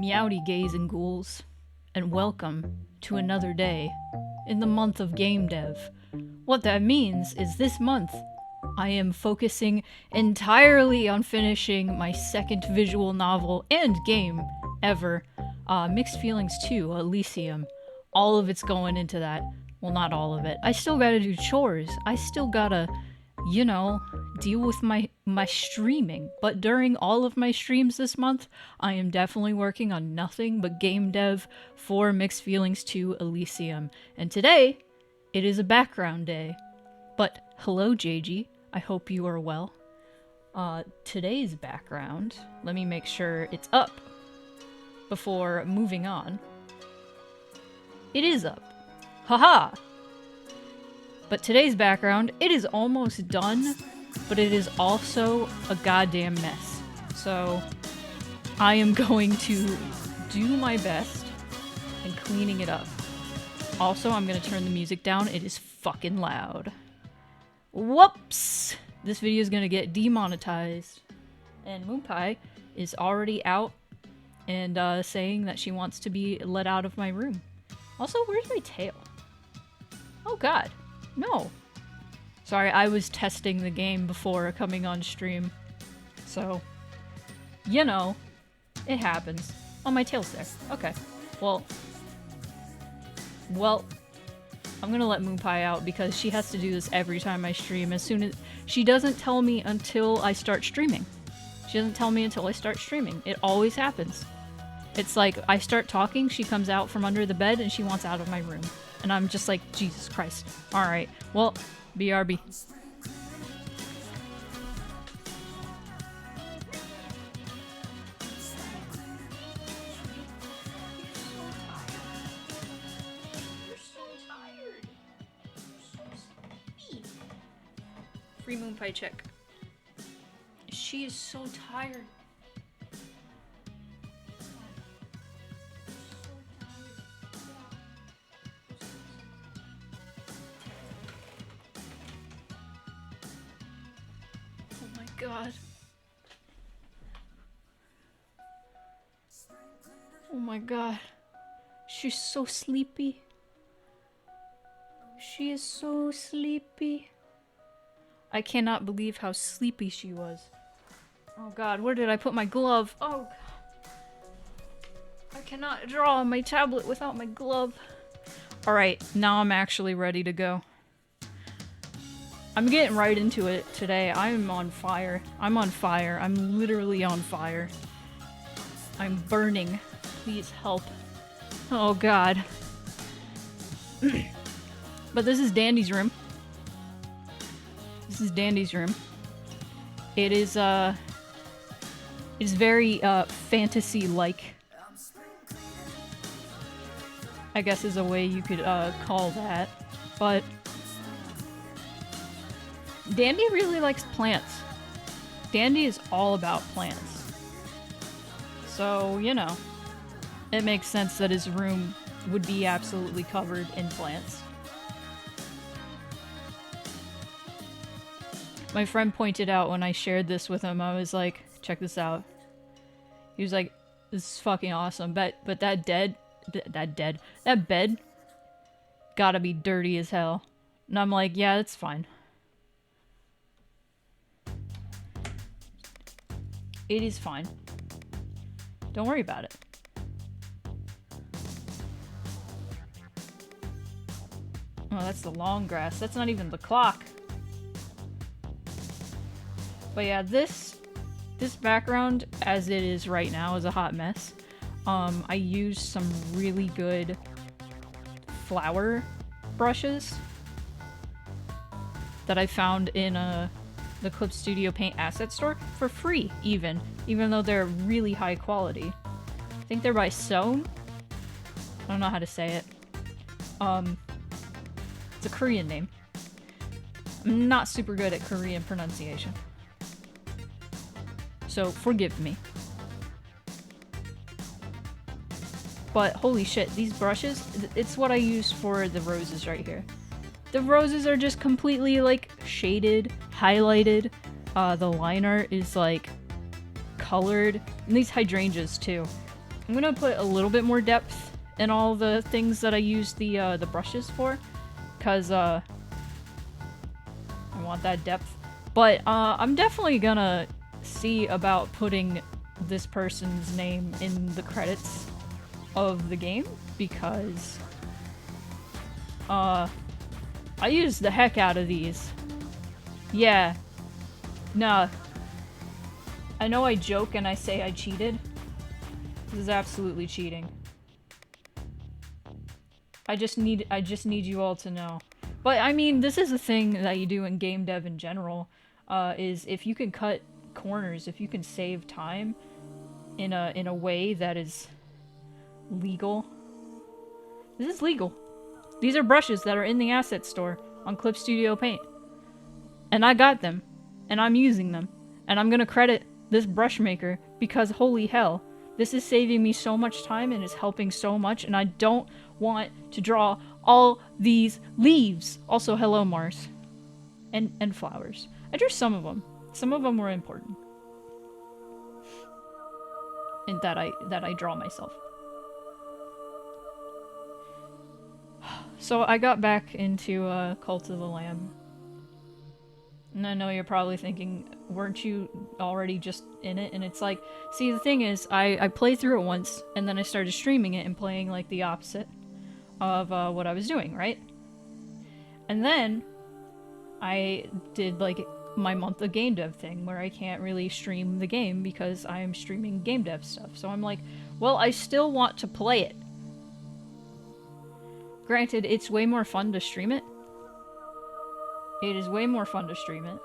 Meowdy gays and ghouls, and welcome to another day in the month of game dev. What that means is this month I am focusing entirely on finishing my second visual novel and game ever, Mixed Feelings 2, Elysium. All of it's going into that. Well, not all of it. I still gotta do chores. I still gotta, deal with my streaming. But during all of my streams this month, I am definitely working on nothing but game dev for Mixed Feelings 2 Elysium. And today, it is a background day. But hello, JG. I hope you are well. Today's background, let me make sure it's up before moving on. It is up. Haha! But today's background, it is almost done, but it is also a goddamn mess. So, I am going to do my best in cleaning it up. Also, I'm gonna turn the music down. It is fucking loud. Whoops! This video is gonna get demonetized. And Moonpie is already out and saying that she wants to be let out of my room. Also, where's my tail? Oh god. No. Sorry, I was testing the game before coming on stream. So, it happens. Oh, my tail's there. Okay. Well, I'm gonna let Moonpie out because she has to do this every time I stream. As soon as she doesn't tell me until I start streaming. She doesn't tell me until I start streaming. It always happens. It's like I start talking, she comes out from under the bed and she wants out of my room. And I'm just like, Jesus Christ. Alright, well, BRB. Free Moonpie check. She is so tired. Oh my god. Oh my god. She's so sleepy. She is so sleepy. I cannot believe how sleepy she was. Oh god, where did I put my glove? Oh god. I cannot draw on my tablet without my glove. Alright, now I'm actually ready to go. I'm getting right into it today. I'm on fire. I'm on fire. I'm literally on fire. I'm burning. Please help. Oh god. But this is Dandy's room. This is Dandy's room. It is very fantasy-like. I guess is a way you could call that. But Dandy really likes plants. Dandy is all about plants. So, it makes sense that his room would be absolutely covered in plants. My friend pointed out when I shared this with him, I was like, check this out. He was like, this is fucking awesome. But that bed gotta be dirty as hell. And I'm like, yeah, that's fine. It is fine. Don't worry about it. Oh, that's the long grass. That's not even the clock. But yeah, this background, as it is right now, is a hot mess. I used some really good flower brushes that I found in the Clip Studio Paint asset store for free, even though they're really high quality. I think they're by Sewn. I don't know how to say it. It's a Korean name. I'm not super good at Korean pronunciation. So, forgive me. But, holy shit, these brushes, it's what I use for the roses right here. The roses are just completely, shaded, highlighted. The line art is, colored. And these hydrangeas, too. I'm gonna put a little bit more depth in all the things that I use the brushes for, cause I want that depth. But I'm definitely gonna see about putting this person's name in the credits of the game, because I use the heck out of these. Yeah. Nah. I know I joke and I say I cheated. This is absolutely cheating. I just need you all to know. But I mean, this is a thing that you do in game dev in general, is if you can cut corners, if you can save time in a way that is legal. This is legal. These are brushes that are in the asset store on Clip Studio Paint. And I got them, and I'm using them, and I'm gonna credit this brush maker because holy hell, this is saving me so much time and is helping so much, and I don't want to draw all these leaves. Also, hello Mars. And flowers. I drew some of them. Some of them were important. And that I draw myself. So I got back into Cult of the Lamb. And I know you're probably thinking, weren't you already just in it? And it's like, see, the thing is, I played through it once, and then I started streaming it and playing, like, the opposite of what I was doing, right? And then I did, like, my month of game dev thing, where I can't really stream the game because I'm streaming game dev stuff. So I'm like, well, I still want to play it. Granted, it's way more fun to stream it. It is way more fun to stream it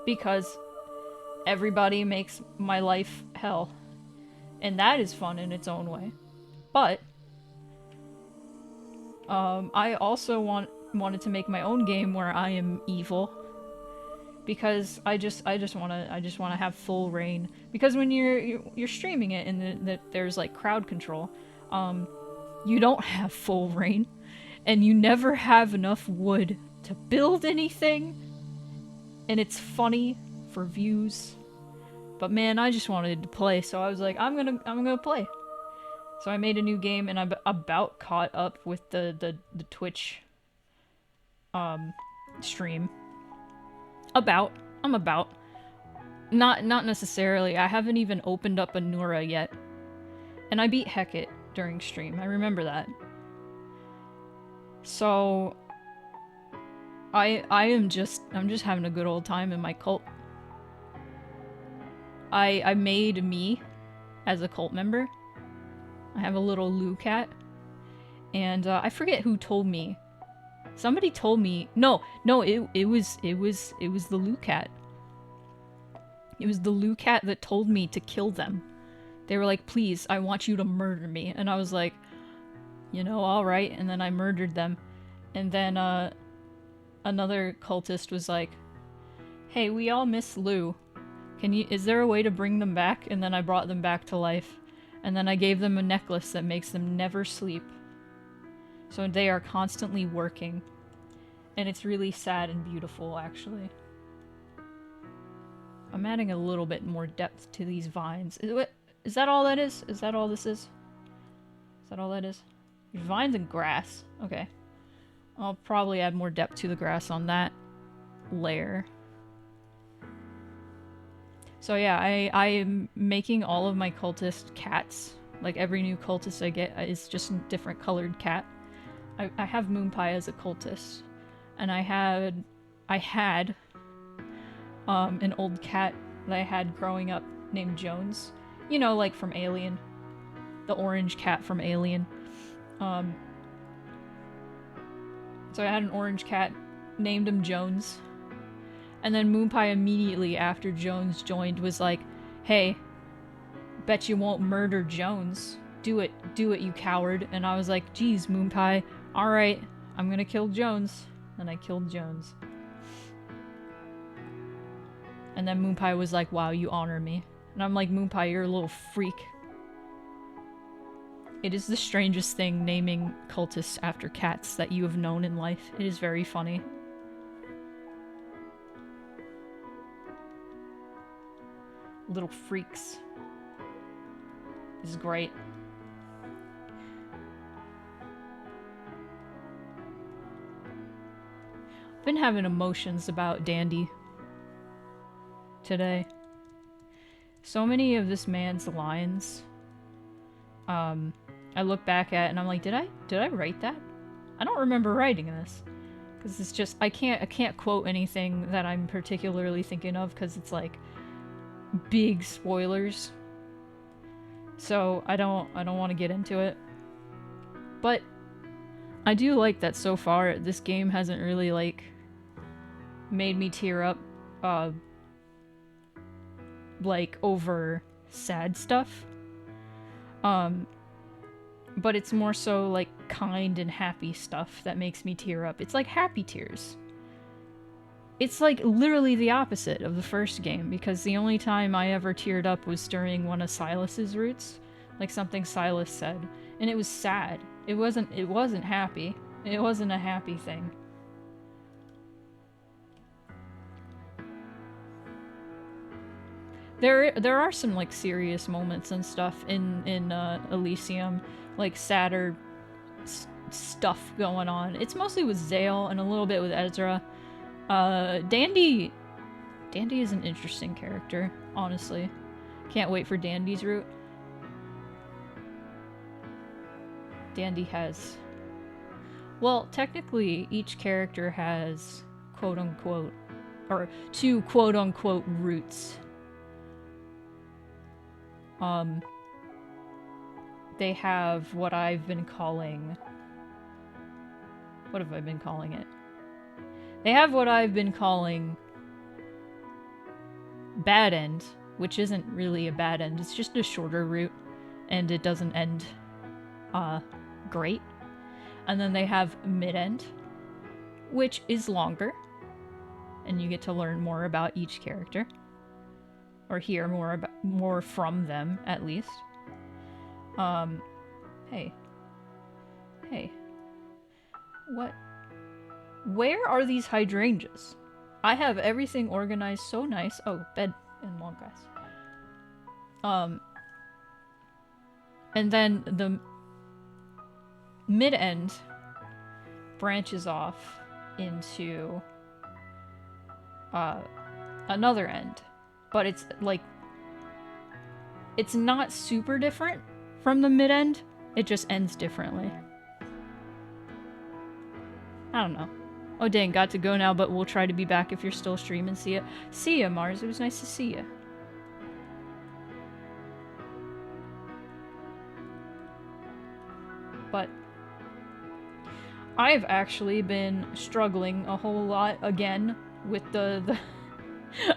because everybody makes my life hell, and that is fun in its own way. But I also wanted to make my own game where I am evil, because I just want to have full reign. Because when you're streaming it and there's like crowd control, you don't have full reign, and you never have enough wood to build anything, and it's funny for views. But man, I just wanted to play, so I was like, I'm gonna play. So I made a new game, and I'm about caught up with the Twitch stream. I'm about. Not necessarily. I haven't even opened up a Nura yet. And I beat Hecate during stream. I remember that. So I'm just having a good old time in my cult. I made me as a cult member. I have a little Lou cat. And I forget who told me. Somebody told me, no, it was the Lou cat. It was the Lou cat that told me to kill them. They were like, please, I want you to murder me. And I was like, you know, alright. And then I murdered them. And then another cultist was like, hey, we all miss Lou. Is there a way to bring them back? And then I brought them back to life. And then I gave them a necklace that makes them never sleep. So they are constantly working. And it's really sad and beautiful, actually. I'm adding a little bit more depth to these vines. Is that all that is? Is that all this is? Is that all that is? Vines and grass. Okay. I'll probably add more depth to the grass on that layer. So yeah, I am making all of my cultist cats. Like every new cultist I get is just a different colored cat. I have Moonpie as a cultist. And I had an old cat that I had growing up named Jones. You know, like from Alien. The orange cat from Alien. So I had an orange cat, named him Jones. And then Moonpie immediately after Jones joined was like, hey, bet you won't murder Jones. Do it, you coward. And I was like, geez, Moonpie, alright, I'm gonna kill Jones. And I killed Jones. And then Moonpie was like, wow, you honor me. And I'm like, Moonpie, you're a little freak. It is the strangest thing naming cultists after cats that you have known in life. It is very funny. Little freaks. is great. Been having emotions about Dandy today. So many of this man's lines, I look back at and I'm like, did I write that? I don't remember writing this. Because it's just, I can't quote anything that I'm particularly thinking of because it's like big spoilers. So I don't want to get into it. But I do like that so far this game hasn't really like made me tear up like over sad stuff. But it's more so like kind and happy stuff that makes me tear up. It's like happy tears. It's like literally the opposite of the first game, because the only time I ever teared up was during one of Silas's roots, like something Silas said, and it was sad. It wasn't happy. It wasn't a happy thing. There are some like serious moments and stuff in Elysium, like sadder stuff going on. It's mostly with Zale and a little bit with Ezra. Dandy is an interesting character, honestly. Can't wait for Dandy's route. Dandy has... Well, technically, each character has quote-unquote... or two quote-unquote roots. They have what I've been calling... What have I been calling it? They have what I've been calling bad end, which isn't really a bad end. It's just a shorter route, and it doesn't end great. And then they have mid end, which is longer, and you get to learn more about each character, or hear more from them at least. Hey, what? Where are these hydrangeas? I have everything organized so nice. Oh, bed and long grass. And then the mid-end branches off into another end. But it's like, it's not super different from the mid-end. It just ends differently. I don't know. Oh dang, got to go now, but we'll try to be back if you're still streaming. See ya. See ya, Mars. It was nice to see ya. But I've actually been struggling a whole lot again with the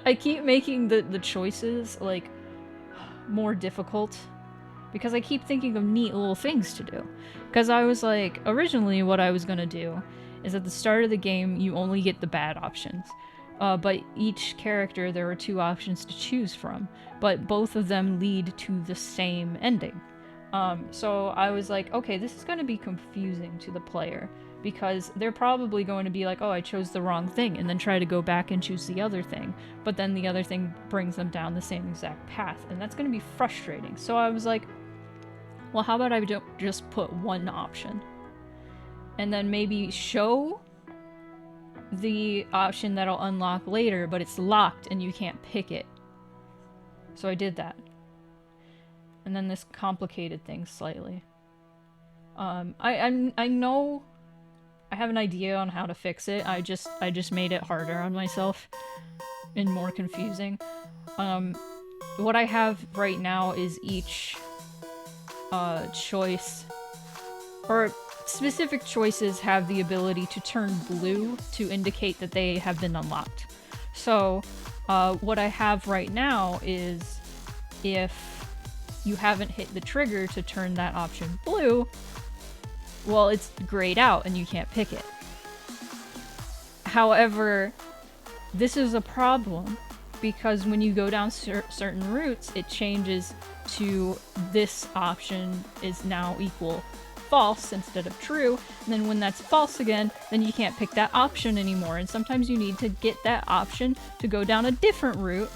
I keep making the choices like more difficult because I keep thinking of neat little things to do. Because I was like, originally what I was gonna do is at the start of the game, you only get the bad options. But each character, there are 2 options to choose from, but both of them lead to the same ending. So I was like, okay, this is going to be confusing to the player, because they're probably going to be like, oh, I chose the wrong thing, and then try to go back and choose the other thing, but then the other thing brings them down the same exact path, and that's going to be frustrating. So I was like, well, how about I don't just put one option? And then maybe show the option that'll unlock later, but it's locked and you can't pick it. So I did that. And then this complicated things slightly. I know I have an idea on how to fix it. I just made it harder on myself and more confusing. What I have right now is each choice, or specific choices, have the ability to turn blue to indicate that they have been unlocked. So what I have right now is, if you haven't hit the trigger to turn that option blue, well, it's grayed out and you can't pick it. However, this is a problem because when you go down certain routes, it changes to this option is now equal false instead of true, and then when that's false again, then you can't pick that option anymore, and sometimes you need to get that option to go down a different route,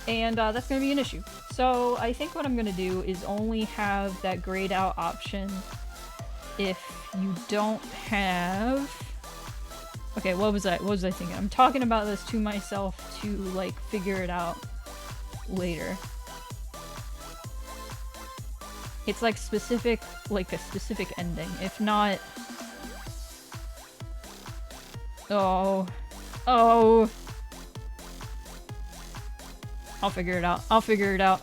and that's going to be an issue. So I think what I'm gonna do is only have that grayed out option if you don't have... Okay, what was I thinking? I'm talking about this to myself to, like, figure it out later. It's like specific, like a specific ending. If not... Oh. Oh. I'll figure it out. I'll figure it out.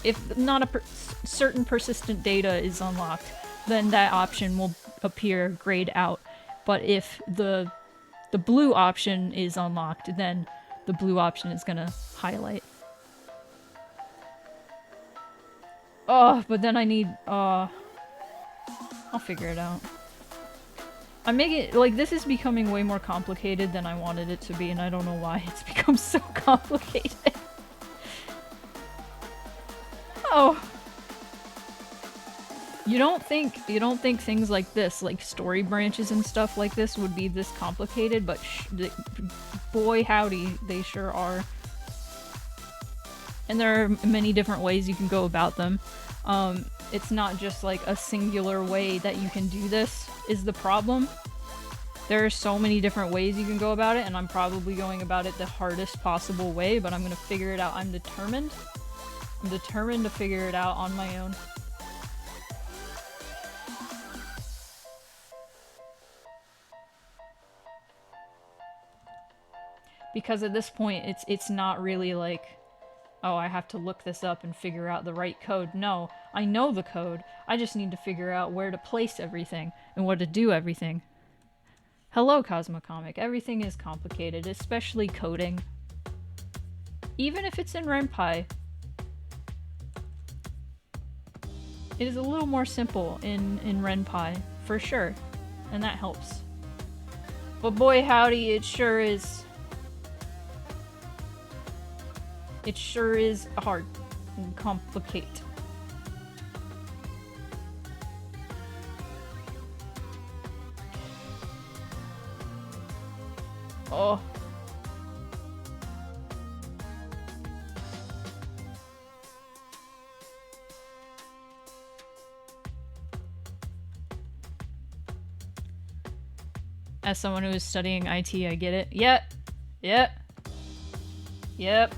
If not a certain persistent data is unlocked, then that option will appear grayed out. But if the blue option is unlocked, then the blue option is gonna highlight. Oh, but then I need, I'll figure it out. I'm making, like, this is becoming way more complicated than I wanted it to be, and I don't know why it's become so complicated. Oh. You don't think things like this, like story branches and stuff like this, would be this complicated, but boy howdy, they sure are. And there are many different ways you can go about them. It's not just like a singular way that you can do this is the problem. There are so many different ways you can go about it, and I'm probably going about it the hardest possible way, but I'm gonna figure it out. I'm determined. I'm determined to figure it out on my own. Because at this point, it's not really like, oh, I have to look this up and figure out the right code. No, I know the code. I just need to figure out where to place everything and what to do everything. Hello, Cosmocomic. Everything is complicated, especially coding. Even if it's in Ren'Py, it is a little more simple in Ren'Py, for sure. And that helps. But boy howdy, it sure is... It sure is hard and complicated. Oh. As someone who is studying IT, I get it. Yep. Yep. Yep.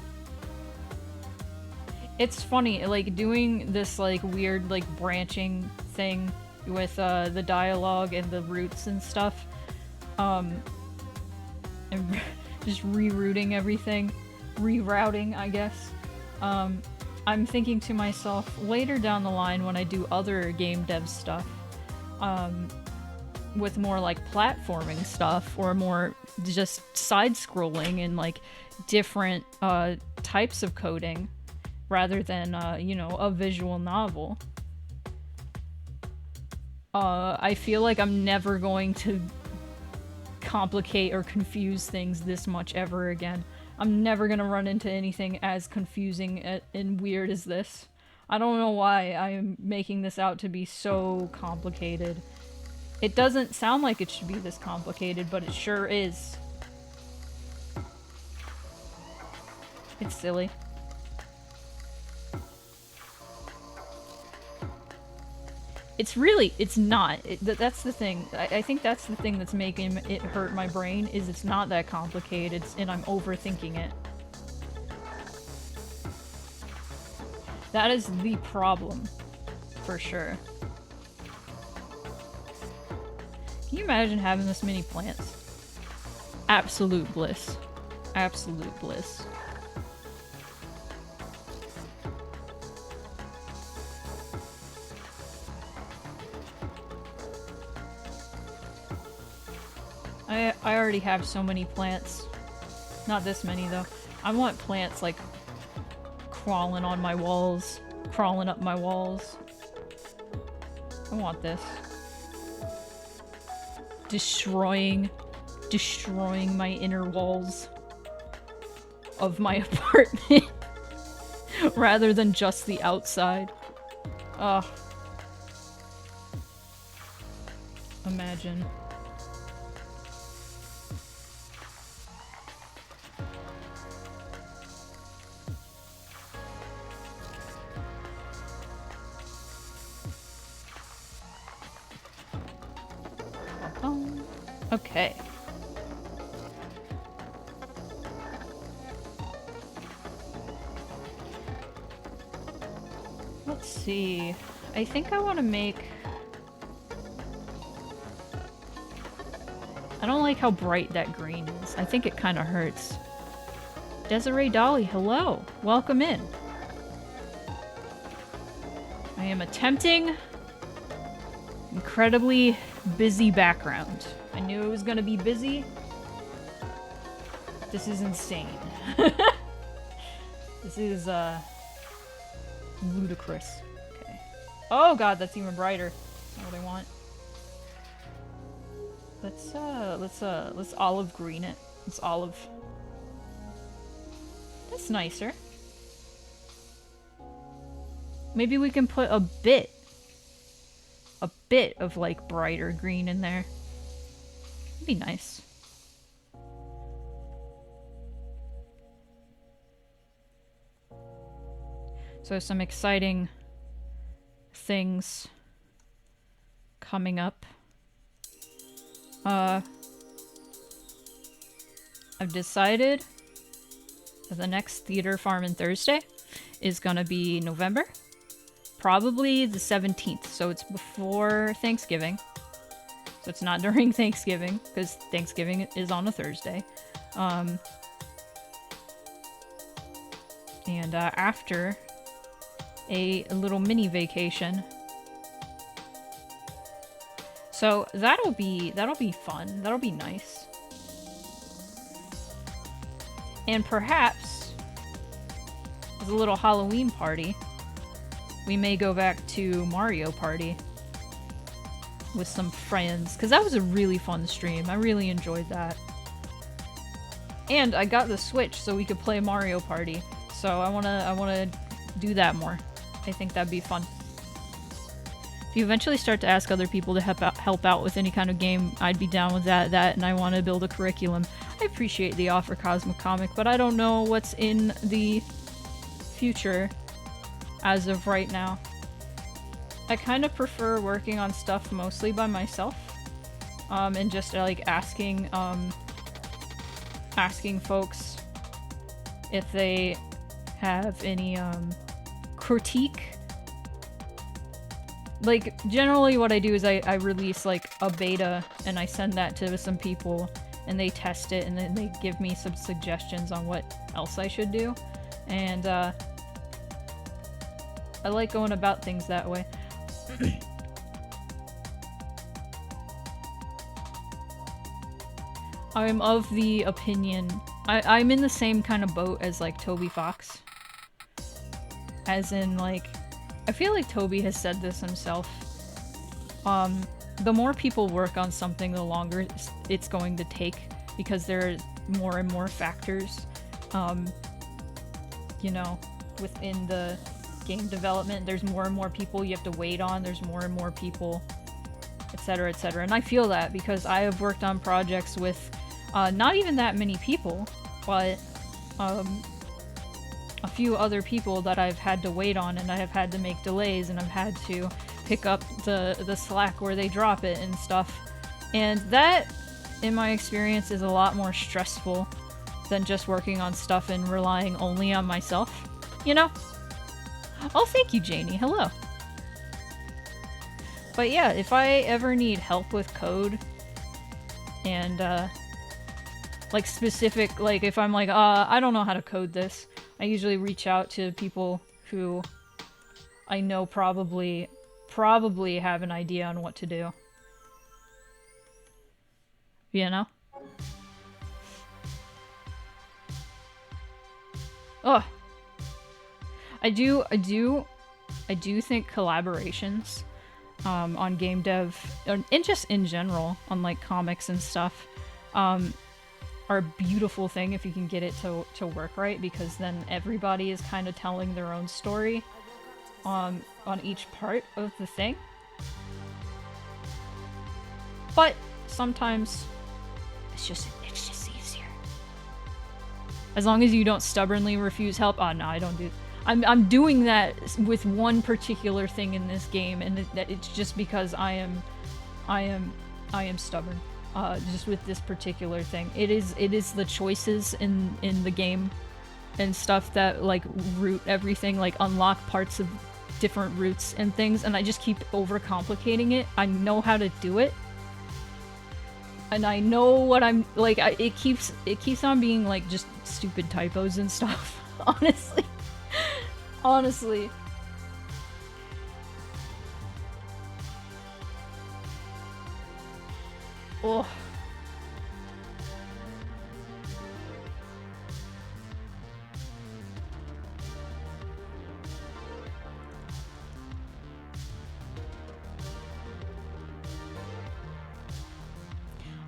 It's funny, like, doing this, like, weird, like, branching thing with, the dialogue and the roots and stuff. And just rerouting everything. Rerouting, I guess. I'm thinking to myself, later down the line when I do other game dev stuff, with more, like, platforming stuff, or more just side-scrolling and, like, different, types of coding, rather than, you know, a visual novel. I feel like I'm never going to complicate or confuse things this much ever again. I'm never gonna run into anything as confusing and weird as this. I don't know why I am making this out to be so complicated. It doesn't sound like it should be this complicated, but it sure is. It's silly. It's not. That's the thing. I think that's the thing that's making it hurt my brain, is it's not that complicated, and I'm overthinking it. That is the problem, for sure. Can you imagine having this many plants? Absolute bliss. Absolute bliss. I already have so many plants. Not this many, though. I want plants, like, crawling on my walls. Crawling up my walls. I want this. Destroying my inner walls of my apartment. Rather than just the outside. Ugh. Imagine. Okay. Let's see. I think I want to make... I don't like how bright that green is. I think it kind of hurts. Desiree Dolly, hello. Welcome in. I am attempting incredibly busy background. I knew it was gonna be busy. This is insane. This is, ludicrous. Okay. Oh god, that's even brighter. That's not what I want. Let's olive green it. Let's olive. That's nicer. Maybe we can put a bit of like brighter green in there. It'd be nice. So some exciting things coming up. I've decided that the next Theater Farm Thursday is gonna be November. Probably the 17th, so it's before Thanksgiving. So it's not during Thanksgiving, because Thanksgiving is on a Thursday. And after a little mini vacation. So that'll be fun. That'll be nice. And perhaps as a little Halloween party, we may go back to Mario Party with some friends, because that was a really fun stream. I really enjoyed that. And I got the Switch so we could play Mario Party. So I wanna do that more. I think that'd be fun. If you eventually start to ask other people to help out with any kind of game, I'd be down with that, and I want to build a curriculum. I appreciate the offer, Cosmic Comic, but I don't know what's in the future as of right now. I kind of prefer working on stuff mostly by myself, and just like asking folks if they have any critique. Like, generally what I do is I release like a beta and I send that to some people and they test it and then they give me some suggestions on what else I should do. And I like going about things that way. I'm of the opinion... I'm in the same kind of boat as like Toby Fox. As in, like, I feel like Toby has said this himself. The more people work on something, the longer it's going to take, because there are more and more factors, you know, within the game development. There's more and more people you have to wait on, there's more and more people, etc., etc. And I feel that because I have worked on projects with not even that many people, but a few other people that I've had to wait on, and I have had to make delays, and I've had to pick up the slack where they drop it and stuff. And that, in my experience, is a lot more stressful than just working on stuff and relying only on myself, you know? Oh, thank you, Janie. Hello. But yeah, if I ever need help with code, and like specific, like if I'm like, I don't know how to code this, I usually reach out to people who I know probably have an idea on what to do. You know? Oh, I do think collaborations on game dev, and just in general on like comics and stuff, are a beautiful thing if you can get it to work right, because then everybody is kind of telling their own story on each part of the thing. But sometimes it's just easier. As long as you don't stubbornly refuse help. Oh no, I don't do. I'm doing that with one particular thing in this game, and it's just because I am stubborn. just with this particular thing. It is the choices in the game and stuff that like root everything, like unlock parts of different routes and things, and I just keep overcomplicating it. I know how to do it, and I know what I'm like. It keeps on being like just stupid typos and stuff. Honestly, honestly. Oh.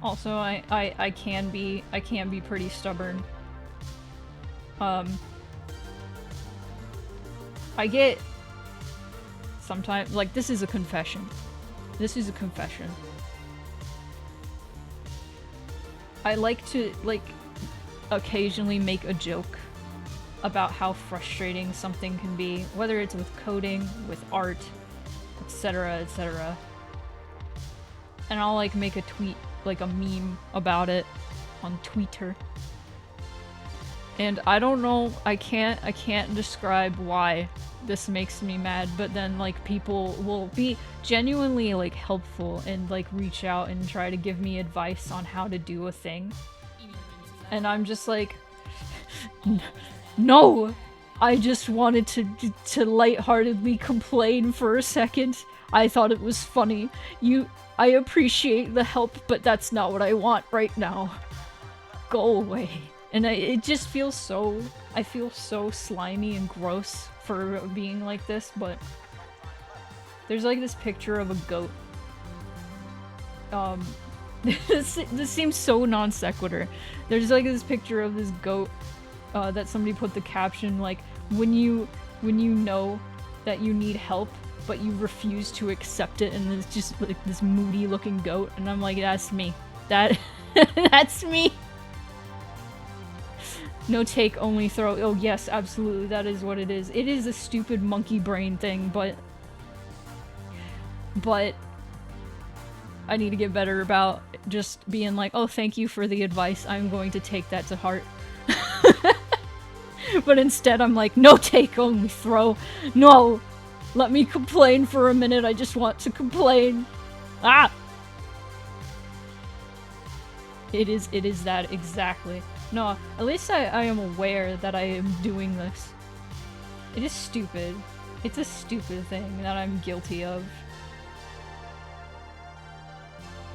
Also, I can be pretty stubborn. I get sometimes, like, this is a confession. This is a confession. I like to, like, occasionally make a joke about how frustrating something can be, whether it's with coding, with art, etc., etc. And I'll, like, make a tweet, like a meme about it on Twitter. And I don't know, I can't describe why this makes me mad, but then like people will be genuinely like helpful and like reach out and try to give me advice on how to do a thing. And I'm just like, no! I just wanted to lightheartedly complain for a second. I thought it was funny. I appreciate the help, but that's not what I want right now. Go away. And it just feels so... I feel so slimy and gross for being like this, but... There's like this picture of a goat. This seems so non sequitur. There's like this picture of this goat that somebody put the caption like, when you know that you need help, but you refuse to accept it, and it's just like this moody looking goat, and I'm like, that's me. That's me. No take, only throw. Oh yes, absolutely, that is what it is. It is a stupid monkey brain thing, but I need to get better about just being like, oh, thank you for the advice, I'm going to take that to heart. But instead I'm like, no take, only throw. No! Let me complain for a minute, I just want to complain. Ah! It is that, exactly. No, at least I am aware that I am doing this. It is stupid. It's a stupid thing that I'm guilty of.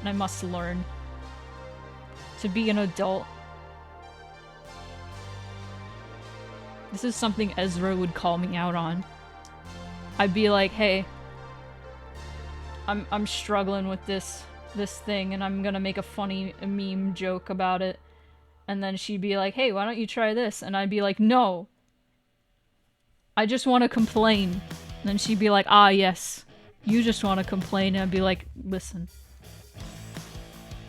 And I must learn to be an adult. This is something Ezra would call me out on. I'd be like, hey, I'm struggling with this thing, and I'm gonna make a funny meme joke about it. And then she'd be like, hey, why don't you try this? And I'd be like, no. I just want to complain. And then she'd be like, ah, yes. You just want to complain. And I'd be like, listen.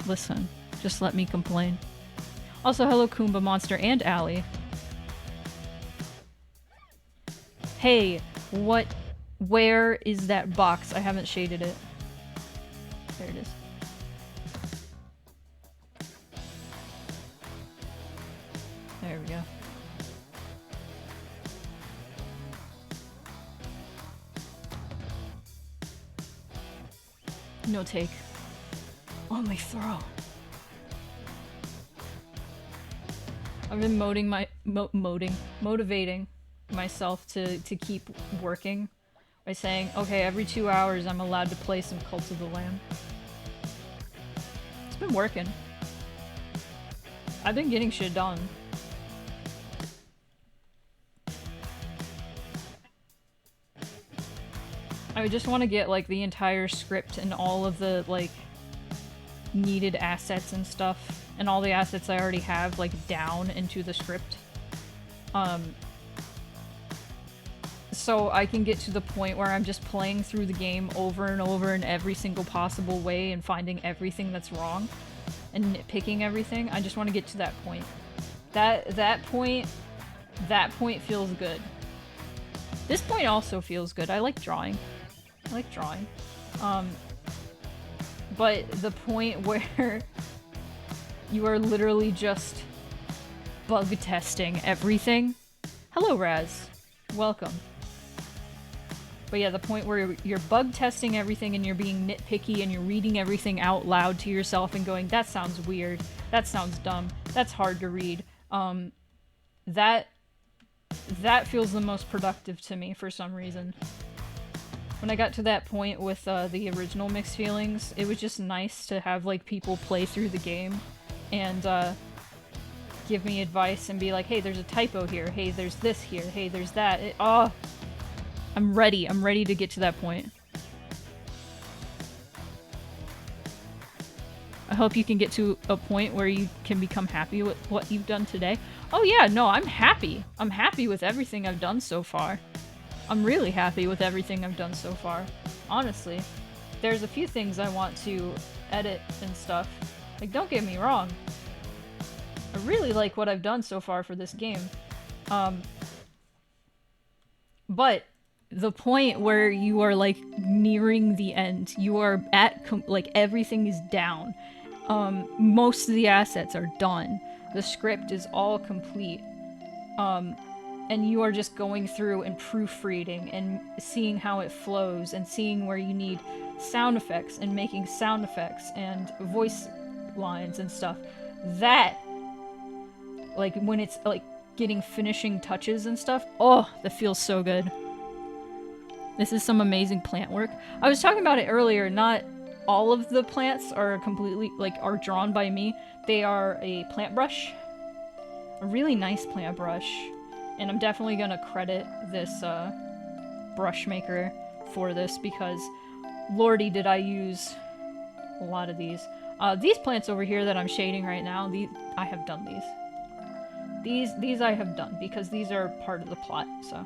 Listen. Just let me complain. Also, hello Kumba Monster and Allie. Hey, where is that box? I haven't shaded it. There it is. There we go. No take. Only throw. I've been motivating myself to keep working by saying, okay, every 2 hours I'm allowed to play some Cult of the Lamb. It's been working. I've been getting shit done. I just want to get, like, the entire script and all of the, like, needed assets and stuff, and all the assets I already have, like, down into the script. So I can get to the point where I'm just playing through the game over and over in every single possible way and finding everything that's wrong and nitpicking everything. I just want to get to that point. That point feels good. This point also feels good. I like drawing. But the point where You are literally just bug testing everything. Hello, Raz. Welcome. But yeah, the point where you're bug testing everything and you're being nitpicky and you're reading everything out loud to yourself and going, that sounds weird, that sounds dumb, that's hard to read. That feels the most productive to me for some reason. When I got to that point with the original Mixed Feelings, it was just nice to have like people play through the game and give me advice and be like, hey, there's a typo here, hey, there's this here, hey, there's that. I'm ready to get to that point. I hope you can get to a point where you can become happy with what you've done today. Oh yeah, no, I'm happy. I'm happy with everything I've done so far. I'm really happy with everything I've done so far. Honestly. There's a few things I want to edit and stuff. Like, don't get me wrong. I really like what I've done so far for this game. But the point where you are, like, nearing the end, you are at, like, everything is down. Most of the assets are done. The script is all complete. And you are just going through and proofreading and seeing how it flows and seeing where you need sound effects and making sound effects and voice lines and stuff. That, like, when it's, like, getting finishing touches and stuff, oh, that feels so good. This is some amazing plant work. I was talking about it earlier, not all of the plants are completely, like, are drawn by me. They are a plant brush. A really nice plant brush. And I'm definitely gonna credit this brush maker for this because lordy did I use a lot of these. These plants over here that I'm shading right now, I have done these. These I have done because these are part of the plot, so.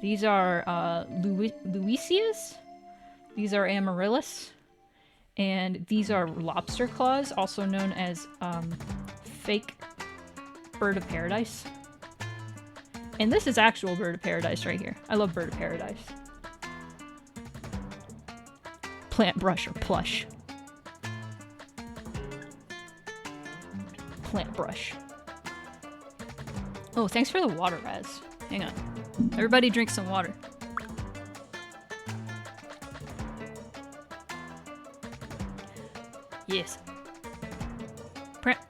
These are Louisias, these are Amaryllis, and these are lobster claws, also known as fake bird of paradise. And this is actual bird of paradise right here. I love bird of paradise. Plant brush or plush. Plant brush. Oh, thanks for the water, Raz. Hang on. Everybody drink some water. Yes.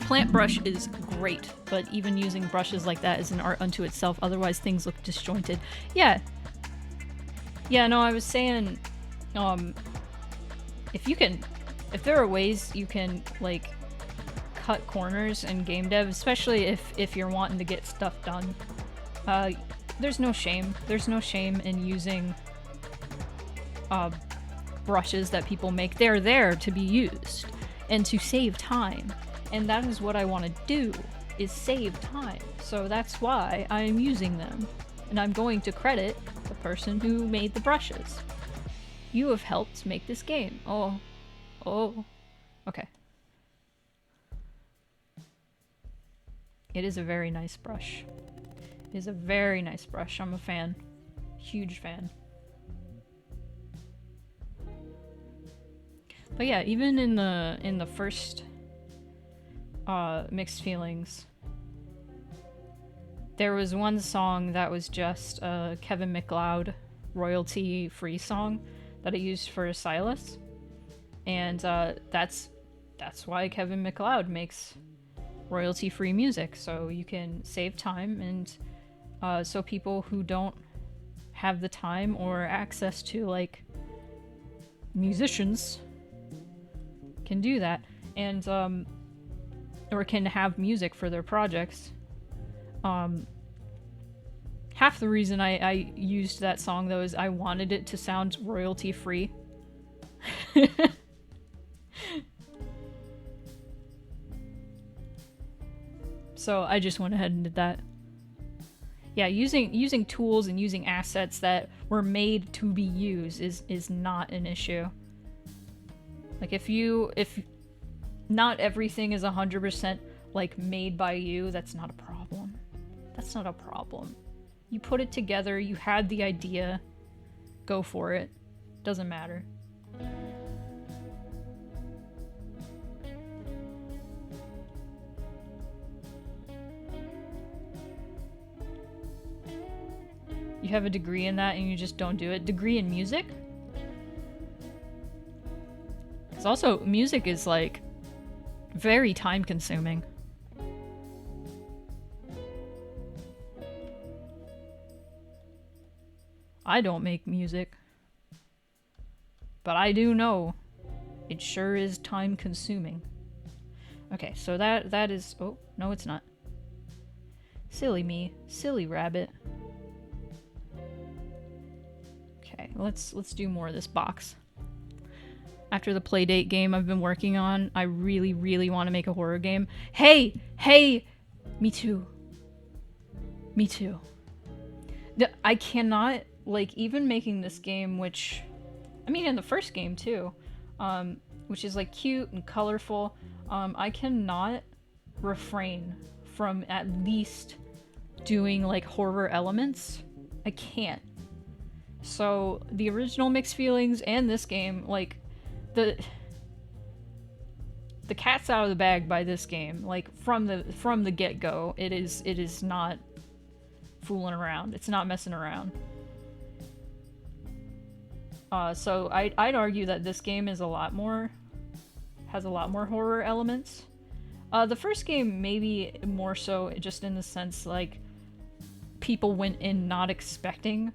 Plant brush is great, but even using brushes like that is an art unto itself, otherwise things look disjointed. Yeah. Yeah, no, I was saying, if there are ways you can, like, cut corners in game dev, especially if you're wanting to get stuff done, there's no shame. There's no shame in using, brushes that people make. They're there to be used, and to save time. And that is what I want to do, is save time. So that's why I'm using them. And I'm going to credit the person who made the brushes. You have helped make this game. Oh. Okay. It is a very nice brush. It is a very nice brush. I'm a fan. Huge fan. But yeah, even in the first Mixed Feelings, there was one song that was just a Kevin MacLeod royalty-free song that I used for Silas, and that's why Kevin MacLeod makes royalty-free music, so you can save time, and so people who don't have the time or access to, like, musicians can do that, and or can have music for their projects. Half the reason I used that song, though, is I wanted it to sound royalty-free. So I just went ahead and did that. Yeah, using tools and using assets that were made to be used is not an issue. Like, if not everything is 100% like made by you, that's not a problem. That's not a problem. You put it together, you had the idea, go for it. Doesn't matter. You have a degree in that and you just don't do it. Degree in music? Because also, music is like very time consuming. I don't make music. But I do know it sure is time consuming. Okay, so that is... Oh, no it's not. Silly me. Silly rabbit. Okay, let's do more of this box. After the Playdate game I've been working on, I really, really want to make a horror game. Hey! Hey! Me too. Me too. I cannot, like, even making this game, which... I mean, in the first game, too. Which is, like, cute and colorful. I cannot refrain from at least doing, like, horror elements. I can't. So, the original Mixed Feelings and this game, like, the cat's out of the bag by this game. Like, from the get-go, it is not fooling around. It's not messing around. So I'd argue that this game is has a lot more horror elements. The first game maybe more so just in the sense, like, people went in not expecting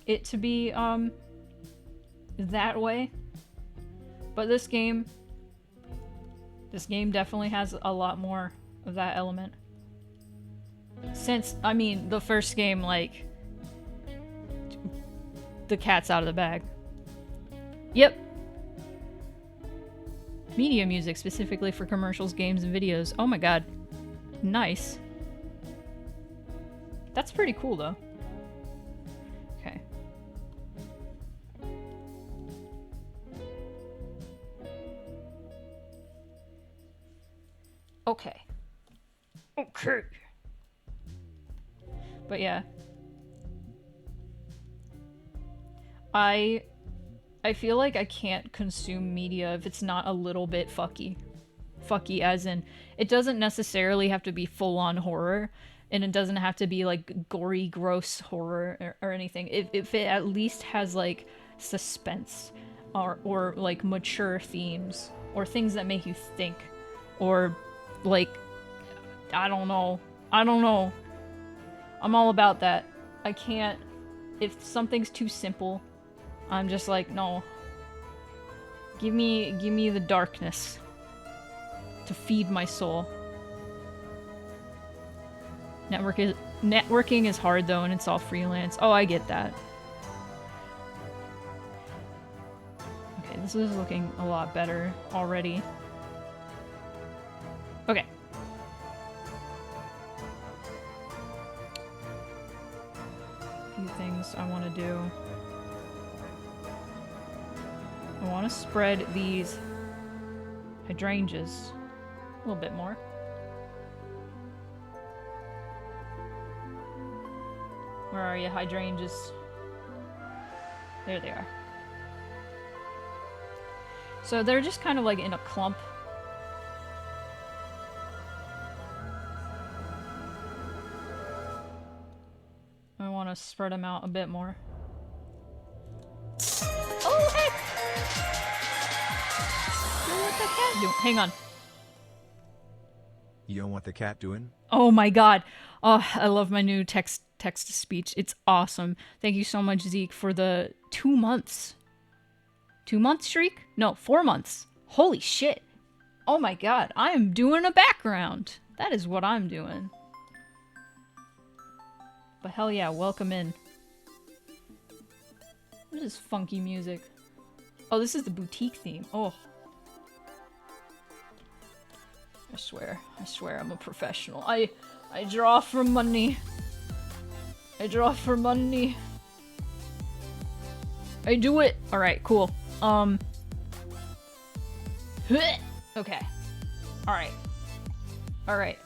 it to be, that way. But this game definitely has a lot more of that element. Since, I mean, the first game, like, the cat's out of the bag. Yep. Media music specifically for commercials, games, and videos. Oh my god. Nice. That's pretty cool, though. Okay. Okay. Okay. But yeah. I feel like I can't consume media if it's not a little bit fucky. Fucky as in, it doesn't necessarily have to be full-on horror, and it doesn't have to be, like, gory, gross horror or anything. If it at least has, like, suspense, or like, mature themes, or things that make you think, or, like, I don't know. I'm all about that. I can't... If something's too simple, I'm just like, no. Give me the darkness to feed my soul. Networking is hard though, and it's all freelance. Oh, I get that. Okay, this is looking a lot better already. Okay. A few things I want to do. I want to spread these hydrangeas a little bit more. Where are you, hydrangeas? There they are. So they're just kind of like in a clump. I want to spread them out a bit more. Oh, heck! What's the cat doing? Hang on. You know what the cat doing? Oh my god. Oh, I love my new text-to-speech. It's awesome. Thank you so much, Zeke, for the 2 months. 2-month streak? No, 4 months. Holy shit. Oh my god. I am doing a background. That is what I'm doing. But hell yeah, welcome in. What is funky music? Oh, this is the boutique theme. Oh. I swear I'm a professional. I draw for money. I draw for money. I do it. Alright, cool. Okay. Alright. Alright.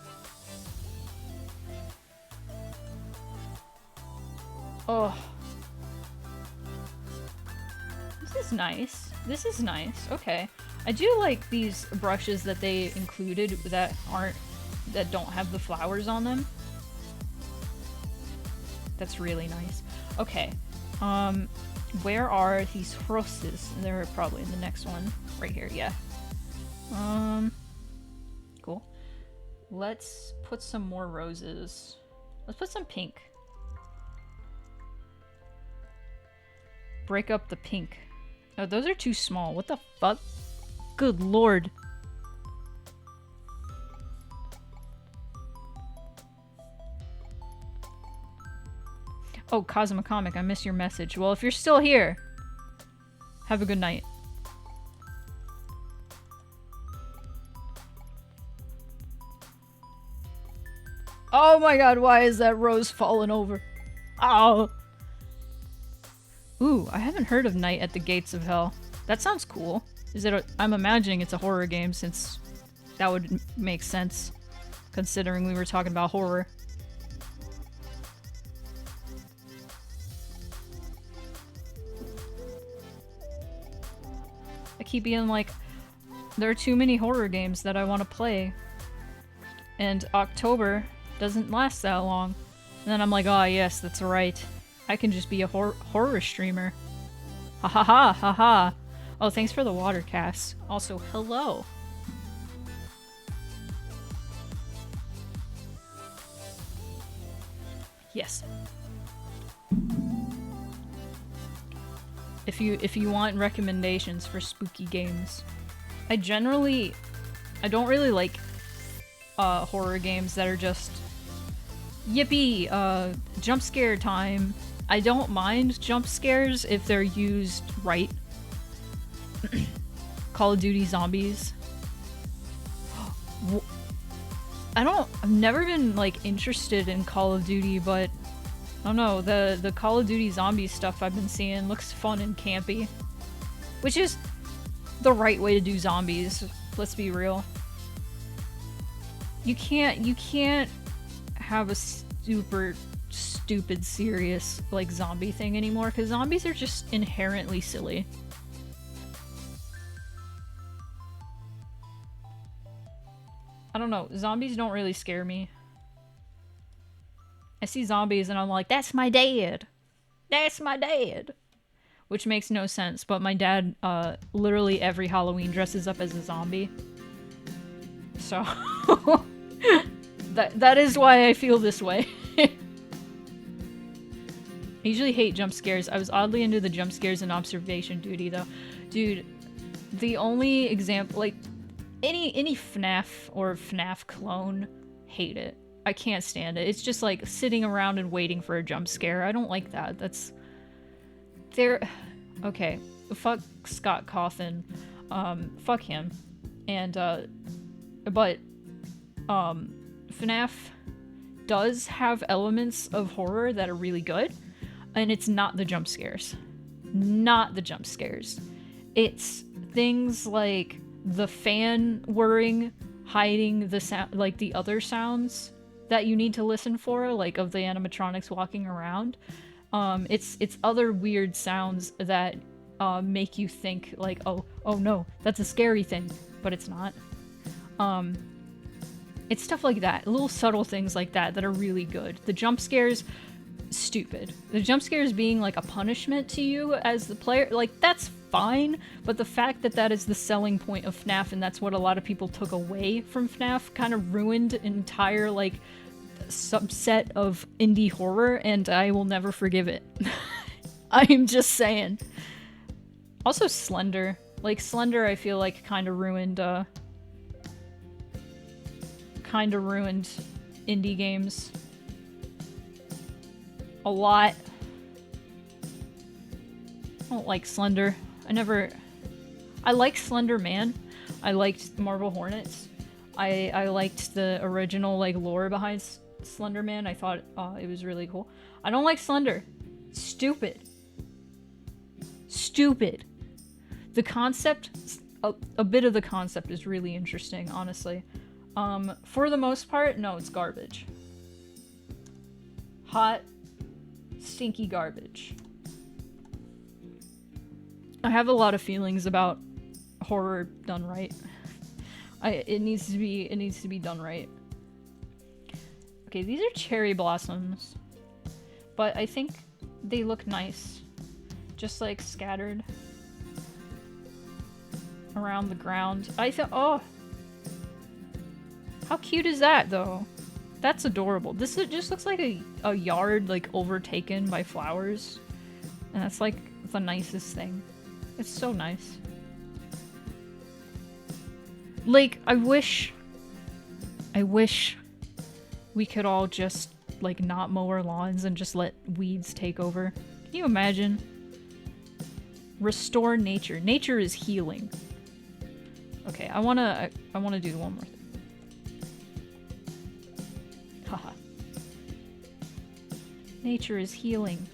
Oh. This is nice. This is nice. Okay. I do like these brushes that they included that don't have the flowers on them. That's really nice. Okay. Where are these roses? They're probably in the next one. Right here, yeah. Cool. Let's put some more roses. Let's put some pink. Break up the pink. Oh, those are too small. What the fuck? Good lord. Oh, Cosmic Comic, I missed your message. Well, if you're still here, have a good night. Oh my god, why is that rose falling over? Oh! Ooh, I haven't heard of Night at the Gates of Hell. That sounds cool. Is it I'm imagining it's a horror game since that would make sense, considering we were talking about horror. I keep being like, there are too many horror games that I want to play. And October doesn't last that long. And then I'm like, oh yes, that's right. I can just be a horror streamer. Ha ha ha ha ha. Oh, thanks for the water, Cass. Also, hello. Yes. If you want recommendations for spooky games, I don't really like horror games that are just yippee, jump scare time. I don't mind jump scares if they're used right. Call of Duty Zombies. I've never been like interested in Call of Duty, but I don't know, the Call of Duty Zombies stuff I've been seeing looks fun and campy. Which is the right way to do zombies, let's be real. You can't have a super stupid serious like zombie thing anymore, because zombies are just inherently silly. I don't know, zombies don't really scare me. I see zombies and I'm like, that's my dad! That's my dad! Which makes no sense, but my dad literally every Halloween dresses up as a zombie. So that is why I feel this way. I usually hate jump scares. I was oddly into the jump scares in Observation Duty though. Dude, the only example, like any FNAF or FNAF clone, hate it. I can't stand it. It's just like sitting around and waiting for a jump scare. I don't like that. That's okay. Fuck Scott Cawthon. Fuck him. And but FNAF does have elements of horror that are really good, and it's not the jump scares. Not the jump scares. It's things like the fan whirring, hiding the sound, like the other sounds that you need to listen for, like of the animatronics walking around. It's other weird sounds that make you think like, oh no, that's a scary thing, but it's not. It's stuff like that, little subtle things like that are really good. The jump scares, stupid. The jump scares being like a punishment to you as the player, like that's fine, but the fact that that is the selling point of FNAF and that's what a lot of people took away from FNAF kind of ruined an entire like subset of indie horror, and I will never forgive it. I'm just saying. Also Slender. Like Slender I feel like kind of ruined indie games a lot. I don't like Slender. I like Slender Man. I liked Marble Hornets. I liked the original like lore behind Slender Man. I thought it was really cool. I don't like Slender. Stupid. Stupid. The concept, a bit of the concept is really interesting, honestly. For the most part, no, it's garbage. Hot, stinky garbage. I have a lot of feelings about horror done right. It needs to be done right. Okay, these are cherry blossoms, but I think they look nice. Just like scattered around the ground. I thought, oh, how cute is that though? That's adorable. This just looks like a yard like overtaken by flowers. And that's like the nicest thing. It's so nice. Like, I wish we could all just like not mow our lawns and just let weeds take over. Can you imagine? Restore nature. Nature is healing. Okay, I wanna do one more thing. Haha. Nature is healing.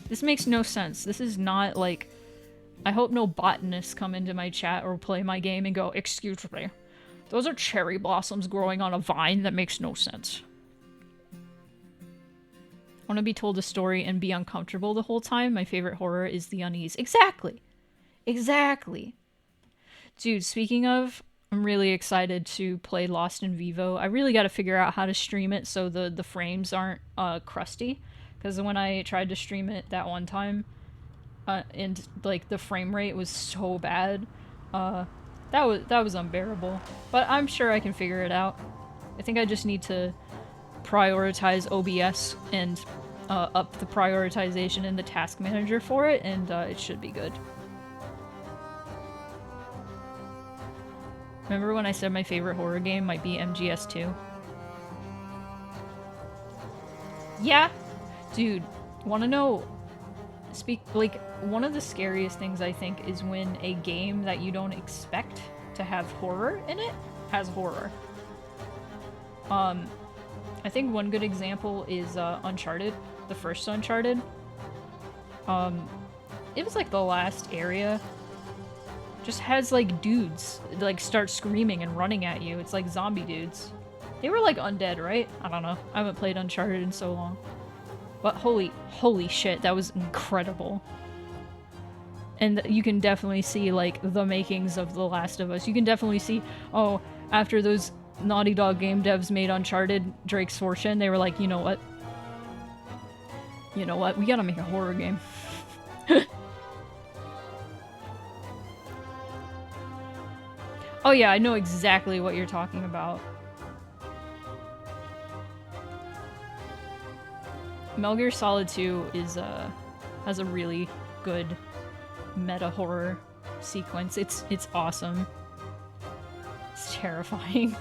This makes no sense. This is not like... I hope no botanists come into my chat or play my game and go, "Excuse me, those are cherry blossoms growing on a vine? That makes no sense." I want to be told a story and be uncomfortable the whole time. My favorite horror is the unease. Exactly! Exactly! Dude, speaking of, I'm really excited to play Lost in Vivo. I really got to figure out how to stream it so the frames aren't crusty. Because when I tried to stream it that one time, and like the frame rate was so bad, that was unbearable. But I'm sure I can figure it out. I think I just need to prioritize OBS and up the prioritization in the task manager for it, and it should be good. Remember when I said my favorite horror game might be MGS2? Yeah! Dude, wanna know... Like, one of the scariest things I think is when a game that you don't expect to have horror in it has horror. I think one good example is Uncharted, the first Uncharted. It was like the last area just has like dudes like start screaming and running at you. It's like zombie dudes. They were like undead, right? I don't know. I haven't played Uncharted in so long. But holy shit, that was incredible. And you can definitely see, like, the makings of The Last of Us. You can definitely see, oh, after those Naughty Dog game devs made Uncharted, Drake's Fortune, they were like, you know what? You know what? We gotta make a horror game. Oh yeah, I know exactly what you're talking about. Metal Gear Solid 2 is has a really good meta horror sequence. It's awesome. It's terrifying.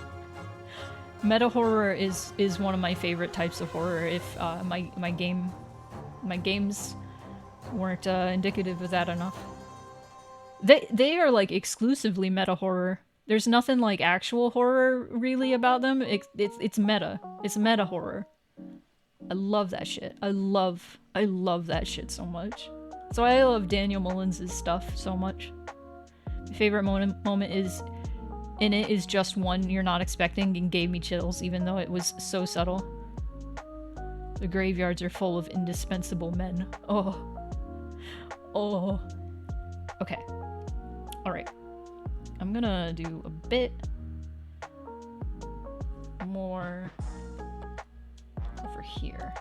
Meta horror is one of my favorite types of horror. If my games weren't indicative of that enough. They are like exclusively meta horror. There's nothing like actual horror really about them. It's meta. It's meta horror. I love that shit. I love that shit so much. That's why I love Daniel Mullins' stuff so much. My favorite moment is just one you're not expecting and gave me chills, even though it was so subtle. The graveyards are full of indispensable men. Oh. Oh. Okay. Alright. I'm gonna do a bit more over here.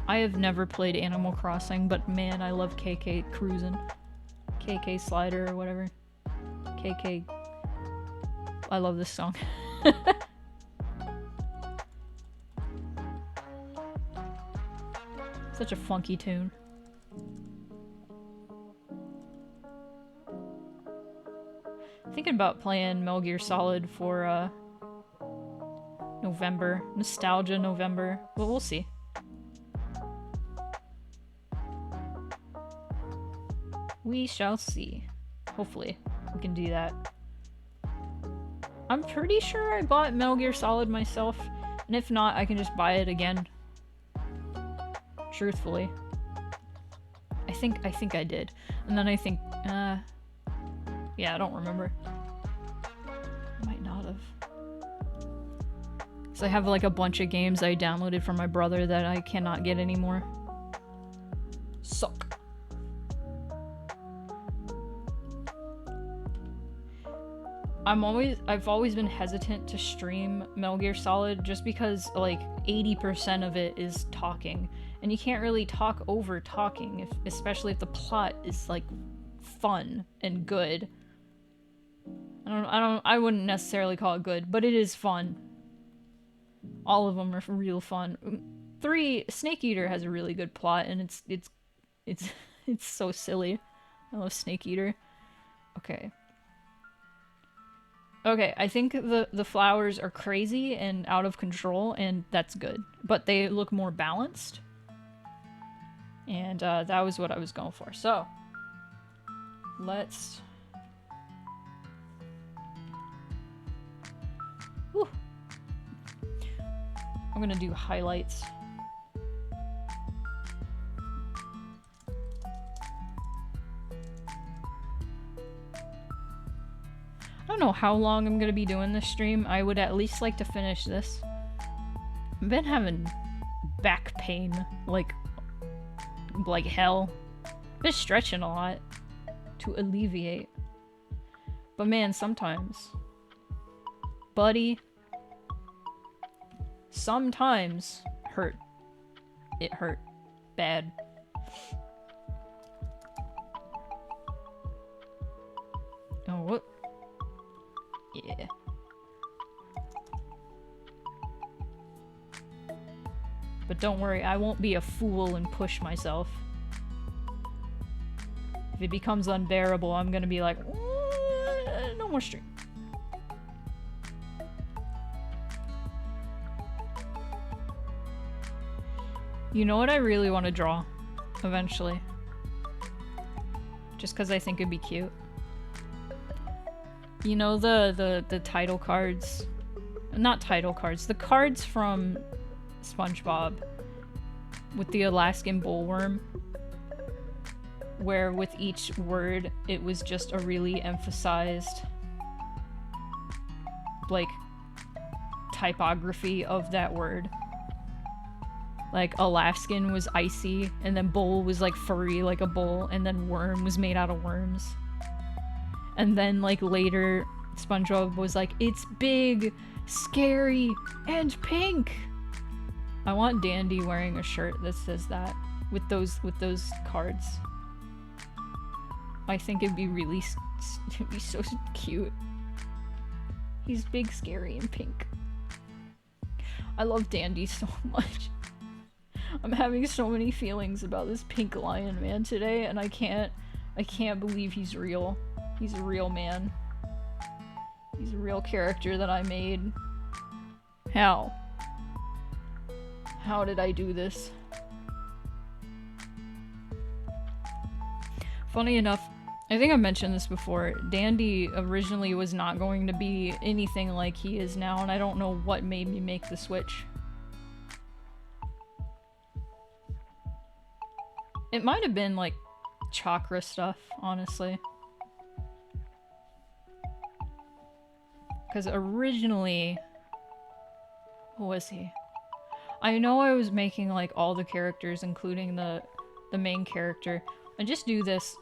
I have never played Animal Crossing, but man, I love KK Cruisin'. KK Slider or whatever. KK... I love this song. Such a funky tune. Thinking about playing Metal Gear Solid for November. Nostalgia November. But we'll see. We shall see. Hopefully, we can do that. I'm pretty sure I bought Metal Gear Solid myself, and if not, I can just buy it again. Truthfully. I think I did. And then I think, yeah, I don't remember. I might not have. So I have like a bunch of games I downloaded from my brother that I cannot get anymore. Suck. I've always been hesitant to stream Metal Gear Solid just because like 80% of it is talking, and you can't really talk over talking, especially if the plot is like fun and good. I wouldn't necessarily call it good, but it is fun. All of them are real fun. 3, Snake Eater has a really good plot, and it's so silly. I love Snake Eater. Okay. Okay, I think the flowers are crazy and out of control, and that's good. But they look more balanced. And that was what I was going for. So, let's... Whew. I'm gonna do highlights. I don't know how long I'm gonna be doing this stream. I would at least like to finish this. I've been having back pain like hell. Been stretching a lot to alleviate. But man, sometimes, buddy, sometimes hurt. It hurt bad. Oh, what? Yeah. But don't worry, I won't be a fool and push myself. If it becomes unbearable, I'm gonna be like, no more stream. You know what I really want to draw eventually? Just because I think it'd be cute. You know the title cards? Not title cards, the cards from SpongeBob with the Alaskan bullworm, where with each word it was just a really emphasized like typography of that word. Like Alaskan was icy, and then bull was like furry like a bull, and then worm was made out of worms. And then like later SpongeBob was like, it's big, scary, and pink. I want Dandy wearing a shirt that says that with those cards. I think it'd be so cute. He's big, scary, and pink. I love Dandy so much. I'm having so many feelings about this pink lion man today, and I can't believe he's real. He's a real man. He's a real character that I made. How? How did I do this? Funny enough, I think I mentioned this before, Dandy originally was not going to be anything like he is now, and I don't know what made me make the switch. It might have been, like, chakra stuff, honestly. Because originally... What was he? I know I was making, like, all the characters, including the main character. I just do this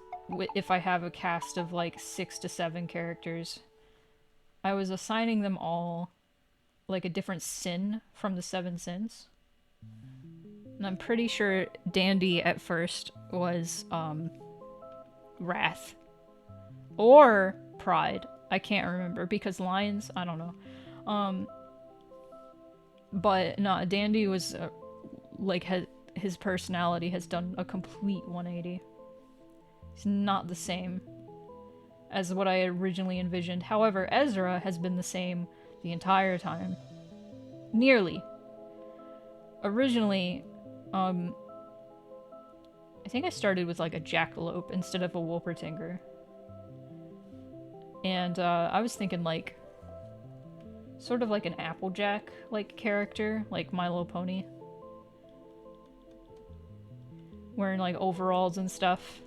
if I have a cast of, like, 6 to 7 characters. I was assigning them all, like, a different sin from the 7 sins. And I'm pretty sure Dandy at first was, Wrath. Or Pride. I can't remember, because lions, I don't know. But no, Dandy was, like, his personality has done a complete 180. He's not the same as what I originally envisioned. However, Ezra has been the same the entire time. Nearly. Originally, I think I started with like a jackalope instead of a Wolpertinger. And I was thinking like sort of like an Applejack like character, like My Little Pony. Wearing like overalls and stuff.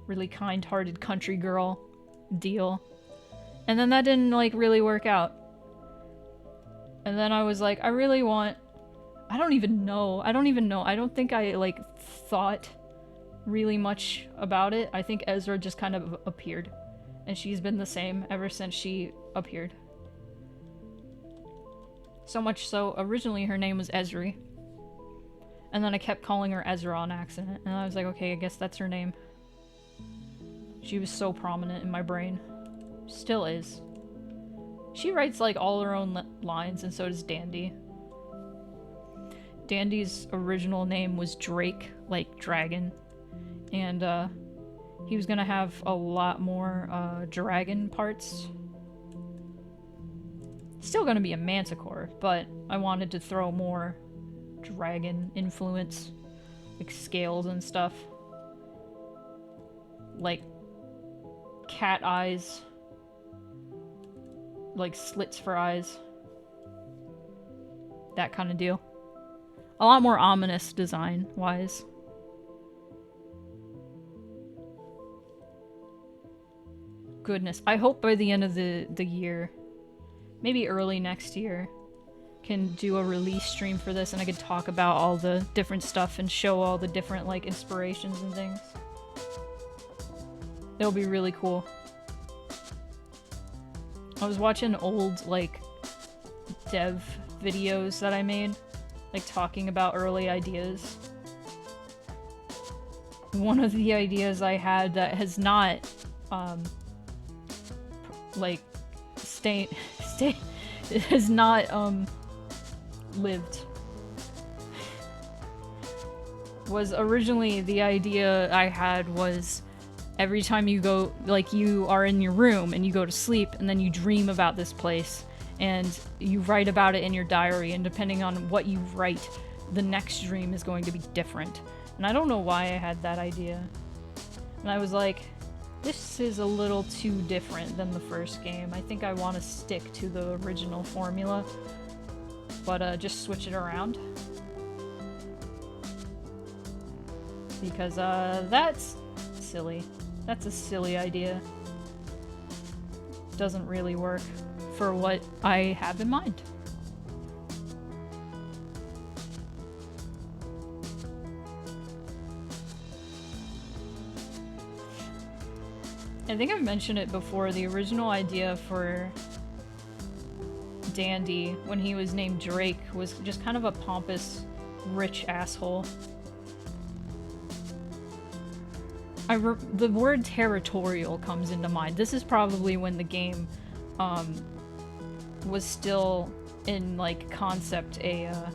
Really kind-hearted country girl deal. And then that didn't like really work out. And then I was like, I really want... I don't even know. I don't think I, like, thought really much about it. I think Ezra just kind of appeared. and she's been the same ever since she appeared. So much so, originally her name was Esri. And then I kept calling her Ezra on accident, and I was like, okay, I guess that's her name. She was so prominent in my brain. Still is. She writes like all her own lines, and so does Dandy. Dandy's original name was Drake, like dragon. And he was gonna have a lot more dragon parts. Still gonna be a manticore, but I wanted to throw more dragon influence, like scales and stuff, like cat eyes, like slits for eyes, that kind of deal. A lot more ominous design wise. Goodness, I hope by the end of the year, maybe early next year, can do a release stream for this, and I could talk about all the different stuff and show all the different like inspirations and things. It'll be really cool. I was watching old like dev videos that I made, like talking about early ideas. One of the ideas I had that has not like it has not lived was originally the idea I had was every time you go, like you are in your room and you go to sleep and then you dream about this place and you write about it in your diary, and depending on what you write, the next dream is going to be different. And I don't know why I had that idea. And I was like, this is a little too different than the first game. I think I want to stick to the original formula, but just switch it around. Because that's silly. That's a silly idea. Doesn't really work for what I have in mind. I think I've mentioned it before, the original idea for Dandy, when he was named Drake, was just kind of a pompous, rich asshole. The word territorial comes into mind. This is probably when the game was still in like concept an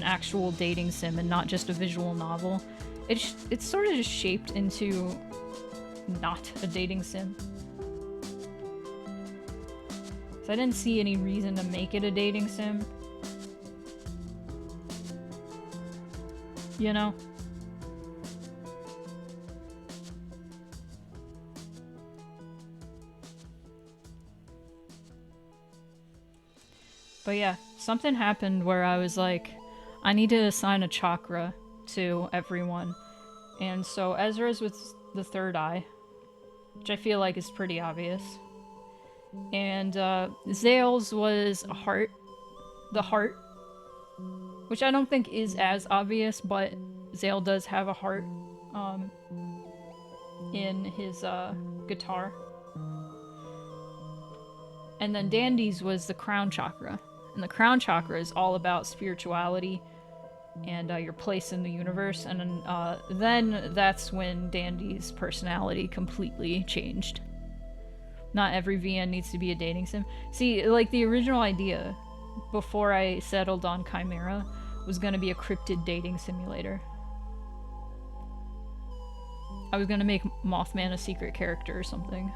actual dating sim and not just a visual novel. It's sort of just shaped into not a dating sim. So I didn't see any reason to make it a dating sim. You know? But yeah, something happened where I was like, I need to assign a chakra to everyone. And so Ezra's with the third eye, which I feel like is pretty obvious. And Zale's was a heart. The heart. Which I don't think is as obvious, but Zale does have a heart in his guitar. And then Dandy's was the crown chakra. And the crown chakra is all about spirituality and your place in the universe. And then that's when Dandy's personality completely changed. Not every VN needs to be a dating sim. See, like the original idea, before I settled on Chimera, was gonna be a cryptid dating simulator. I was gonna make Mothman a secret character or something.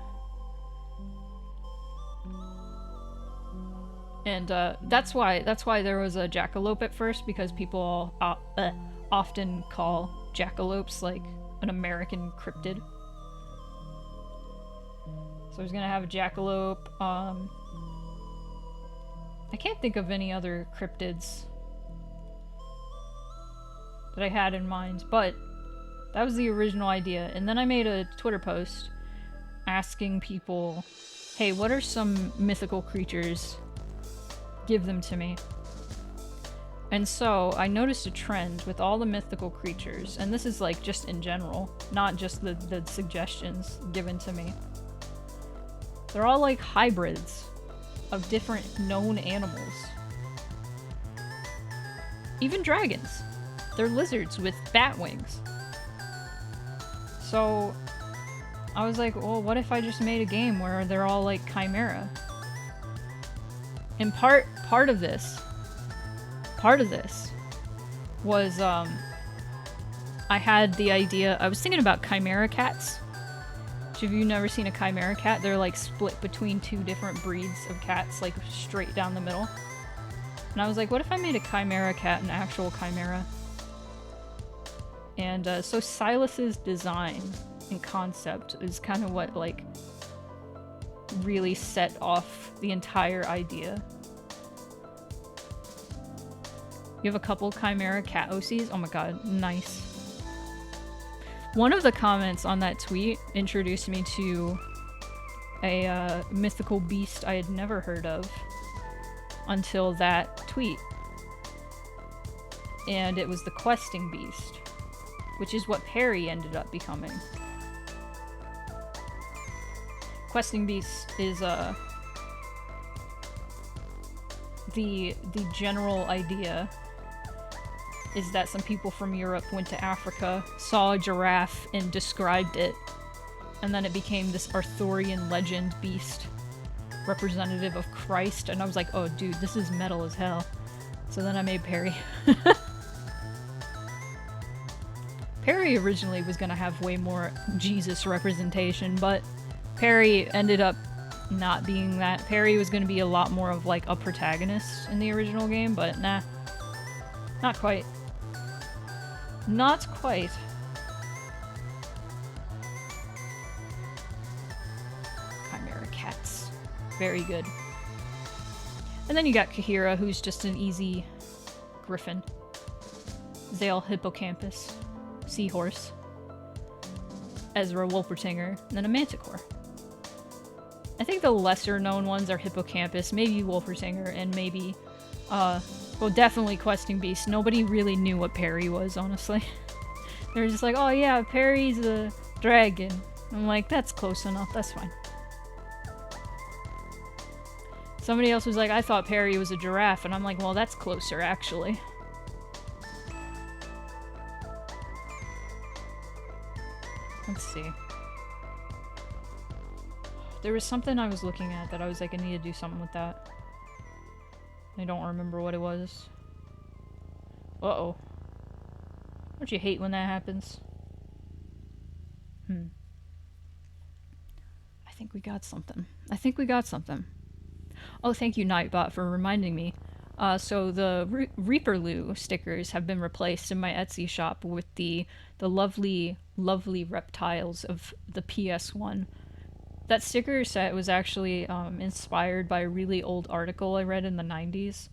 And that's why there was a jackalope at first, because people often call jackalopes like an American cryptid. So I was gonna have a jackalope. I can't think of any other cryptids that I had in mind, but that was the original idea. And then I made a Twitter post asking people, hey, what are some mythical creatures? Give them to me. And so I noticed a trend with all the mythical creatures, and this is like just in general, not just the suggestions given to me. They're all like hybrids of different known animals. Even dragons. They're lizards with bat wings. So I was like, well, what if I just made a game where they're all like chimera? And part of this was I had the idea. I was thinking about chimera cats. Have you never seen a chimera cat? They're like split between two different breeds of cats, like straight down the middle. And I was like, what if I made a chimera cat an actual chimera? And so Silas's design and concept is kind of what like really set off the entire idea. You have a couple chimera cat OCs? Oh my god, nice. One of the comments on that tweet introduced me to a mythical beast I had never heard of until that tweet. And it was the questing beast, which is what Perry ended up becoming. Questing beast is the general idea is that some people from Europe went to Africa, saw a giraffe, and described it. And then it became this Arthurian legend beast, representative of Christ. And I was like, oh dude, this is metal as hell. So then I made Perry. Perry originally was gonna have way more Jesus representation, but Perry ended up not being that. Perry was gonna be a lot more of like a protagonist in the original game, but nah. Not quite. Not quite. Chimera cats. Very good. And then you got Kahira, who's just an easy griffin. Zale hippocampus. Seahorse. Ezra Wolpertinger. And then a manticore. I think the lesser known ones are hippocampus, maybe Wolpertinger, and maybe well, definitely questing beast. Nobody really knew what Perry was, honestly. They were just like, oh yeah, Perry's a dragon. I'm like, that's close enough, that's fine. Somebody else was like, I thought Perry was a giraffe, and I'm like, well, that's closer, actually. Let's see. There was something I was looking at that I was like, I need to do something with that. I don't remember what it was. Uh-oh. Don't you hate when that happens? I think we got something. Oh, thank you, Nightbot, for reminding me. So the Reaperloo stickers have been replaced in my Etsy shop with the lovely, lovely reptiles of the PS1. That sticker set was actually inspired by a really old article I read in the 90s.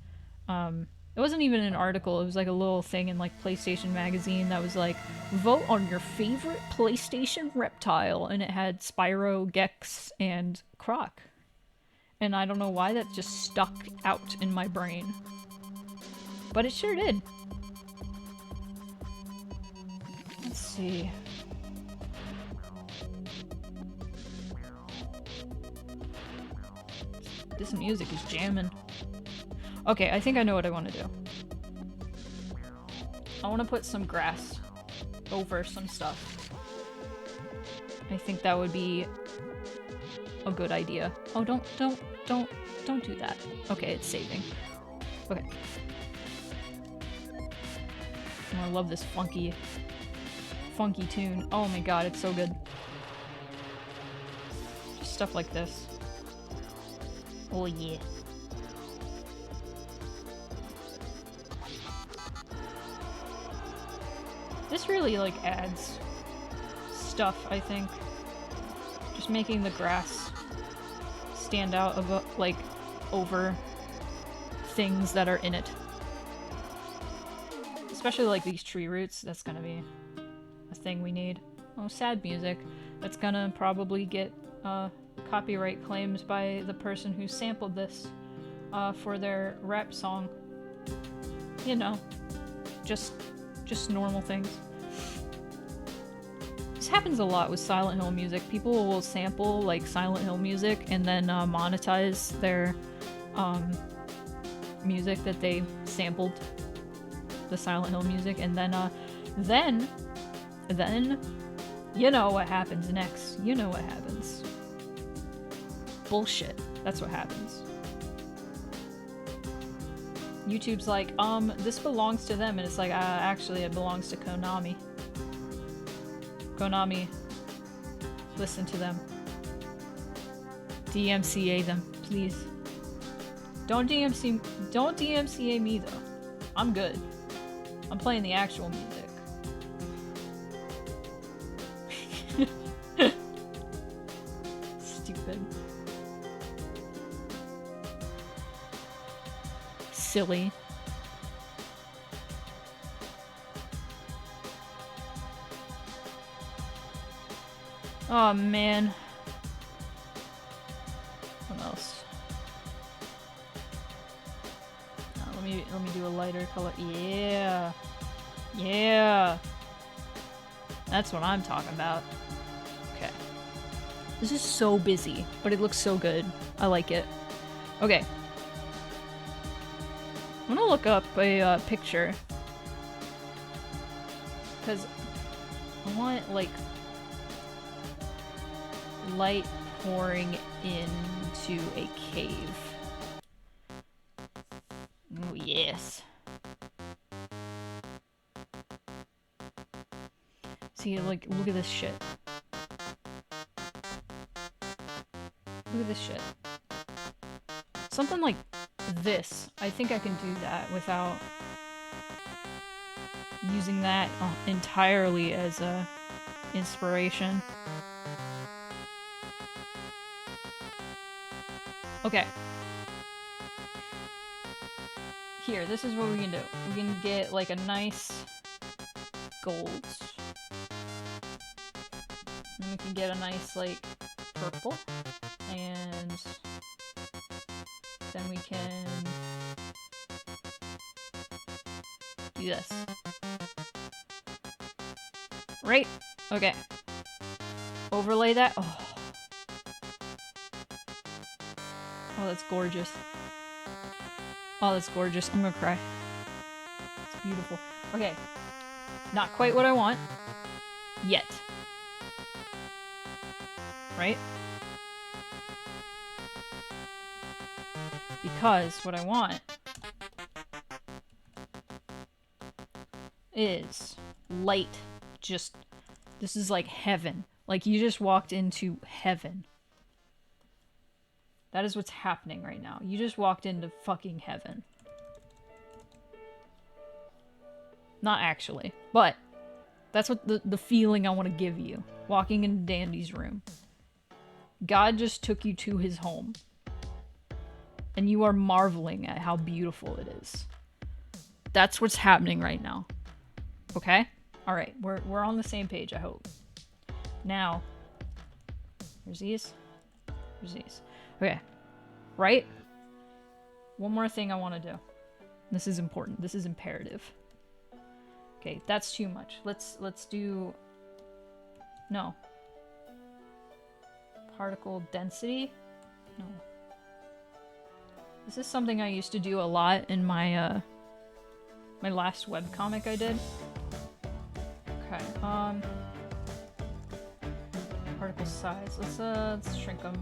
It wasn't even an article, it was like a little thing in like PlayStation Magazine that was like, vote on your favorite PlayStation reptile, and it had Spyro, Gex, and Croc. And I don't know why that just stuck out in my brain. But it sure did. Let's see. This music is jamming. Okay, I think I know what I want to do. I want to put some grass over some stuff. I think that would be a good idea. Oh, don't do that. Okay, it's saving. Okay. Oh, I love this funky tune. Oh my god, it's so good. Just stuff like this. Oh yeah. This really like adds stuff, I think. Just making the grass stand out of like over things that are in it. Especially like these tree roots, that's gonna be a thing we need. Oh, sad music. That's gonna probably get copyright claims by the person who sampled this for their rap song. You know, just normal things. This happens a lot with Silent Hill music. People will sample like Silent Hill music and then monetize their music that they sampled, the Silent Hill music, and then you know what happens next. You know what happens. Bullshit. That's what happens. YouTube's like, this belongs to them, and it's like, actually, it belongs to Konami. Konami, listen to them. DMCA them, please. Don't DMCA me though. I'm good. I'm playing the actual music. Stupid. Silly. Oh man. What else? Let me do a lighter color. Yeah. Yeah. That's what I'm talking about. Okay. This is so busy, but it looks so good. I like it. Okay. I'm gonna look up a picture. Because I want, like, light pouring into a cave. Oh, yes. See, like, look at this shit. Look at this shit. Something like this. I think I can do that without using that entirely as a inspiration. Okay. Here, this is what we can do. We can get like a nice gold. And we can get a nice like purple. And then we can do this. Right? Okay. Overlay that. Oh. Oh, that's gorgeous. Oh, that's gorgeous. I'm gonna cry. It's beautiful. Okay. Not quite what I want. Yet. Right? Because what I want is light. Just, this is like heaven. Like you just walked into heaven. That is what's happening right now. You just walked into fucking heaven. Not actually, but that's what the feeling I want to give you. Walking into Dandy's room. God just took you to his home. And you are marveling at how beautiful it is. That's what's happening right now. Okay? Alright, we're on the same page, I hope. Now, here's these. Here's these. Okay. Right? One more thing I want to do. This is important. This is imperative. Okay, that's too much. Let's do... No. Particle density? No. This is something I used to do a lot in my, my last webcomic I did. Okay, particle size. Let's shrink them.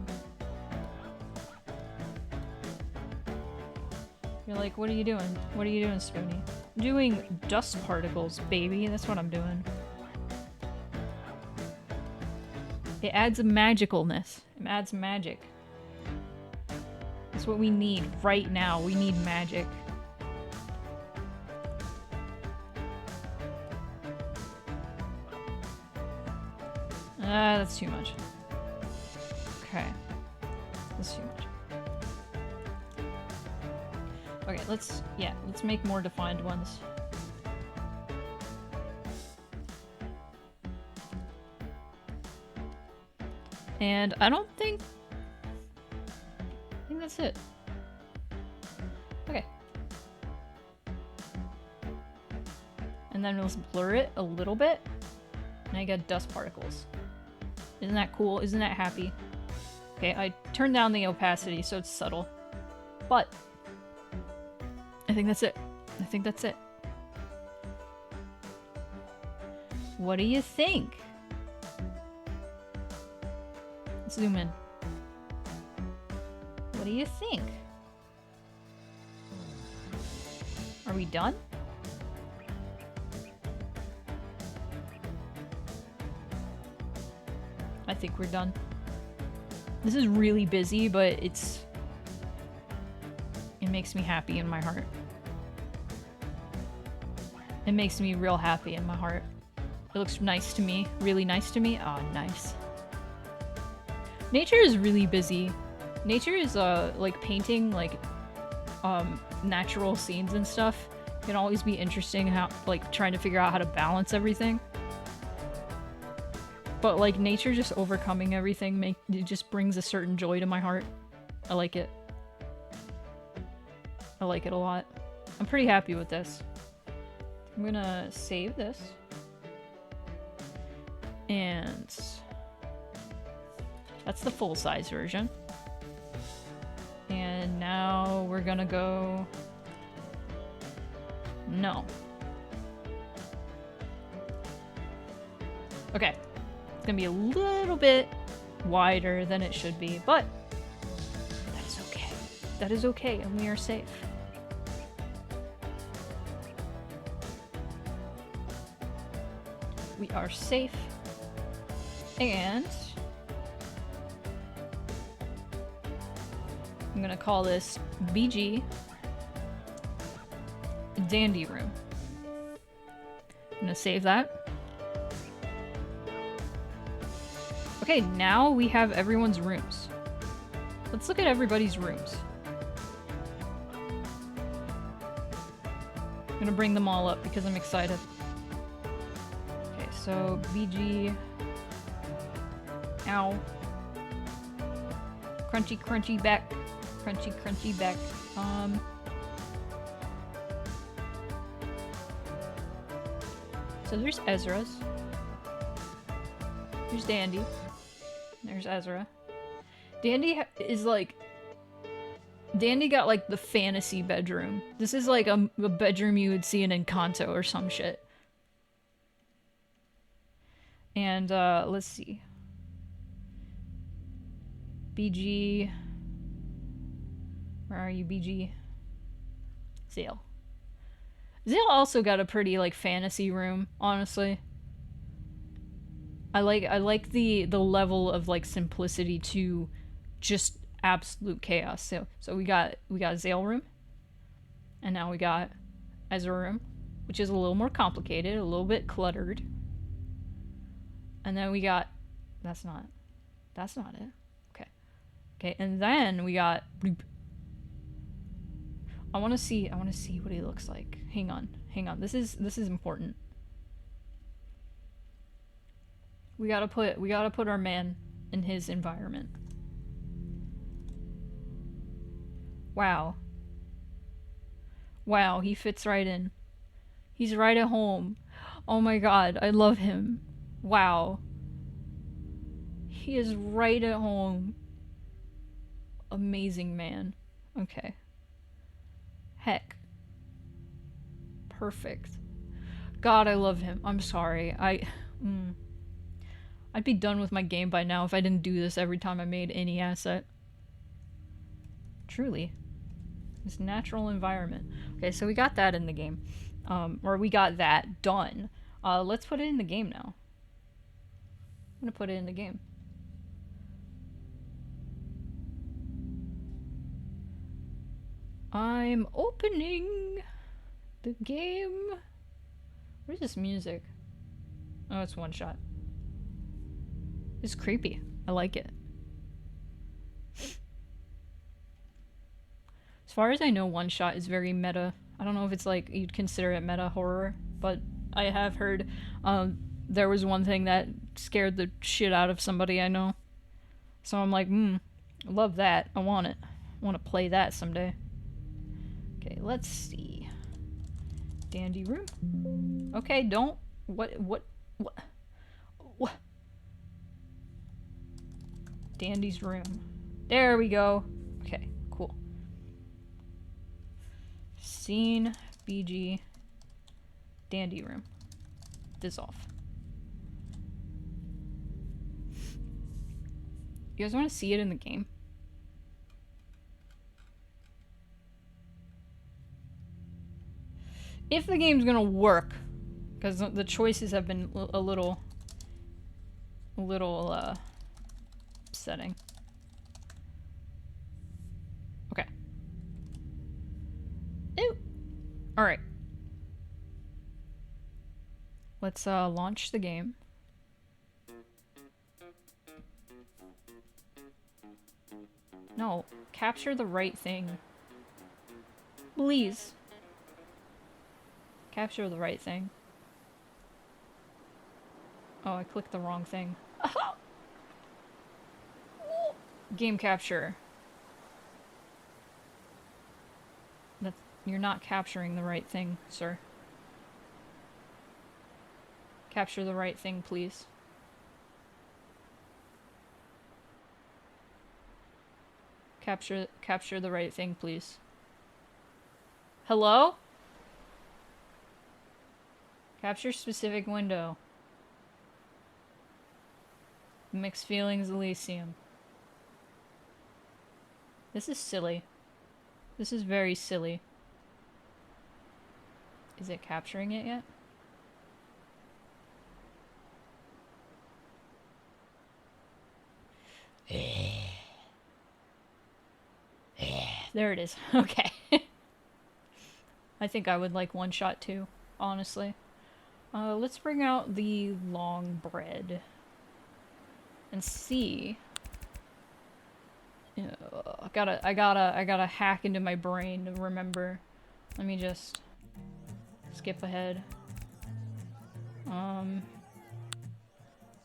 You're like, what are you doing? What are you doing, Spoony? I'm doing dust particles, baby. That's what I'm doing. It adds a magicalness. It adds magic. That's what we need right now. We need magic. That's too much. Okay. That's too much. Okay, let's make more defined ones. And I think that's it. Okay. And then let's blur it a little bit. Now you got dust particles. Isn't that cool? Isn't that happy? Okay, I turned down the opacity so it's subtle. But I think that's it. I think that's it. What do you think? Let's zoom in. What do you think? Are we done? I think we're done. This is really busy, but it makes me happy in my heart. It makes me real happy in my heart. It looks nice to me, really nice to me. Oh, nice. Nature is really busy. Nature is like painting like natural scenes and stuff can always be interesting, how like trying to figure out how to balance everything. But like nature just overcoming everything it just brings a certain joy to my heart. I like it. I like it a lot. I'm pretty happy with this. I'm gonna save this. And that's the full-size version. And now we're gonna go... No. Okay. It's gonna be a little bit wider than it should be, but that is okay. That is okay, and we are safe. We are safe. And I'm gonna call this BG Dandy Room. I'm gonna save that. Okay, now we have everyone's rooms. Let's look at everybody's rooms. I'm gonna bring them all up because I'm excited. Okay, so BG... Ow. Crunchy, crunchy back. Crunchy, crunchy back. So there's Ezra's. There's Dandy. There's Ezra. Dandy is like... Dandy got like the fantasy bedroom. This is like a bedroom you would see in Encanto or some shit. And let's see. BG... Where are you, BG? Zale. Zale also got a pretty like fantasy room, honestly. I like the level of like simplicity to just absolute chaos. So we got Zale room, and now we got Ezra room, which is a little more complicated, a little bit cluttered. And then we got that's not it. Okay, and then we got I want to see what he looks like. Hang on. This is important. We gotta put our man in his environment. Wow. Wow, he fits right in. He's right at home. Oh my god, I love him. Wow. He is right at home. Amazing man. Okay. Heck. Perfect. God, I love him. I'm sorry. I'd be done with my game by now if I didn't do this every time I made any asset. Truly. This natural environment. Okay, so we got that in the game. Or we got that done. Let's put it in the game now. I'm gonna put it in the game. I'm opening the game. Where's this music? Oh, it's one shot. It's creepy. I like it. As far as I know, one shot is very meta. I don't know if it's like you'd consider it meta horror, but I have heard there was one thing that scared the shit out of somebody I know. So I'm like, I love that. I want it. I want to play that someday. Okay, let's see. Dandy room. Okay, don't. What? Dandy's room. There we go. Okay, cool. Scene, BG, Dandy room. Dissolve. You guys want to see it in the game? If the game's gonna work, because the choices have been a little upsetting. Okay. Ew. All right. Let's launch the game. No, capture the right thing. Please. Capture the right thing. Oh, I clicked the wrong thing. Game capture. You're not capturing the right thing, sir. Capture the right thing, please. Capture the right thing, please. Hello? Capture specific window. Mixed feelings, Elysium. This is silly. This is very silly. Is it capturing it yet? There it is. Okay. I think I would like one shot too, honestly. Let's bring out the long bread and see. I gotta hack into my brain to remember. Let me just skip ahead.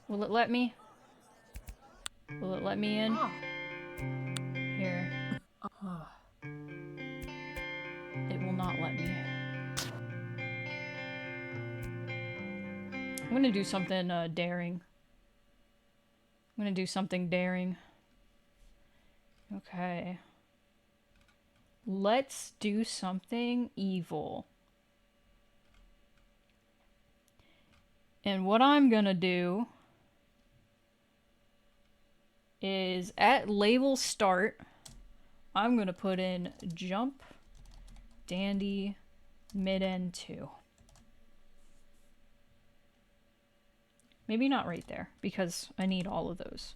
Will it let me? Will it let me in? Here. It will not let me. I'm gonna do something daring. I'm gonna do something daring. Okay. Let's do something evil. And what I'm gonna do is at label start, I'm gonna put in jump Dandy mid-end 2. Maybe not right there, because I need all of those.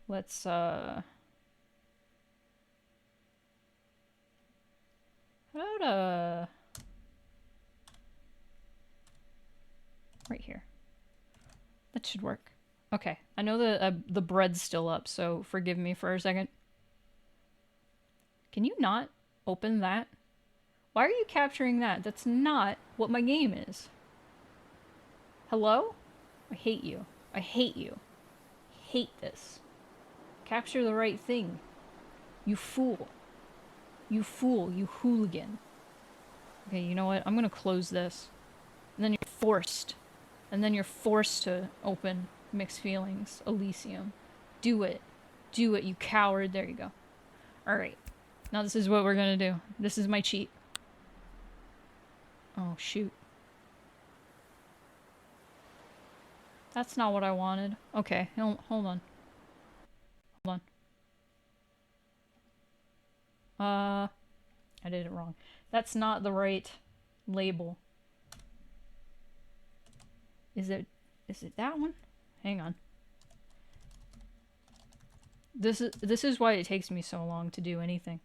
Let's, how about, right here. That should work. Okay, I know the bread's still up, so forgive me for a second. Can you not open that? Why are you capturing that? That's not what my game is. Hello? I hate you. I hate you. I hate this. Capture the right thing. You fool. You fool. You hooligan. Okay, you know what? I'm gonna close this. And then you're forced. And then you're forced to open Mixed Feelings, Elysium. Do it. Do it, you coward. There you go. Alright. Now this is what we're gonna do. This is my cheat. Oh, shoot. That's not what I wanted. Okay, hold on. Hold on. I did it wrong. That's not the right label. Is it that one? Hang on. This is why it takes me so long to do anything.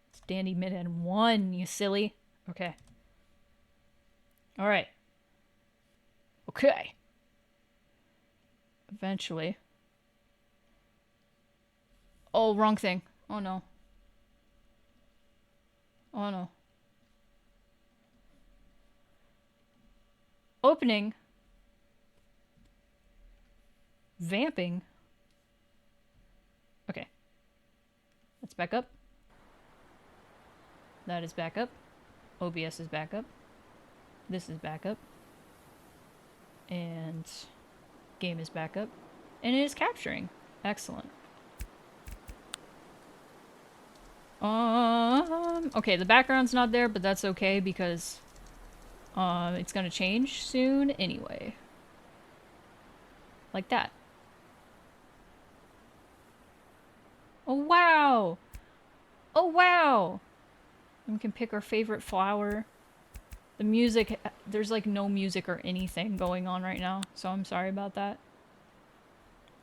It's Dandy mid-end 1, you silly. Okay. Alright. Okay. Eventually. Oh, wrong thing. Oh no. Oh no. Opening. Vamping. Okay. Let's back up. That is back up. OBS is back up. This is back up. And game is back up. And it is capturing. Excellent. Okay, the background's not there, but that's okay because it's gonna change soon anyway. Like that. Oh wow! Oh wow! And we can pick our favorite flower. The music, there's like no music or anything going on right now, so I'm sorry about that.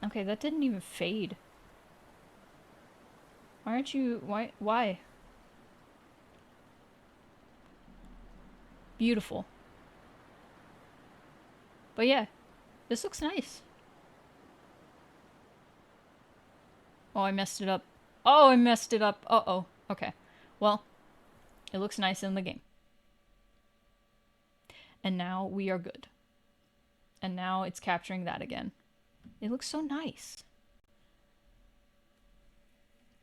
Okay, that didn't even fade. Why aren't you, why? Beautiful. But yeah, this looks nice. Oh, I messed it up. Oh, I messed it up. Uh-oh. Okay. Well, it looks nice in the game. And now we are good. And now it's capturing that again. It looks so nice.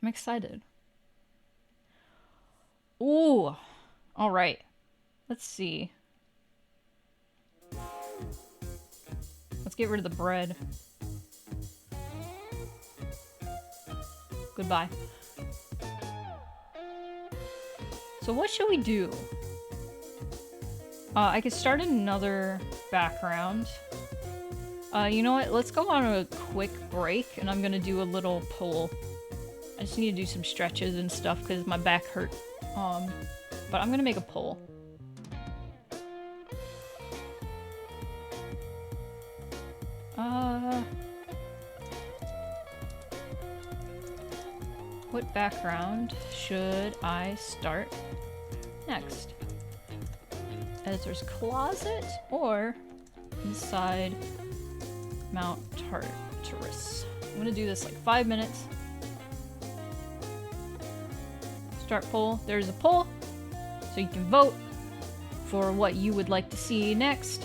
I'm excited. Ooh. All right. Let's see. Let's get rid of the bread. Goodbye. So what should we do? I could start another background. You know what? Let's go on a quick break, and I'm gonna do a little pull. I just need to do some stretches and stuff because my back hurt. But I'm gonna make a pull. What background should I start next? Editor's closet or inside Mount Tartarus? I'm gonna do this like 5 minutes. Start poll. There's a poll, so you can vote for what you would like to see next,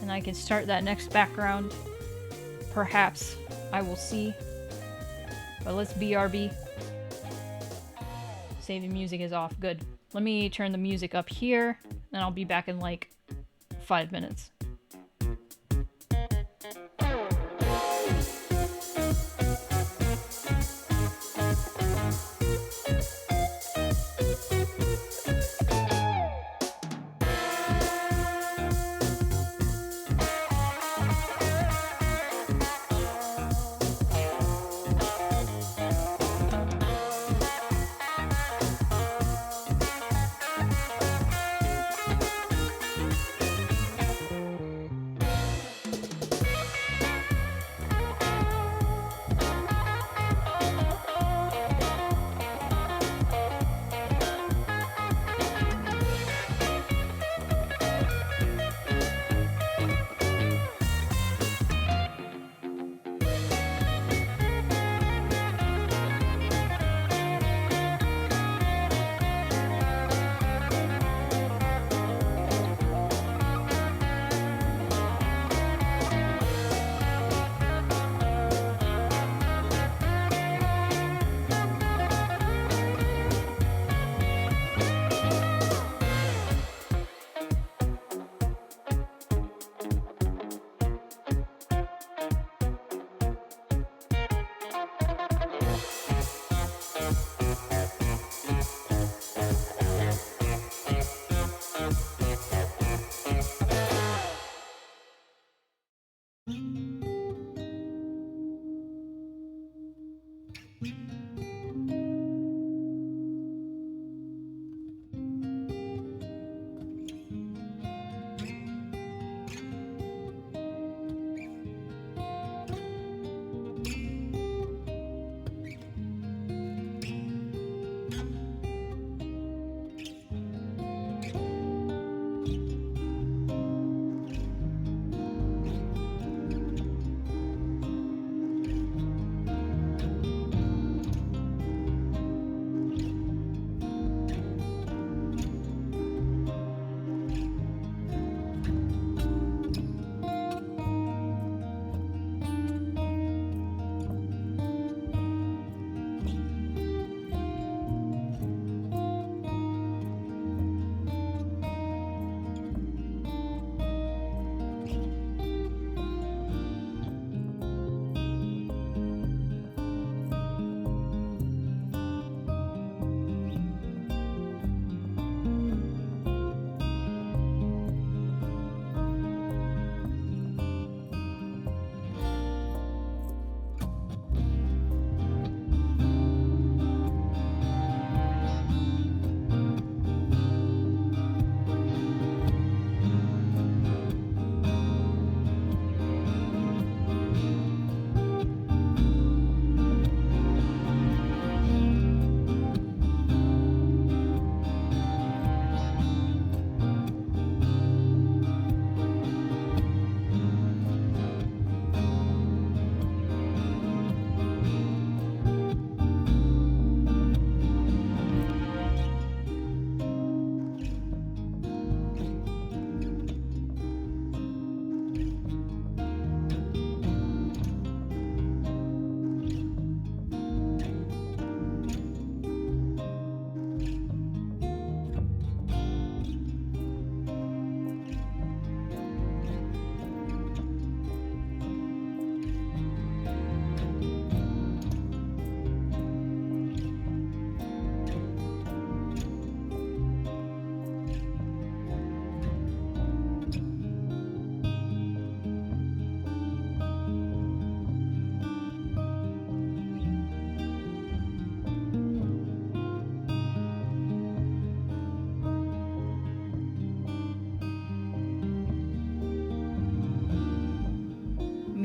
and I can start that next background. Perhaps I will see. But let's BRB. Saving music is off. Good. Let me turn the music up here, and I'll be back in like 5 minutes.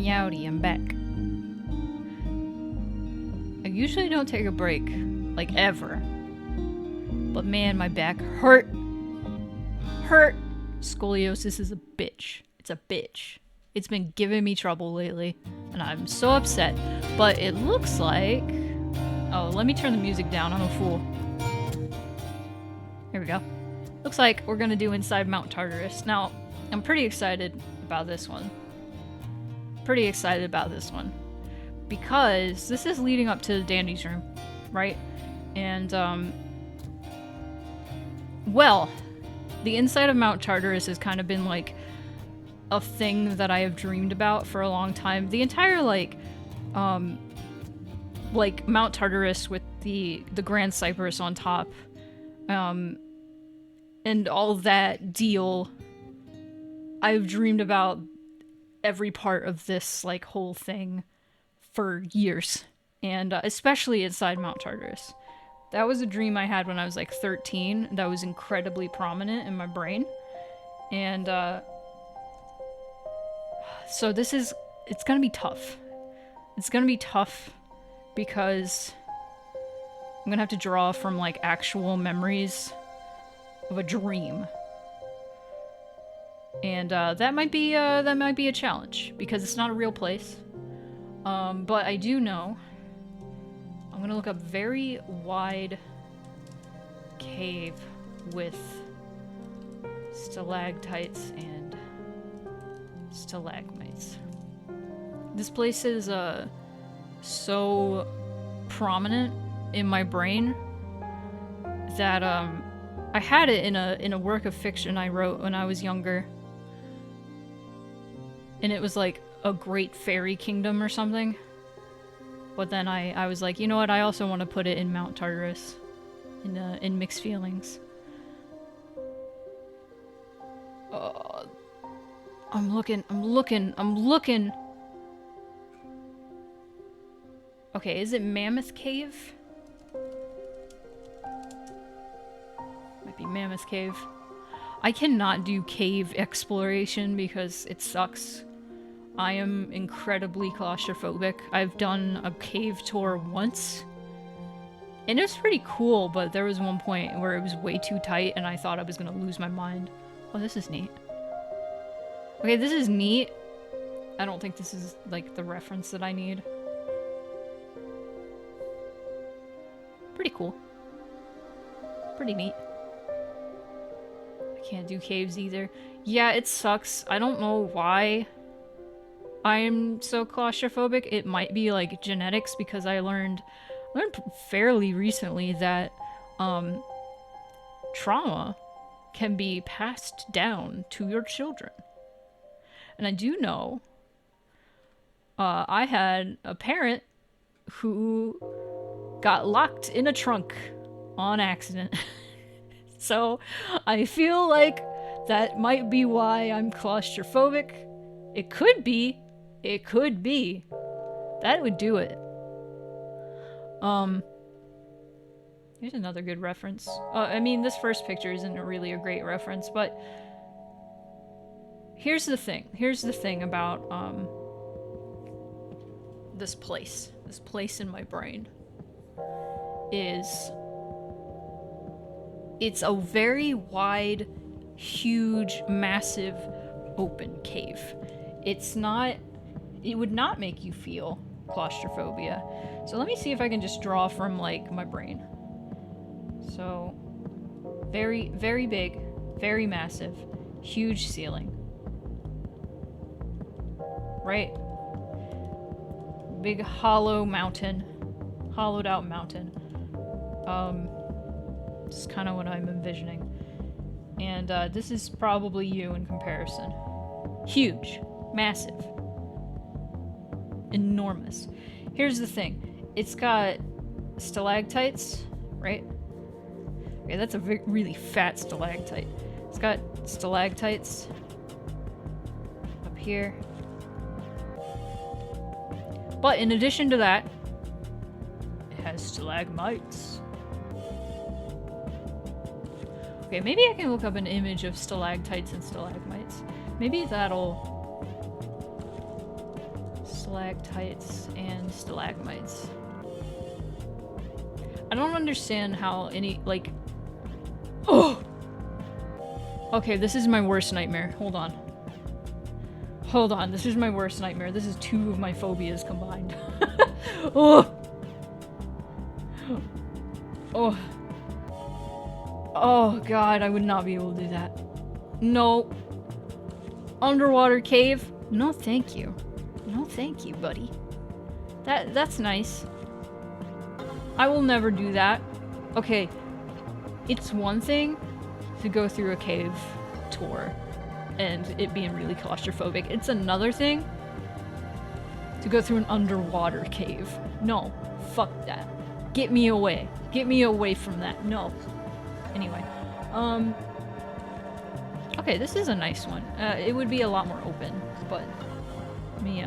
Yowdy, I'm back. I usually don't take a break, like ever. But man, my back hurt. Scoliosis is a bitch. It's a bitch. It's been giving me trouble lately, and I'm so upset. But it looks like... Oh, let me turn the music down, I'm a fool. Here we go. Looks like we're gonna do Inside Mount Tartarus. Now, I'm pretty excited about this one. Because this is leading up to Dandy's room, right? And, well, the inside of Mount Tartarus has kind of been, like, a thing that I have dreamed about for a long time. The entire, like Mount Tartarus with the Grand Cypress on top, and all that deal. I've dreamed about every part of this, like, whole thing for years. And especially inside Mount Tartarus. That was a dream I had when I was, like, 13. That was incredibly prominent in my brain. And, so it's gonna be tough. It's gonna be tough because I'm gonna have to draw from, like, actual memories of a dream. And that might be a challenge because it's not a real place. But I do know I'm gonna look up very wide cave with stalactites and stalagmites. This place is so prominent in my brain that I had it in a work of fiction I wrote when I was younger. And it was like a great fairy kingdom or something. But then I was like, you know what, I also want to put it in Mount Tartarus. In mixed feelings. I'm looking. Okay, is it Mammoth Cave? Might be Mammoth Cave. I cannot do cave exploration because it sucks. I am incredibly claustrophobic. I've done a cave tour once. And it was pretty cool, but there was one point where it was way too tight and I thought I was gonna lose my mind. Oh, this is neat. Okay, this is neat. I don't think this is, like, the reference that I need. Pretty cool. Pretty neat. I can't do caves either. Yeah, it sucks. I don't know why I'm so claustrophobic. It might be, like, genetics because I learned fairly recently that trauma can be passed down to your children. And I do know I had a parent who got locked in a trunk on accident. So I feel like that might be why I'm claustrophobic. It could be. It could be. That would do it. Here's another good reference. I mean, this first picture isn't really a great reference, but here's the thing. Here's the thing about, this place in my brain is it's a very wide, huge, massive, open cave. It would not make you feel claustrophobia. So let me see if I can just draw from, like, my brain. So, very, very big, very massive, huge ceiling. Right? Big hollow mountain. Hollowed out mountain. This is kind of what I'm envisioning. And this is probably you in comparison. Huge. Massive. Enormous. Here's the thing. It's got stalactites, right? Okay, that's a really fat stalactite. It's got stalactites up here. But in addition to that, it has stalagmites. Okay, maybe I can look up an image of stalactites and stalagmites. Maybe that'll stalactites and stalagmites. I don't understand how any, like... Oh! Okay, this is my worst nightmare. Hold on. Hold on, this is my worst nightmare. This is 2 of my phobias combined. Oh! Oh. Oh god, I would not be able to do that. No. Underwater cave? No thank you. No thank you, buddy. That's nice. I will never do that. Okay, it's one thing to go through a cave tour and it being really claustrophobic. It's another thing to go through an underwater cave. No, fuck that. Get me away. Get me away from that. No. Anyway, okay, this is a nice one. It would be a lot more open, but let me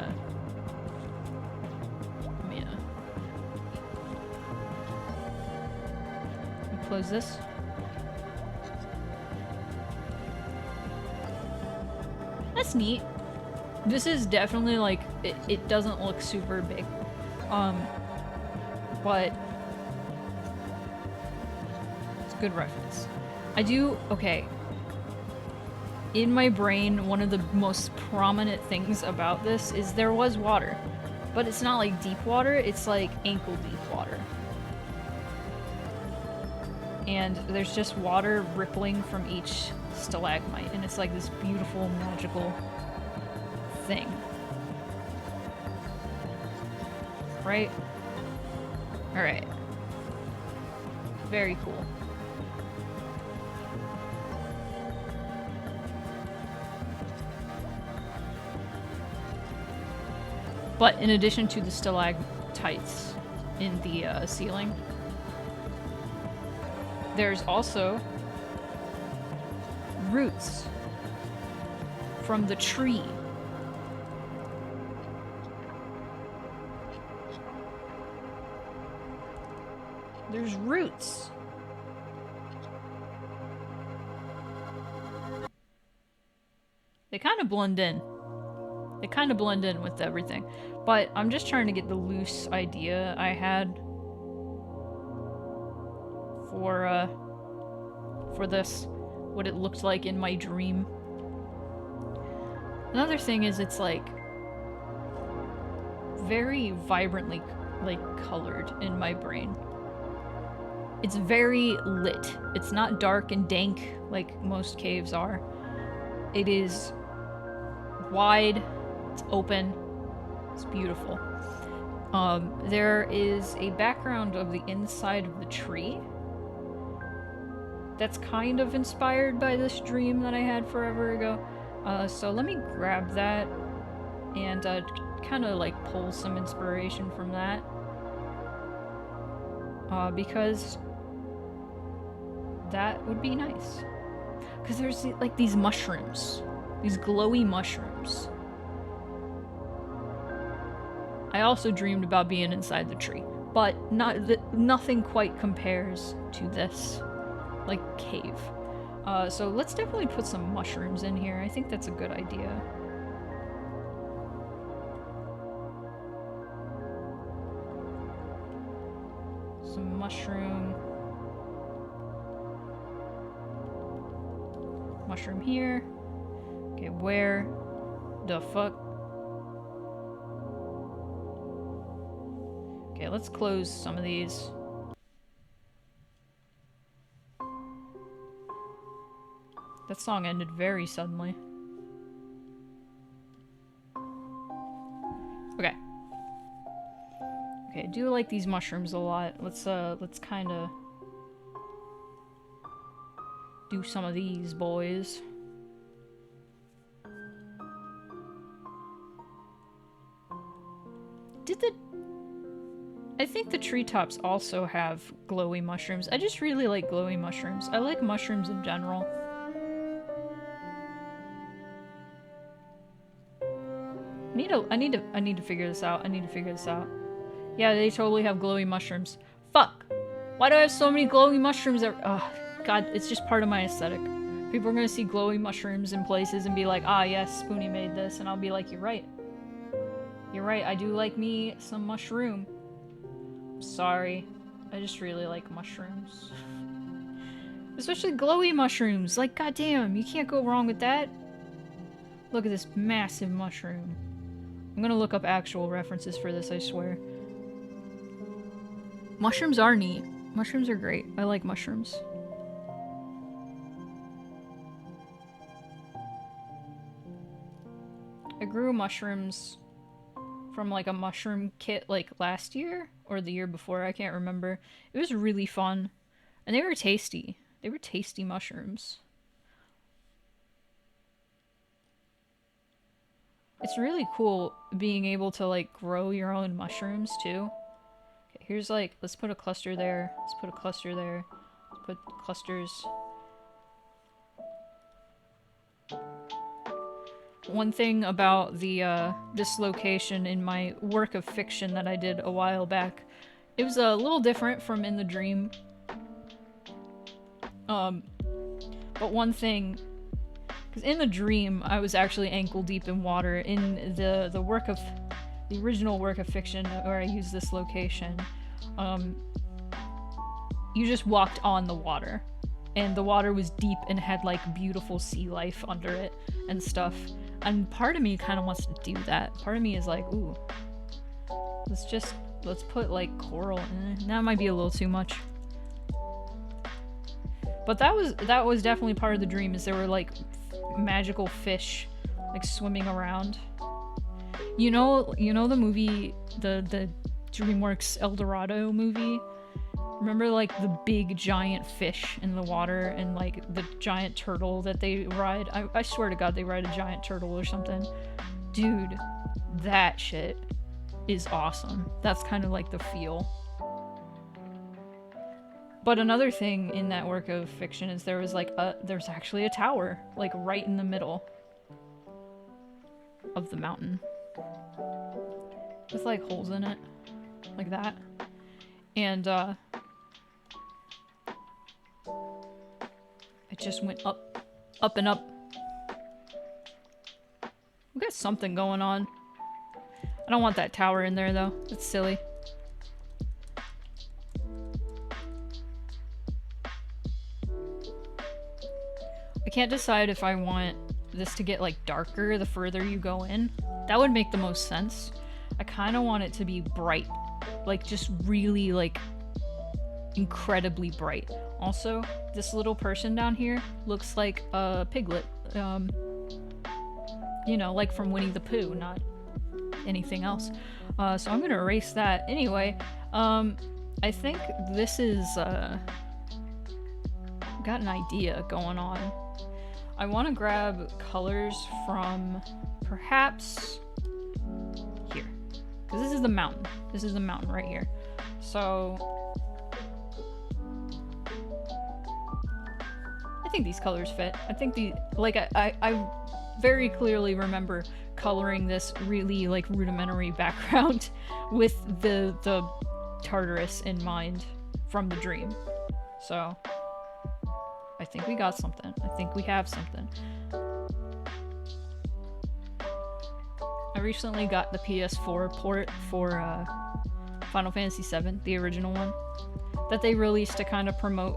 close this. That's neat. This is definitely like, it doesn't look super big, but it's a good reference. Okay. In my brain, one of the most prominent things about this is there was water, but it's not like deep water, it's like ankle deep water. And there's just water rippling from each stalagmite, and it's like this beautiful, magical thing. Right? Alright. Very cool. But in addition to the stalactites in the ceiling, there's also roots from the tree. There's roots. They kind of blend in. They kind of blend in with everything. But I'm just trying to get the loose idea I had for this, what it looked like in my dream. Another thing is it's like very vibrantly like colored in my brain. It's very lit. It's not dark and dank like most caves are. It is wide, it's open, it's beautiful. There is a background of the inside of the tree that's kind of inspired by this dream that I had forever ago. So let me grab that and kind of like pull some inspiration from that. Because that would be nice. Because there's like these mushrooms. These glowy mushrooms. I also dreamed about being inside the tree. But nothing quite compares to this, like, cave. So let's definitely put some mushrooms in here. I think that's a good idea. Some mushroom here. Okay, where the fuck? Okay, let's close some of these. That song ended very suddenly. Okay. Okay, I do like these mushrooms a lot. Let's kind of do some of these boys. I think the treetops also have glowy mushrooms. I just really like glowy mushrooms. I like mushrooms in general. I need to figure this out. Yeah, they totally have glowy mushrooms. Fuck! Why do I have so many glowy mushrooms? Ugh, God, it's just part of my aesthetic. People are gonna see glowy mushrooms in places and be like, ah, yes, Spoonie made this, and I'll be like, you're right. You're right, I do like me some mushroom. Sorry. I just really like mushrooms. Especially glowy mushrooms. Like, goddamn, you can't go wrong with that. Look at this massive mushroom. I'm gonna look up actual references for this, I swear. Mushrooms are neat. Mushrooms are great. I like mushrooms. I grew mushrooms from like a mushroom kit like last year or the year before, I can't remember. It was really fun. And they were tasty. They were tasty mushrooms. It's really cool being able to like grow your own mushrooms too. Okay, here's like, let's put a cluster there. Let's put a cluster there. Let's put clusters. One thing about the this location in my work of fiction that I did a while back, it was a little different from in the dream. But one thing, because in the dream I was actually ankle deep in water. In the work of the original work of fiction where I used this location, you just walked on the water, and the water was deep and had like beautiful sea life under it and stuff. And part of me kind of wants to do that. Part of me is like, ooh, let's put like coral in it. That might be a little too much. But that was definitely part of the dream, is there were like magical fish like swimming around. You know the movie, the DreamWorks El Dorado movie? Remember like the big giant fish in the water and like the giant turtle that they ride? I swear to God they ride a giant turtle or something. Dude, that shit is awesome. That's kind of like the feel. But another thing in that work of fiction is there was like there's actually a tower like right in the middle of the mountain with like holes in it like that. And it just went up, up and up. We got something going on. I don't want that tower in there though. It's silly. I can't decide if I want this to get like darker the further you go in. That would make the most sense. I kind of want it to be bright. Like just really like incredibly bright. Also, this little person down here looks like a piglet. You know, like from Winnie the Pooh, not anything else. So I'm gonna erase that. Anyway, I think this is, got an idea going on. I want to grab colors from perhaps here. Because this is the mountain. This is the mountain right here. So I think these colors fit. I think I very clearly remember coloring this really like rudimentary background with the Tartarus in mind from the dream. So I think we got something. I think we have something. I recently got the PS4 port for Final Fantasy VII, the original one, that they released to kind of promote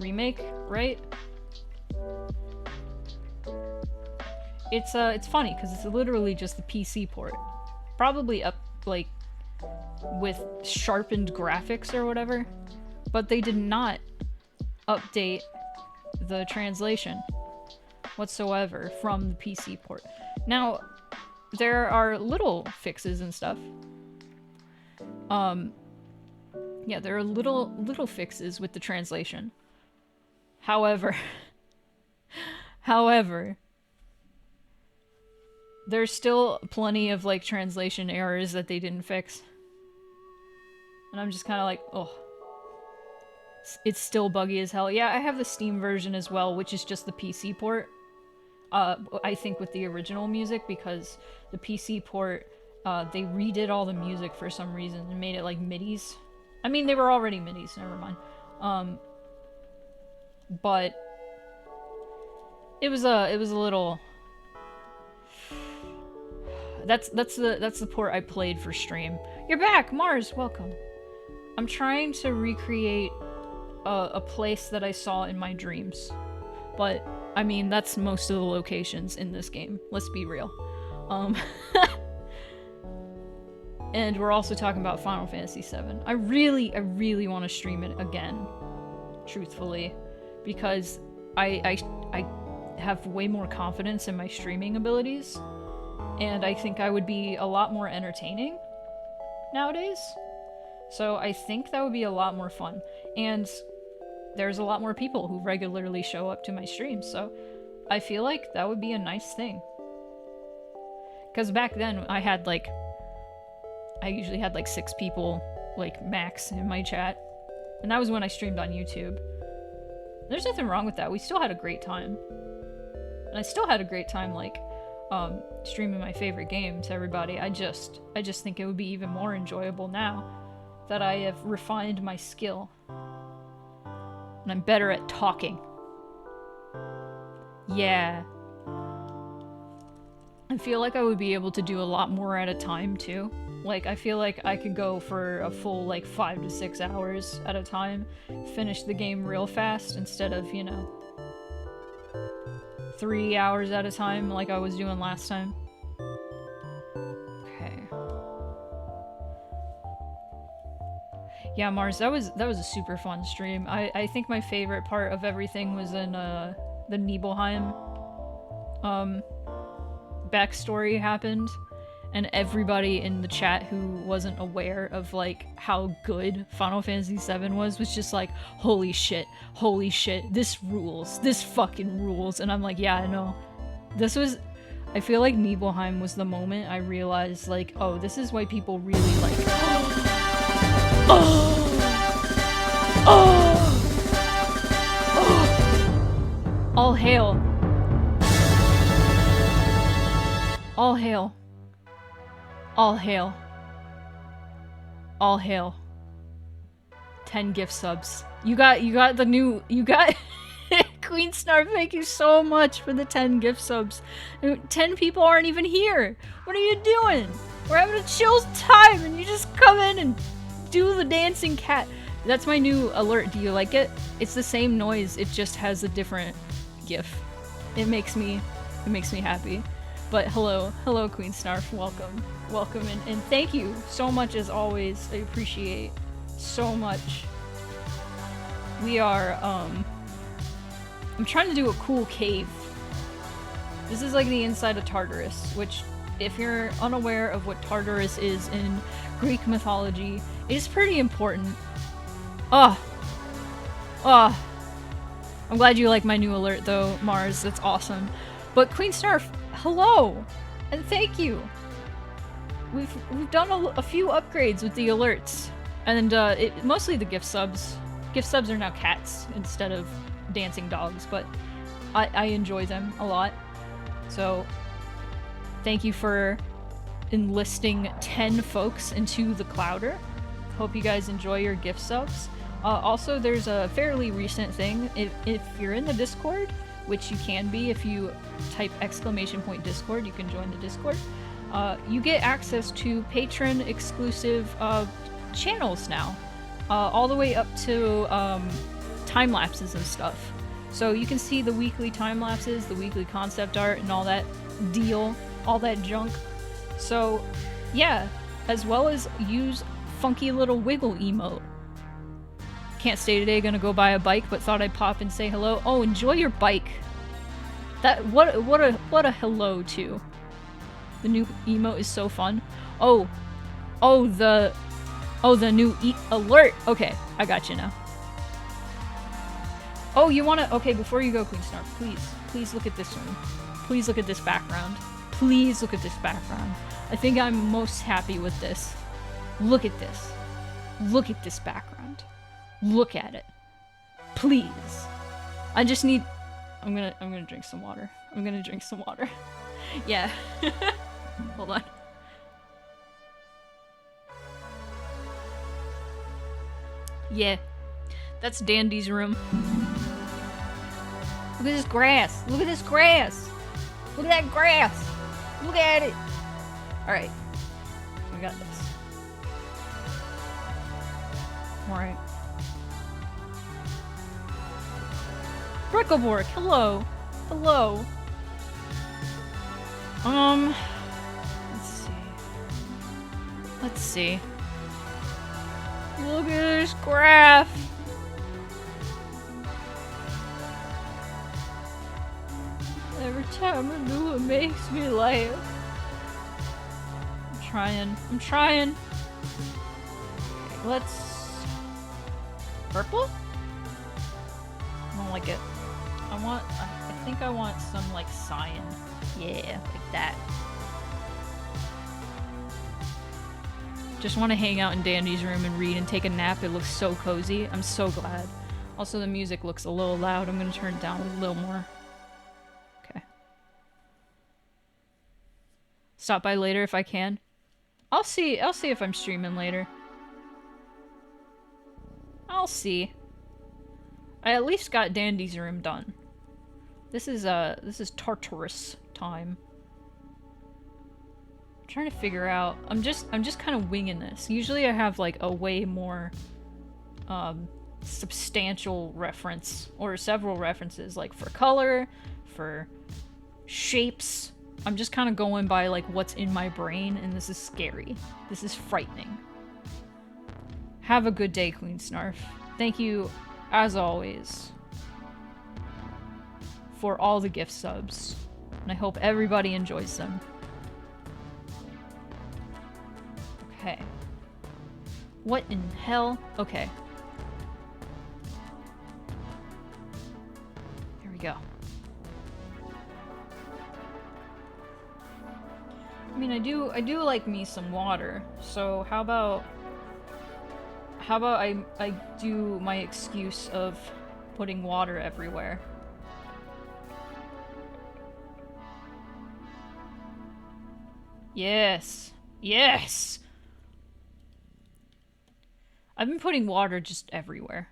remake, right? It's funny because it's literally just the PC port, probably up like with sharpened graphics or whatever, but they did not update the translation whatsoever from the PC port. Now, there are little fixes and stuff. Yeah, there are little fixes with the translation. However, there's still plenty of like translation errors that they didn't fix. And I'm just kind of like, oh. It's still buggy as hell. Yeah, I have the Steam version as well, which is just the PC port. I think with the original music, because the PC port, they redid all the music for some reason and made it like MIDIs. I mean, they were already MIDIs, never mind. But it was a little... That's the port I played for stream. You're back, Mars. Welcome. I'm trying to recreate a place that I saw in my dreams, but I mean that's most of the locations in this game. Let's be real. And we're also talking about Final Fantasy VII. I really want to stream it again, truthfully, because I have way more confidence in my streaming abilities, and I think I would be a lot more entertaining nowadays. So I think that would be a lot more fun, and there's a lot more people who regularly show up to my streams, so I feel like that would be a nice thing. Because back then I usually had like 6 people, like max, in my chat, and that was when I streamed on YouTube. There's nothing wrong with that. We still had a great time, and I still had a great time like streaming my favorite game to everybody. I just think it would be even more enjoyable now that I have refined my skill and I'm better at talking. Yeah. I feel like I would be able to do a lot more at a time too. Like, I feel like I could go for a full like 5 to 6 hours at a time, finish the game real fast instead of, you know, 3 hours at a time like I was doing last time. Okay. Yeah, Mars, that was a super fun stream. I think my favorite part of everything was in the Nibelheim backstory happened, and everybody in the chat who wasn't aware of like how good Final Fantasy VII was just like, holy shit, this rules, this fucking rules. And I'm like, yeah, I know. I feel like Nibelheim was the moment I realized like, oh, this is why people really like all hail. All hail. All hail. All hail. 10 gift subs. You got Queen Snarf, thank you so much for the 10 gift subs. 10 people aren't even here. What are you doing? We're having a chill time and you just come in and do the dancing cat. That's my new alert. Do you like it? It's the same noise, it just has a different gif. It makes me happy. But hello Queen Snarf, welcome, and thank you so much as always. I appreciate so much. We are, I'm trying to do a cool cave. This is like the inside of Tartarus, which, if you're unaware of what Tartarus is in Greek mythology, it is pretty important. I'm glad you like my new alert though, Mars, that's awesome. But Queen Snarf, hello, and thank you. We've done a few upgrades with the alerts, and mostly the gift subs. Gift subs are now cats instead of dancing dogs, but I enjoy them a lot. So thank you for enlisting 10 folks into the Clouder. Hope you guys enjoy your gift subs. Also, there's a fairly recent thing. If you're in the Discord, which you can be if you type !Discord, you can join the Discord. You get access to patron exclusive channels now, all the way up to time lapses and stuff. So you can see the weekly time lapses, the weekly concept art, and all that deal, all that junk. So yeah, as well as use funky little wiggle emote. Can't stay today, gonna go buy a bike, but thought I'd pop and say hello. Oh, enjoy your bike. That what a hello to. The new emote is so fun. Oh the new alert. Okay, I got you now. Oh, you wanna? Okay, before you go, Queen Snarf, please look at this one. Please look at this background. Please look at this background. I think I'm most happy with this. Look at this. Look at this background. Look at it. Please. I just need... I'm gonna drink some water. I'm gonna drink some water. Yeah. Hold on. Yeah. That's Dandy's room. Look at this grass. Look at this grass. Look at that grass. Look at it. Alright. We got this. Alright. Brickleborg, hello! Hello! Let's see. Let's see. Look at this graph! Every time I do it makes me laugh. I'm trying. Okay, let's... Purple? I don't like it. I think I want some, like, cyan. Yeah, like that. Just want to hang out in Dandy's room and read and take a nap. It looks so cozy. I'm so glad. Also, the music looks a little loud. I'm gonna turn it down a little more. Okay. Stop by later if I can. I'll see if I'm streaming later. I'll see. I at least got Dandy's room done. This is Tartarus time. I'm trying to figure out. I'm just kind of winging this. Usually I have like a way more substantial reference or several references, like for color, for shapes. I'm just kind of going by like what's in my brain, and this is scary. This is frightening. Have a good day, Queen Snarf. Thank you, as always, for all the gift subs, and I hope everybody enjoys them. Okay. What in hell? Okay. Here we go. I mean, I do like me some water, so how about I do my excuse of putting water everywhere. Yes. Yes! I've been putting water just everywhere.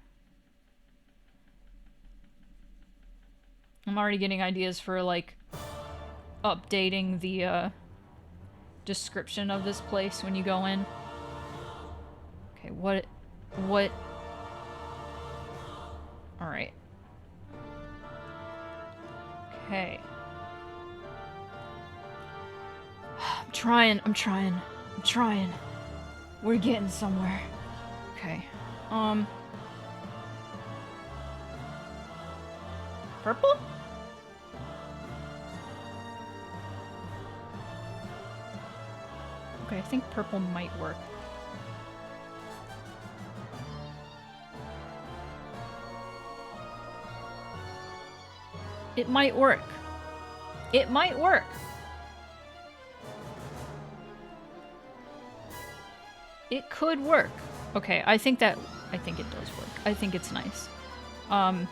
I'm already getting ideas for, like, updating the, description of this place when you go in. Okay, what? Alright. Okay. I'm trying. We're getting somewhere. Okay. Purple? Okay, I think purple might work. It might work. It might work. It could work. Okay, I think it does work. I think it's nice. I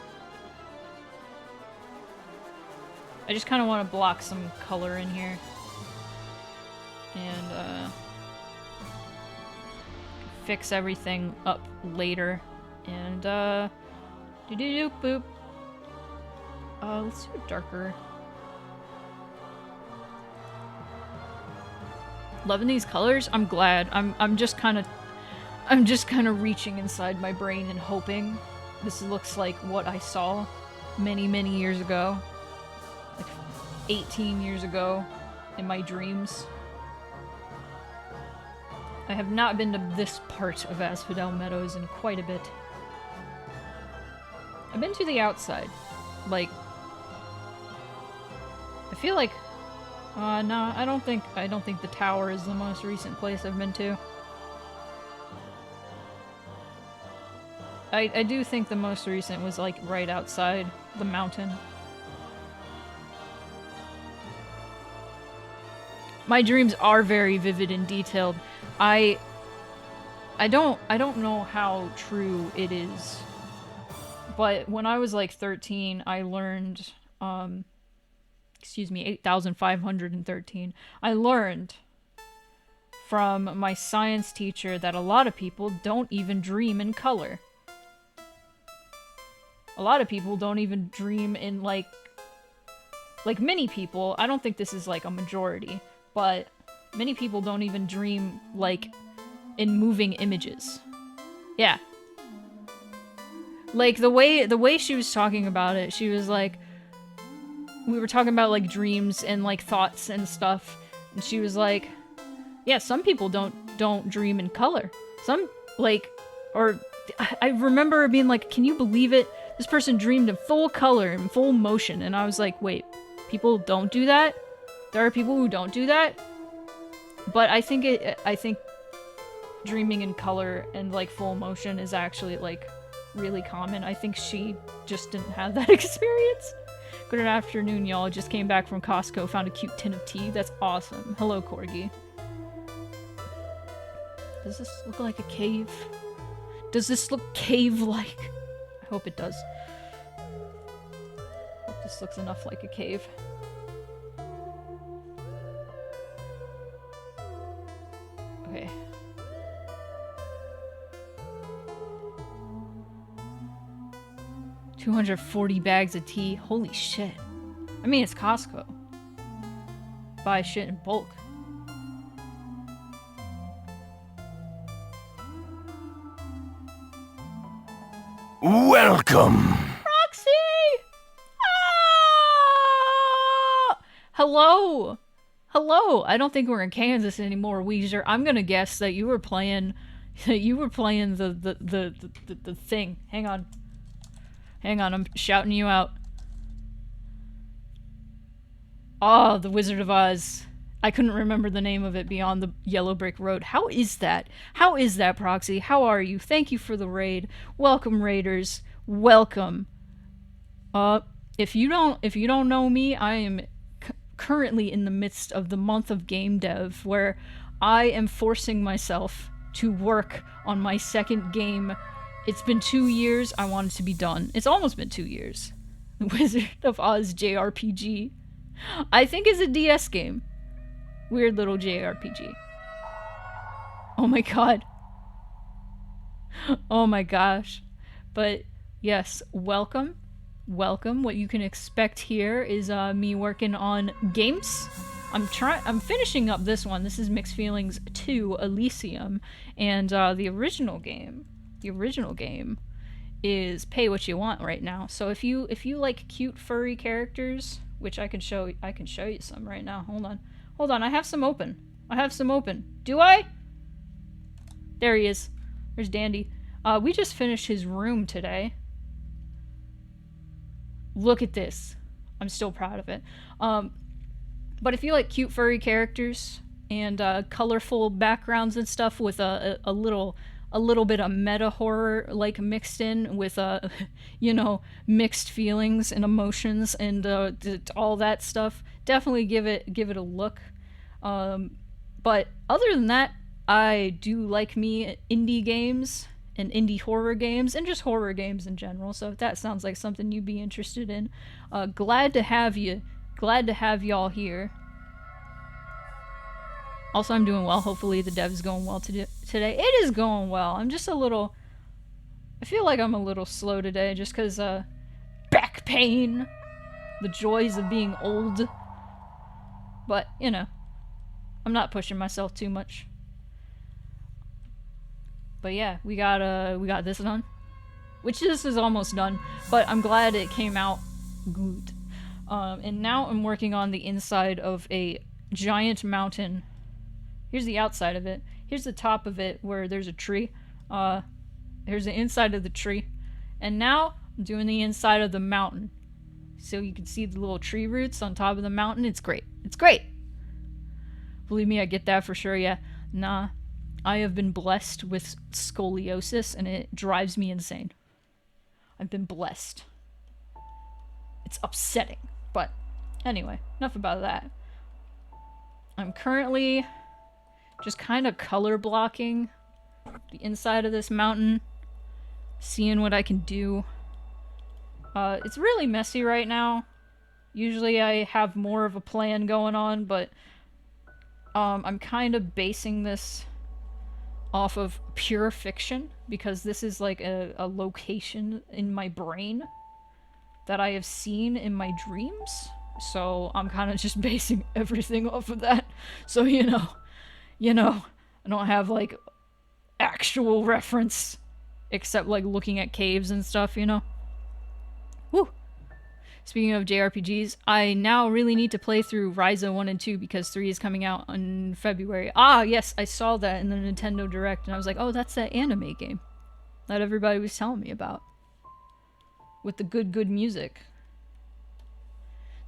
just kind of want to block some color in here. And, fix everything up later. And, do-do-do-boop. Let's do it darker. Loving these colors? I'm glad. I'm just kind of reaching inside my brain and hoping this looks like what I saw many, many years ago. Like 18 years ago in my dreams. I have not been to this part of Asphodel Meadows in quite a bit. I've been to the outside. Like, I feel like no, I don't think the tower is the most recent place I've been to. I do think the most recent was like right outside the mountain. My dreams are very vivid and detailed. I don't know how true it is. But when I was like 13, I learned 8,513. I learned from my science teacher that a lot of people don't even dream in color. A lot of people don't even dream in like many people. I don't think this is like a majority, but Many people don't even dream, like, in moving images. Yeah. Like, the way she was talking about it, she was like, we were talking about, like, dreams and, like, thoughts and stuff, and she was like, yeah, some people don't dream in color. Some, like, or, I remember being like, can you believe it? This person dreamed in full color, in full motion, and I was like, wait, people don't do that? There are people who don't do that? But I think dreaming in color and, like, full motion is actually, like, really common. I think she just didn't have that experience. Good afternoon, y'all. Just came back from Costco, found a cute tin of tea. That's awesome. Hello, Corgi. Does this look like a cave? Does this look cave-like? I hope it does. Hope this looks enough like a cave. Okay. $240 bags of tea. Holy shit. I mean, it's Costco. Buy shit in bulk. Welcome! Proxy! Ah! Hello! Hello! I don't think we're in Kansas anymore, Weezer. I'm gonna guess that you were playing... the thing. Hang on. Hang on, I'm shouting you out. Oh, The Wizard of Oz. I couldn't remember the name of it, Beyond the Yellow Brick Road. How is that? How is that, Proxy? How are you? Thank you for the raid. Welcome, raiders. Welcome. If you don't know me, I am currently in the midst of the month of game dev, where I am forcing myself to work on my second game. It's been 2 years. I want it to be done. It's almost been 2 years. The Wizard of Oz JRPG. I think it's a DS game. Weird little JRPG. Oh my god. Oh my gosh. But yes, welcome. Welcome. What you can expect here is me working on games. I'm finishing up this one. This is Mixed Feelings 2 Elysium, and the original game is pay what you want right now. So if you like cute furry characters, which I can show you some right now. Hold on, I have some open. Do I? There he is. There's Dandy. We just finished his room today. Look at this. I'm still proud of it. But if you like cute furry characters and colorful backgrounds and stuff with a little bit of meta horror like mixed in with you know, mixed feelings and emotions and all that stuff, definitely give it a look. But other than that, I do like me indie games and indie horror games and just horror games in general. So if that sounds like something you'd be interested in, glad to have y'all here. Also, I'm doing well. Hopefully the dev's going well today. It is going well. I'm just a little... I feel like I'm a little slow today just because, back pain. The joys of being old. But, you know, I'm not pushing myself too much. But yeah, we got this done. Which this is almost done, but I'm glad it came out good. And now I'm working on the inside of a giant mountain. Here's the outside of it. Here's the top of it where there's a tree. Here's the inside of the tree. And now I'm doing the inside of the mountain. So you can see the little tree roots on top of the mountain. It's great. It's great. Believe me, I get that for sure, yeah. Nah. I have been blessed with scoliosis and it drives me insane. I've been blessed. It's upsetting. But anyway, enough about that. I'm currently just kind of color blocking the inside of this mountain, seeing what I can do. It's really messy right now. Usually I have more of a plan going on, but I'm kind of basing this off of pure fiction because this is like a location in my brain that I have seen in my dreams. So I'm kind of just basing everything off of that. So, you know, You know, I don't have, like, actual reference except, like, looking at caves and stuff, you know? Woo! Speaking of JRPGs, I now really need to play through Ryza 1 and 2 because 3 is coming out in February. Ah, yes, I saw that in the Nintendo Direct, and I was like, oh, that's that anime game that everybody was telling me about. With the good music.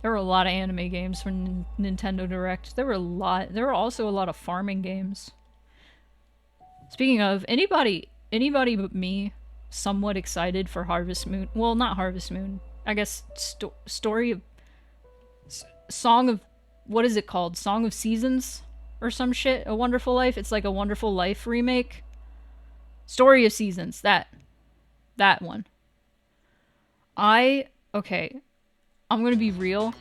There were a lot of anime games from Nintendo Direct. There were also a lot of farming games. Speaking of, anybody but me somewhat excited for Harvest Moon? Well, not Harvest Moon. I guess Song of, what is it called? Song of Seasons? Or some shit? A Wonderful Life? It's like a Wonderful Life remake. Story of Seasons. That one. Okay. I'm gonna be real.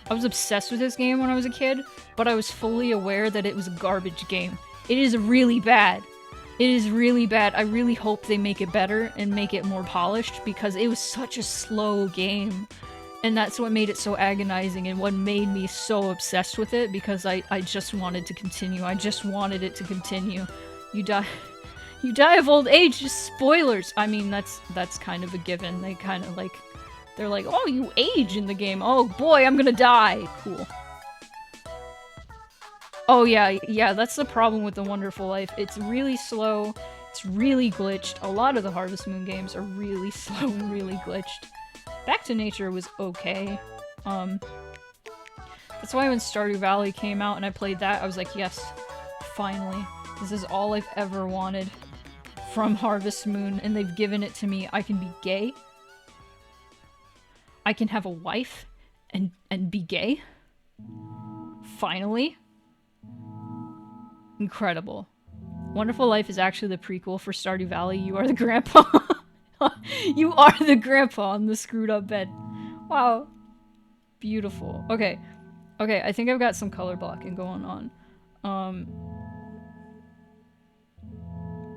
I was obsessed with this game when I was a kid, but I was fully aware that it was a garbage game. It is really bad. It is really bad. I really hope they make it better and make it more polished because it was such a slow game. And that's what made it so agonizing and what made me so obsessed with it because I just wanted to continue. I just wanted it to continue. You die of old age, just spoilers. I mean, that's kind of a given. They kind of like, they're like, oh, you age in the game. Oh boy, I'm gonna die. Cool. Oh yeah, that's the problem with The Wonderful Life. It's really slow, it's really glitched. A lot of the Harvest Moon games are really slow and really glitched. Back to Nature was okay. That's why when Stardew Valley came out and I played that, I was like, yes, finally. This is all I've ever wanted from Harvest Moon, and they've given it to me. I can be gay. I can have a wife and be gay. Finally. Incredible. Wonderful Life is actually the prequel for Stardew Valley. You are the grandpa. You are the grandpa on the screwed up bed. Wow. Beautiful. Okay, I think I've got some color blocking going on.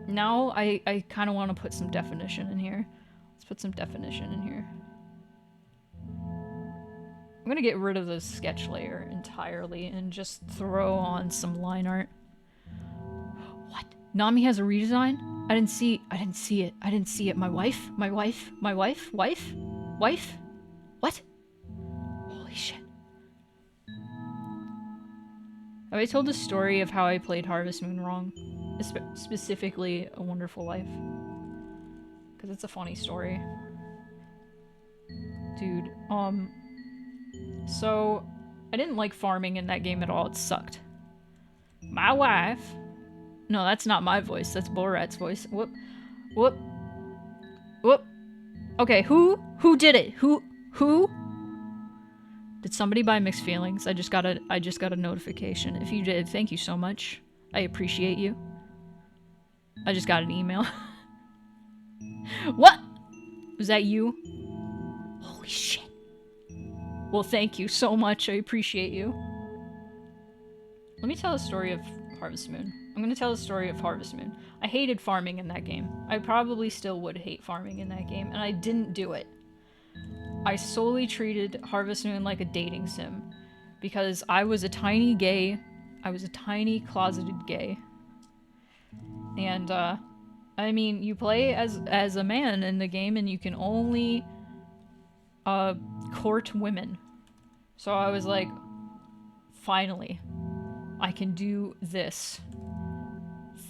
Now I kind of want to put some definition in here. Let's put some definition in here. I'm gonna get rid of the sketch layer entirely and just throw on some line art. What? Nami has a redesign? I didn't see it. My wife? What? Holy shit. Have I told the story of how I played Harvest Moon wrong? Specifically, A Wonderful Life. Because it's a funny story. Dude, so, I didn't like farming in that game at all. It sucked. My wife... No, that's not my voice. That's Borat's voice. Whoop. Okay, who did it? Who? Did somebody buy Mixed Feelings? I just got a notification. If you did, thank you so much. I appreciate you. I just got an email. What? Was that you? Holy shit. Well, thank you so much. I appreciate you. Let me tell the story of Harvest Moon. I'm gonna tell the story of Harvest Moon. I hated farming in that game. I probably still would hate farming in that game, and I didn't do it. I solely treated Harvest Moon like a dating sim. Because I was a tiny gay. I was a tiny closeted gay. And, I mean, you play as a man in the game, and you can only, court women. So I was like, finally, I can do this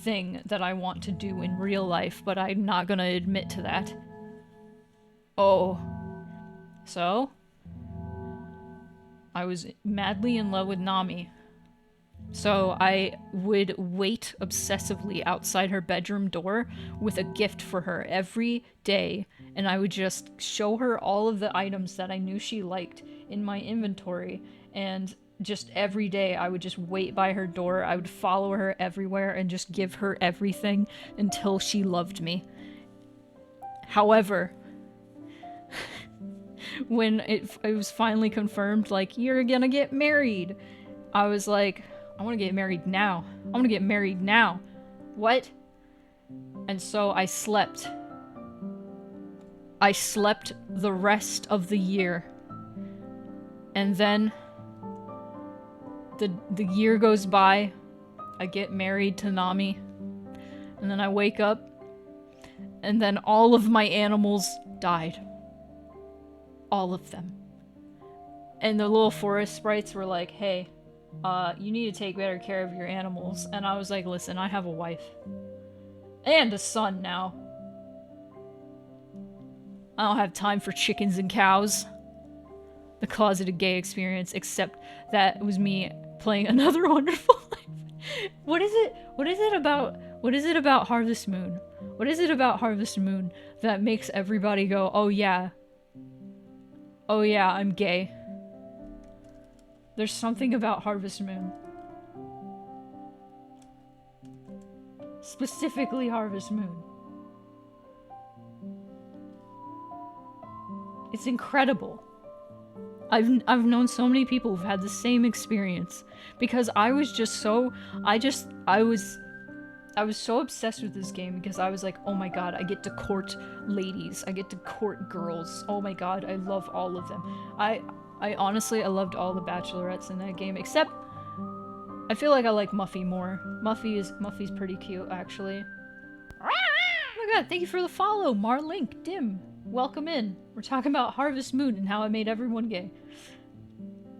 thing that I want to do in real life, but I'm not gonna admit to that. Oh. So, I was madly in love with Nami. So I would wait obsessively outside her bedroom door with a gift for her every day, and I would just show her all of the items that I knew she liked in my inventory, and just every day I would just wait by her door. I would follow her everywhere and just give her everything until she loved me. However, when it was finally confirmed, like, you're gonna get married, I was like, I want to get married now. I want to get married now. What? And so I slept. I slept the rest of the year. And then the year goes by. I get married to Nami, and then I wake up, and then all of my animals died. All of them. And the little forest sprites were like, hey, you need to take better care of your animals. And I was like, listen, I have a wife. And a son now. I don't have time for chickens and cows. The closeted gay experience, except that it was me playing Another Wonderful Life. What is it about Harvest Moon? What is it about Harvest Moon that makes everybody go, oh yeah, I'm gay? There's something about Harvest Moon. Specifically Harvest Moon. It's incredible. I've known so many people who've had the same experience because I was just so I was so obsessed with this game because I was like, oh my god, I get to court ladies, I get to court girls. Oh my god, I love all of them. I honestly loved all the bachelorettes in that game, except I feel like I like Muffy more. Muffy's pretty cute, actually. Oh my god, thank you for the follow, Marlink Dim. Welcome in. We're talking about Harvest Moon and how I made everyone gay.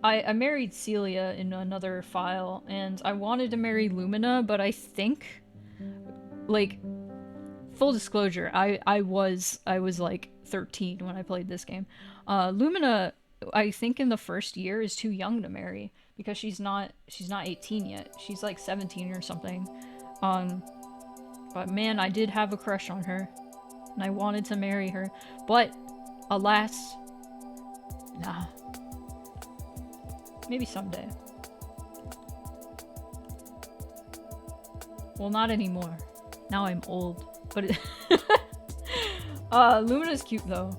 I married Celia in another file, and I wanted to marry Lumina, but I think, like, full disclosure, I was like 13 when I played this game. Lumina, I think in the first year is too young to marry because she's not 18 yet. She's like 17 or something. But man, I did have a crush on her. And I wanted to marry her, but alas, nah. Maybe someday. Well, not anymore. Now I'm old, but Lumina's cute though.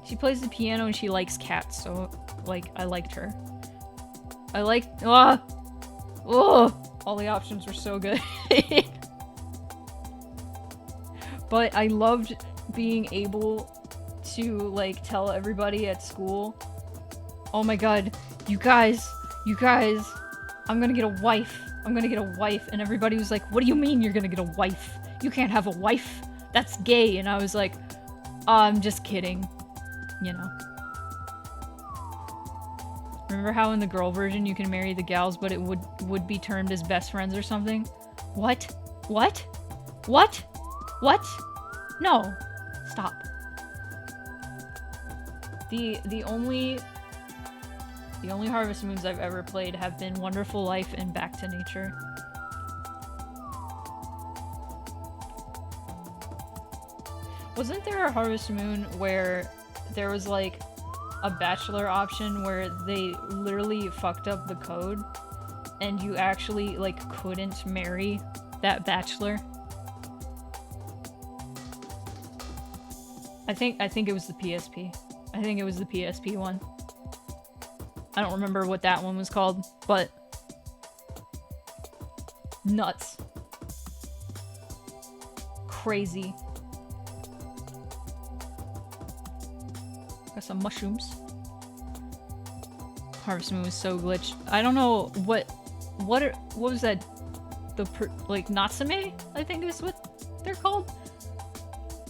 She plays the piano and she likes cats, so like I liked her. I liked all the options were so good. But I loved being able to like tell everybody at school, oh my god, you guys, I'm gonna get a wife, and everybody was like, what do you mean you're gonna get a wife? You can't have a wife, that's gay. And I was like, I'm just kidding, you know. Remember how in the girl version you can marry the gals but it would be termed as best friends or something? What? No. Stop. The only Harvest Moons I've ever played have been Wonderful Life and Back to Nature. Wasn't there a Harvest Moon where there was like a bachelor option where they literally fucked up the code and you actually like couldn't marry that bachelor? I think it was the PSP. I think it was the PSP one. I don't remember what that one was called, but nuts. Crazy. Got some mushrooms. Harvest Moon was so glitched. I don't know what was that? Like Natsume, I think is what they're called.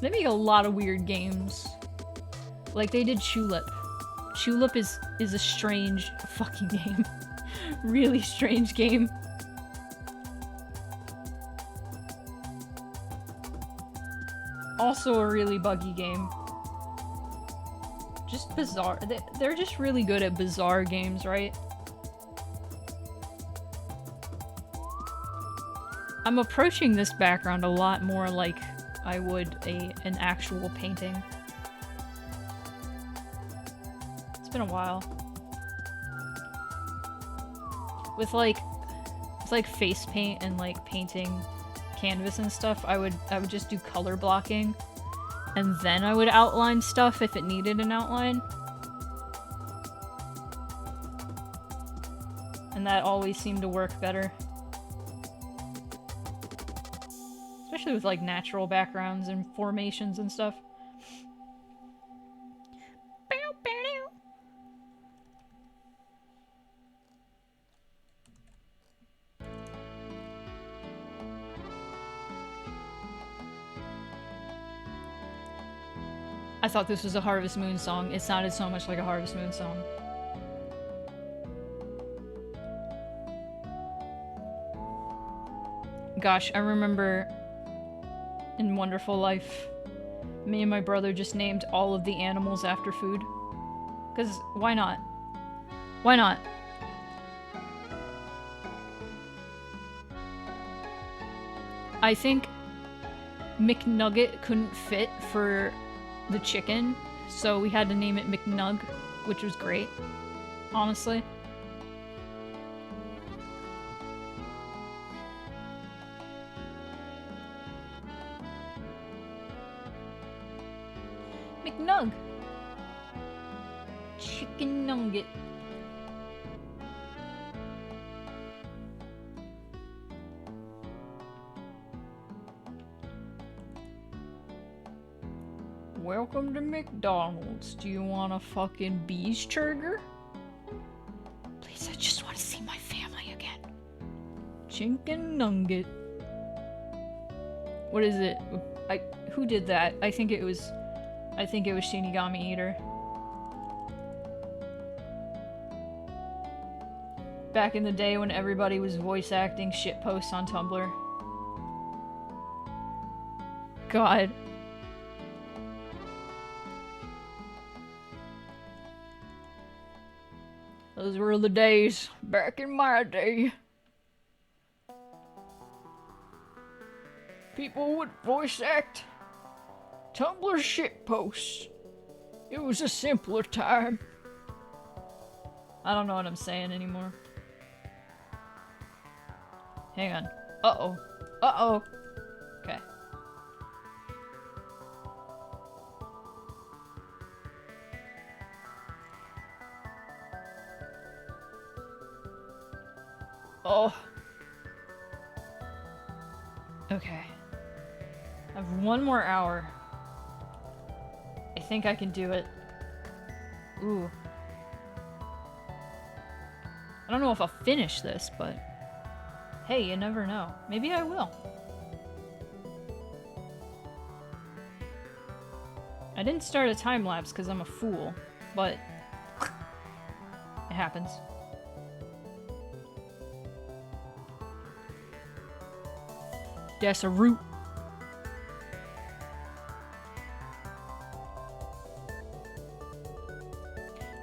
They make a lot of weird games. Like they did Tulip. Tulip is a strange fucking game. Really strange game. Also a really buggy game. Just bizarre. They're just really good at bizarre games, right? I'm approaching this background a lot more like I would an actual painting. It's been a while. With like face paint and like painting canvas and stuff, I would just do color blocking and then I would outline stuff if it needed an outline. And that always seemed to work better. Especially with like natural backgrounds and formations and stuff. I thought this was a Harvest Moon song. It sounded so much like a Harvest Moon song. Gosh, I remember in Wonderful Life, me and my brother just named all of the animals after food. Because why not? Why not? I think McNugget couldn't fit for the chicken, so we had to name it McNug, which was great, honestly. McNug. Chicken nugget. Welcome to McDonald's. Do you want a fucking cheeseburger? Please, I just want to see my family again. Chicken nugget. What is it? Who did that? I think it was Shinigami Eater. Back in the day when everybody was voice acting shitposts on Tumblr. God. Those were the days, back in my day. People would voice act Tumblr shitposts. It was a simpler time. I don't know what I'm saying anymore. Hang on. Uh-oh. Uh-oh. Okay. Oh. Okay. I have one more hour. I think I can do it. Ooh. I don't know if I'll finish this, but hey, you never know. Maybe I will. I didn't start a time lapse because I'm a fool, but it happens. That's a root.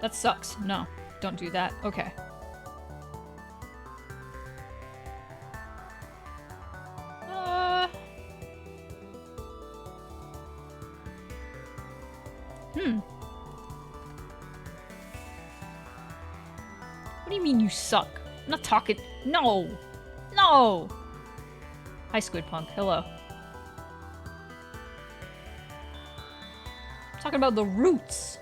That sucks. No, don't do that. Okay. What do you mean you suck? I'm not talking. No! No! Hi, Squid Punk. Hello. I'm talking about the roots.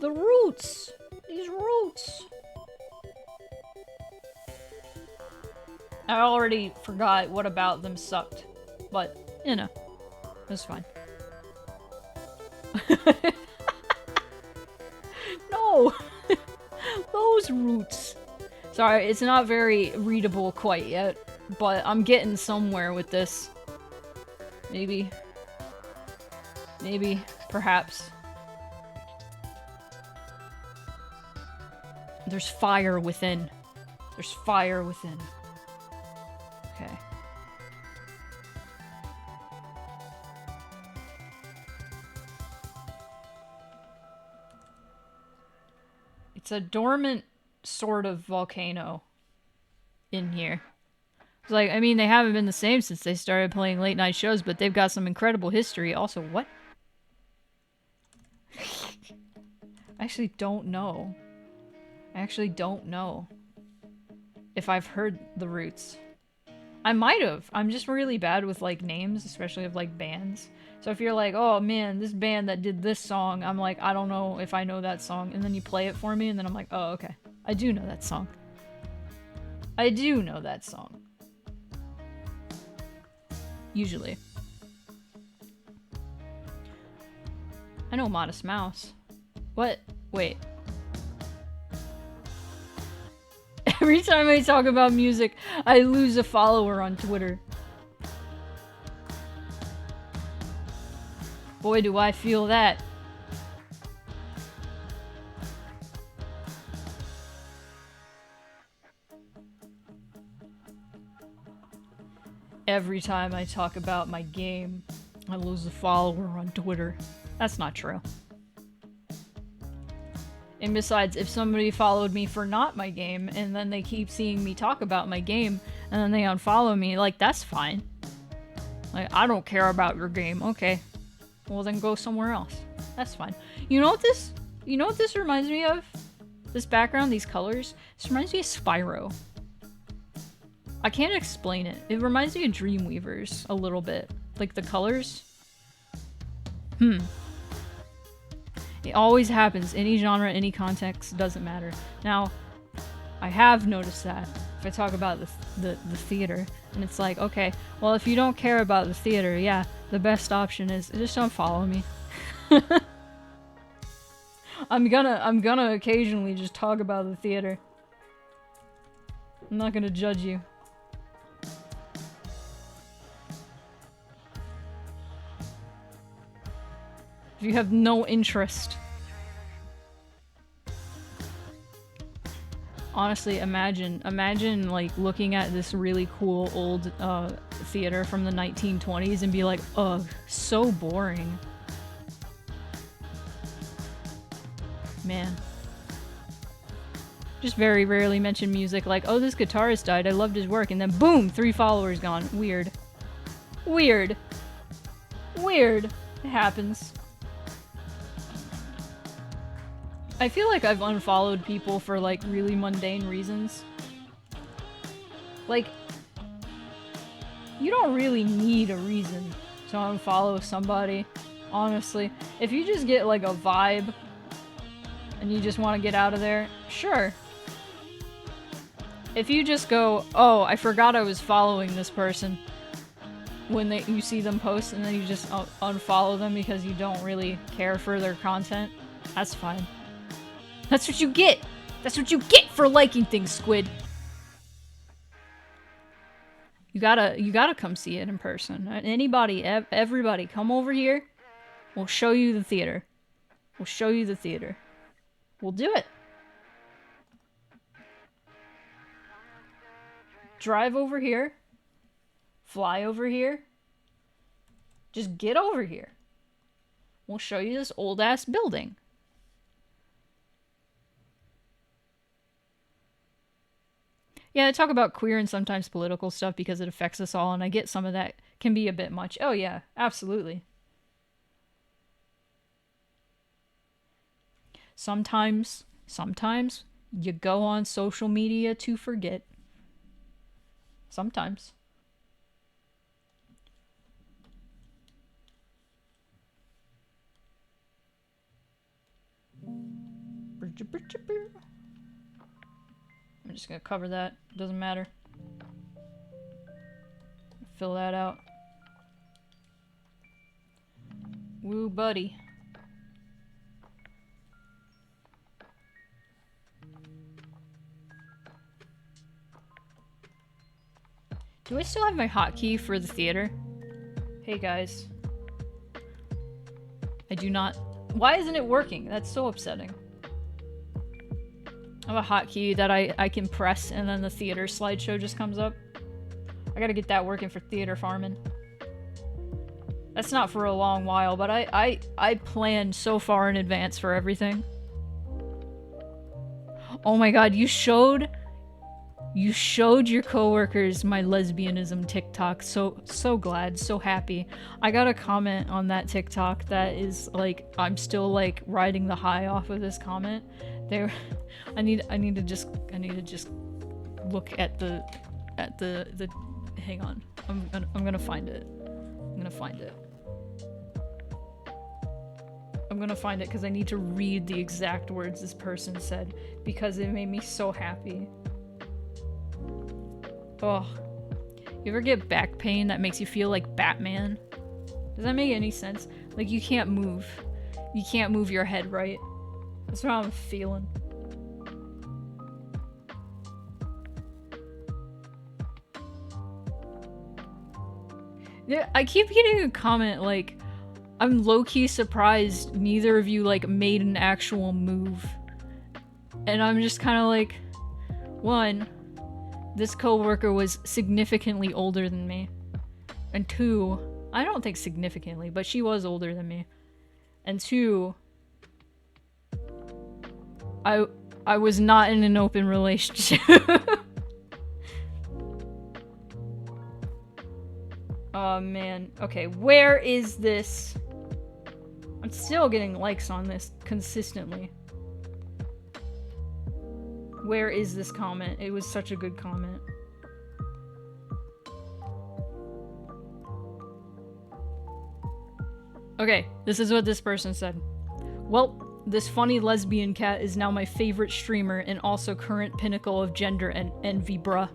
The roots! These roots! I already forgot what about them sucked, but, you know, that's fine. No! Those roots! Sorry, it's not very readable quite yet, but I'm getting somewhere with this. Maybe. Maybe. Perhaps. There's fire within. There's fire within. Okay. It's a dormant sort of volcano in here. It's like, I mean, they haven't been the same since they started playing late night shows, but they've got some incredible history. Also, what? I actually don't know. I actually don't know if I've heard the Roots. I might have. I'm just really bad with, like, names, especially of, like, bands. So if you're like, oh, man, this band that did this song, I'm like, I don't know if I know that song. And then you play it for me, and then I'm like, oh, okay. I do know that song. I do know that song. Usually. I know Modest Mouse. What? Wait. Every time I talk about music, I lose a follower on Twitter. Boy, do I feel that. Every time I talk about my game, I lose a follower on Twitter. That's not true. And besides, if somebody followed me for not my game, and then they keep seeing me talk about my game, and then they unfollow me, like, that's fine. Like, I don't care about your game. Okay. Well, then go somewhere else. That's fine. You know what this reminds me of? This background, these colors? This reminds me of Spyro. I can't explain it. It reminds me of Dreamweavers a little bit. Like, the colors. It always happens. Any genre, any context, doesn't matter. Now, I have noticed that. If I talk about the theater, and it's like, okay, well, if you don't care about the theater, yeah, the best option is just don't follow me. I'm gonna occasionally just talk about the theater. I'm not gonna judge you. If you have no interest. Honestly, imagine like looking at this really cool old theater from the 1920s and be like, ugh, so boring. Man. Just very rarely mention music like, oh, this guitarist died, I loved his work, and then boom, 3 followers gone. Weird. Weird. Weird. It happens. I feel like I've unfollowed people for, like, really mundane reasons. Like, you don't really need a reason to unfollow somebody, honestly. If you just get, like, a vibe, and you just want to get out of there, sure. If you just go, oh, I forgot I was following this person, when you see them post, and then you just unfollow them because you don't really care for their content, that's fine. That's what you get! That's what you get for liking things, Squid! You gotta come see it in person. Anybody, everybody, come over here. We'll show you the theater. We'll show you the theater. We'll do it. Drive over here. Fly over here. Just get over here. We'll show you this old-ass building. Yeah, I talk about queer and sometimes political stuff because it affects us all, and I get some of that can be a bit much. Oh yeah, absolutely. Sometimes you go on social media to forget. Sometimes. I'm just gonna cover that. Doesn't matter. Fill that out. Woo, buddy. Do I still have my hotkey for the theater? Hey guys. I do not. Why isn't it working? That's so upsetting. I have a hotkey that I can press and then the theater slideshow just comes up. I gotta get that working for theater farming. That's not for a long while, but I planned so far in advance for everything. Oh my god, you showed your coworkers my lesbianism TikTok. So glad, so happy. I got a comment on that TikTok that is like, I'm still like riding the high off of this comment. I need to just look at the hang on. I'm gonna find it. I'm gonna find it because I need to read the exact words this person said because it made me so happy. Oh, you ever get back pain that makes you feel like Batman? Does that make any sense? Like you can't move your head right. That's what I'm feeling. Yeah, I keep getting a comment like, I'm low-key surprised neither of you, like, made an actual move. And I'm just kind of like, one, this coworker was significantly older than me. And two, I don't think significantly, but she was older than me. And two, I was not in an open relationship. Oh man. Okay, where is this? I'm still getting likes on this consistently. Where is this comment? It was such a good comment. Okay, this is what this person said. Well, this funny lesbian cat is now my favorite streamer and also current pinnacle of gender and envy, bruh.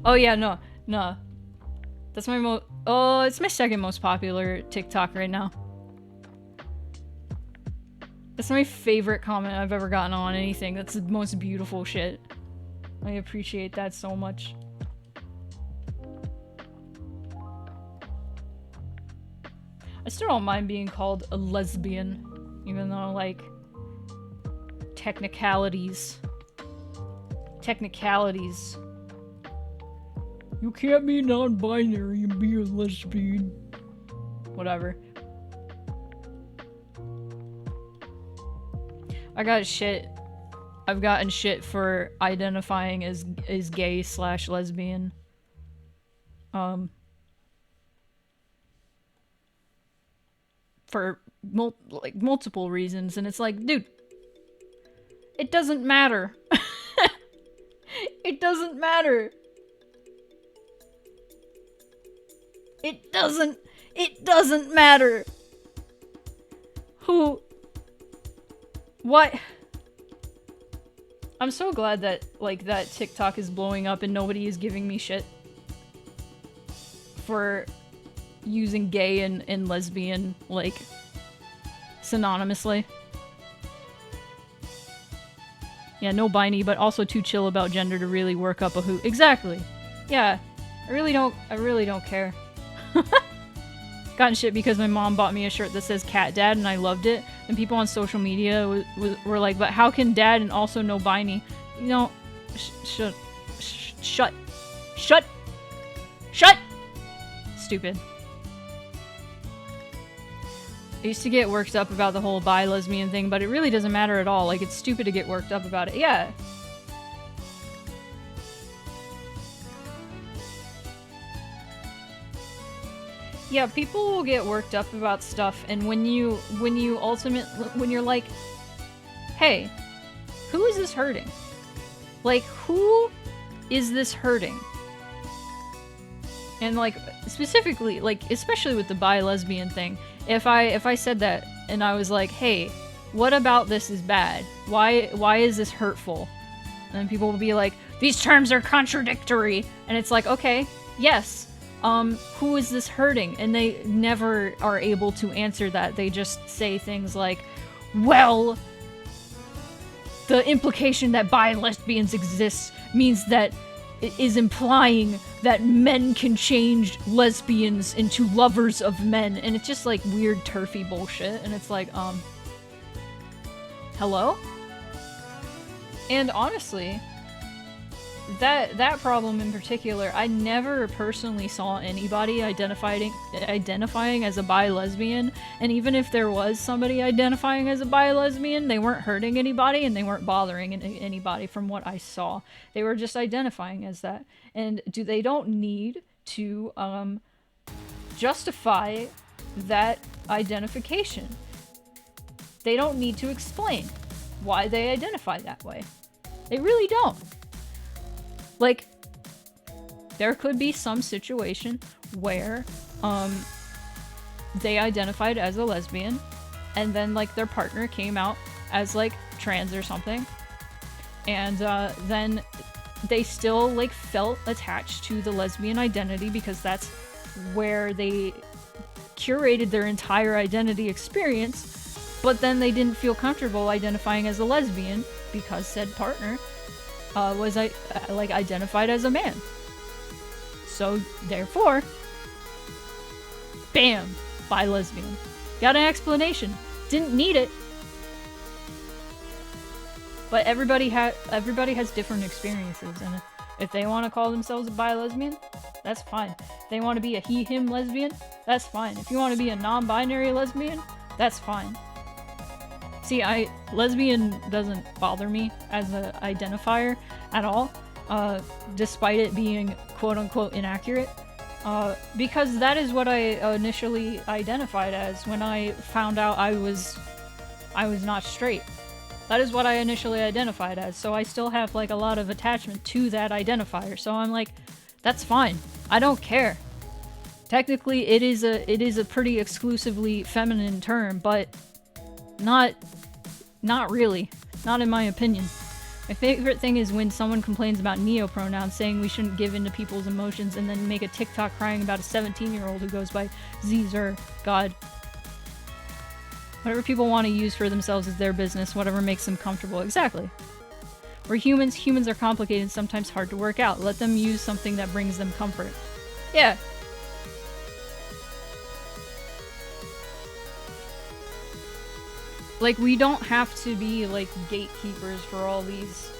Oh yeah, no. That's my it's my second most popular TikTok right now. That's my favorite comment I've ever gotten on anything. That's the most beautiful shit. I appreciate that so much. I still don't mind being called a lesbian, even though, like, technicalities. You can't be non-binary and be a lesbian. Whatever. I've gotten shit for identifying as gay / lesbian. For multiple reasons, and it's like, dude, it doesn't matter. It doesn't matter. It doesn't matter. Who? What? I'm so glad that, like, that TikTok is blowing up and nobody is giving me shit for using gay and lesbian, like, synonymously. Yeah, no binary, but also too chill about gender to really work up a hoot. Exactly. Yeah, I really don't care. Gotten shit because my mom bought me a shirt that says Cat Dad and I loved it. And people on social media were like, but how can dad and also no binary? You know, shut. Stupid. I used to get worked up about the whole bi lesbian thing, but it really doesn't matter at all. Like, it's stupid to get worked up about it. Yeah. Yeah, people will get worked up about stuff, and when you're like, hey, who is this hurting? Like, who is this hurting? And, like, specifically, like, especially with the bi-lesbian thing, if I said that and I was like, hey, what about this is bad? Why is this hurtful? And then people will be like, these terms are contradictory. And it's like, okay, yes. Who is this hurting? And they never are able to answer that. They just say things like, well, the implication that bi-lesbians exist means that it is implying that men can change lesbians into lovers of men. And it's just like weird turfy bullshit. And it's like, hello? And honestly, that problem in particular, I never personally saw anybody identifying as a bi-lesbian, and even if there was somebody identifying as a bi-lesbian, they weren't hurting anybody and they weren't bothering anybody from what I saw. They were just identifying as that. And they don't need to justify that identification. They don't need to explain why they identify that way. They really don't. Like, there could be some situation where, they identified as a lesbian, and then, like, their partner came out as, like, trans or something, and, then they still, like, felt attached to the lesbian identity because that's where they curated their entire identity experience, but then they didn't feel comfortable identifying as a lesbian because said partner was like identified as a man. So therefore, bam, bi lesbian. Got an explanation. Didn't need it. But everybody has different experiences, and if they want to call themselves a bi-lesbian, that's fine. If they want to be a he/him lesbian, that's fine. If you want to be a non-binary lesbian, that's fine. See, lesbian doesn't bother me as an identifier at all, despite it being quote-unquote inaccurate, because that is what I initially identified as when I found out I was not straight. That is what I initially identified as, so I still have like a lot of attachment to that identifier. So I'm like, that's fine. I don't care. Technically, it is a pretty exclusively feminine term, but not really. Not in my opinion. My favorite thing is when someone complains about neopronouns, saying we shouldn't give in to people's emotions, and then make a TikTok crying about a 17-year-old who goes by Zer. God. Whatever people want to use for themselves is their business, whatever makes them comfortable. Exactly. We're humans. Humans are complicated and sometimes hard to work out. Let them use something that brings them comfort. Yeah. Like, we don't have to be, like, gatekeepers for all these,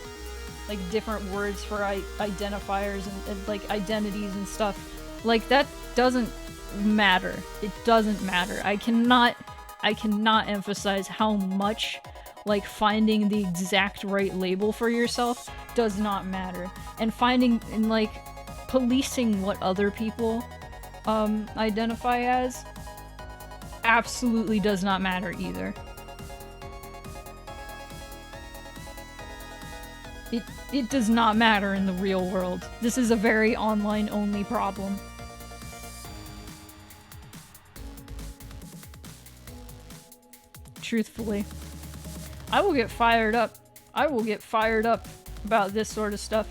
like, different words for identifiers and, like, identities and stuff. Like, that doesn't matter. It doesn't matter. I cannot emphasize how much, like, finding the exact right label for yourself does not matter. And finding and, like, policing what other people identify as absolutely does not matter either. It does not matter in the real world. This is a very online-only problem. Truthfully. I will get fired up. I will get fired up about this sort of stuff.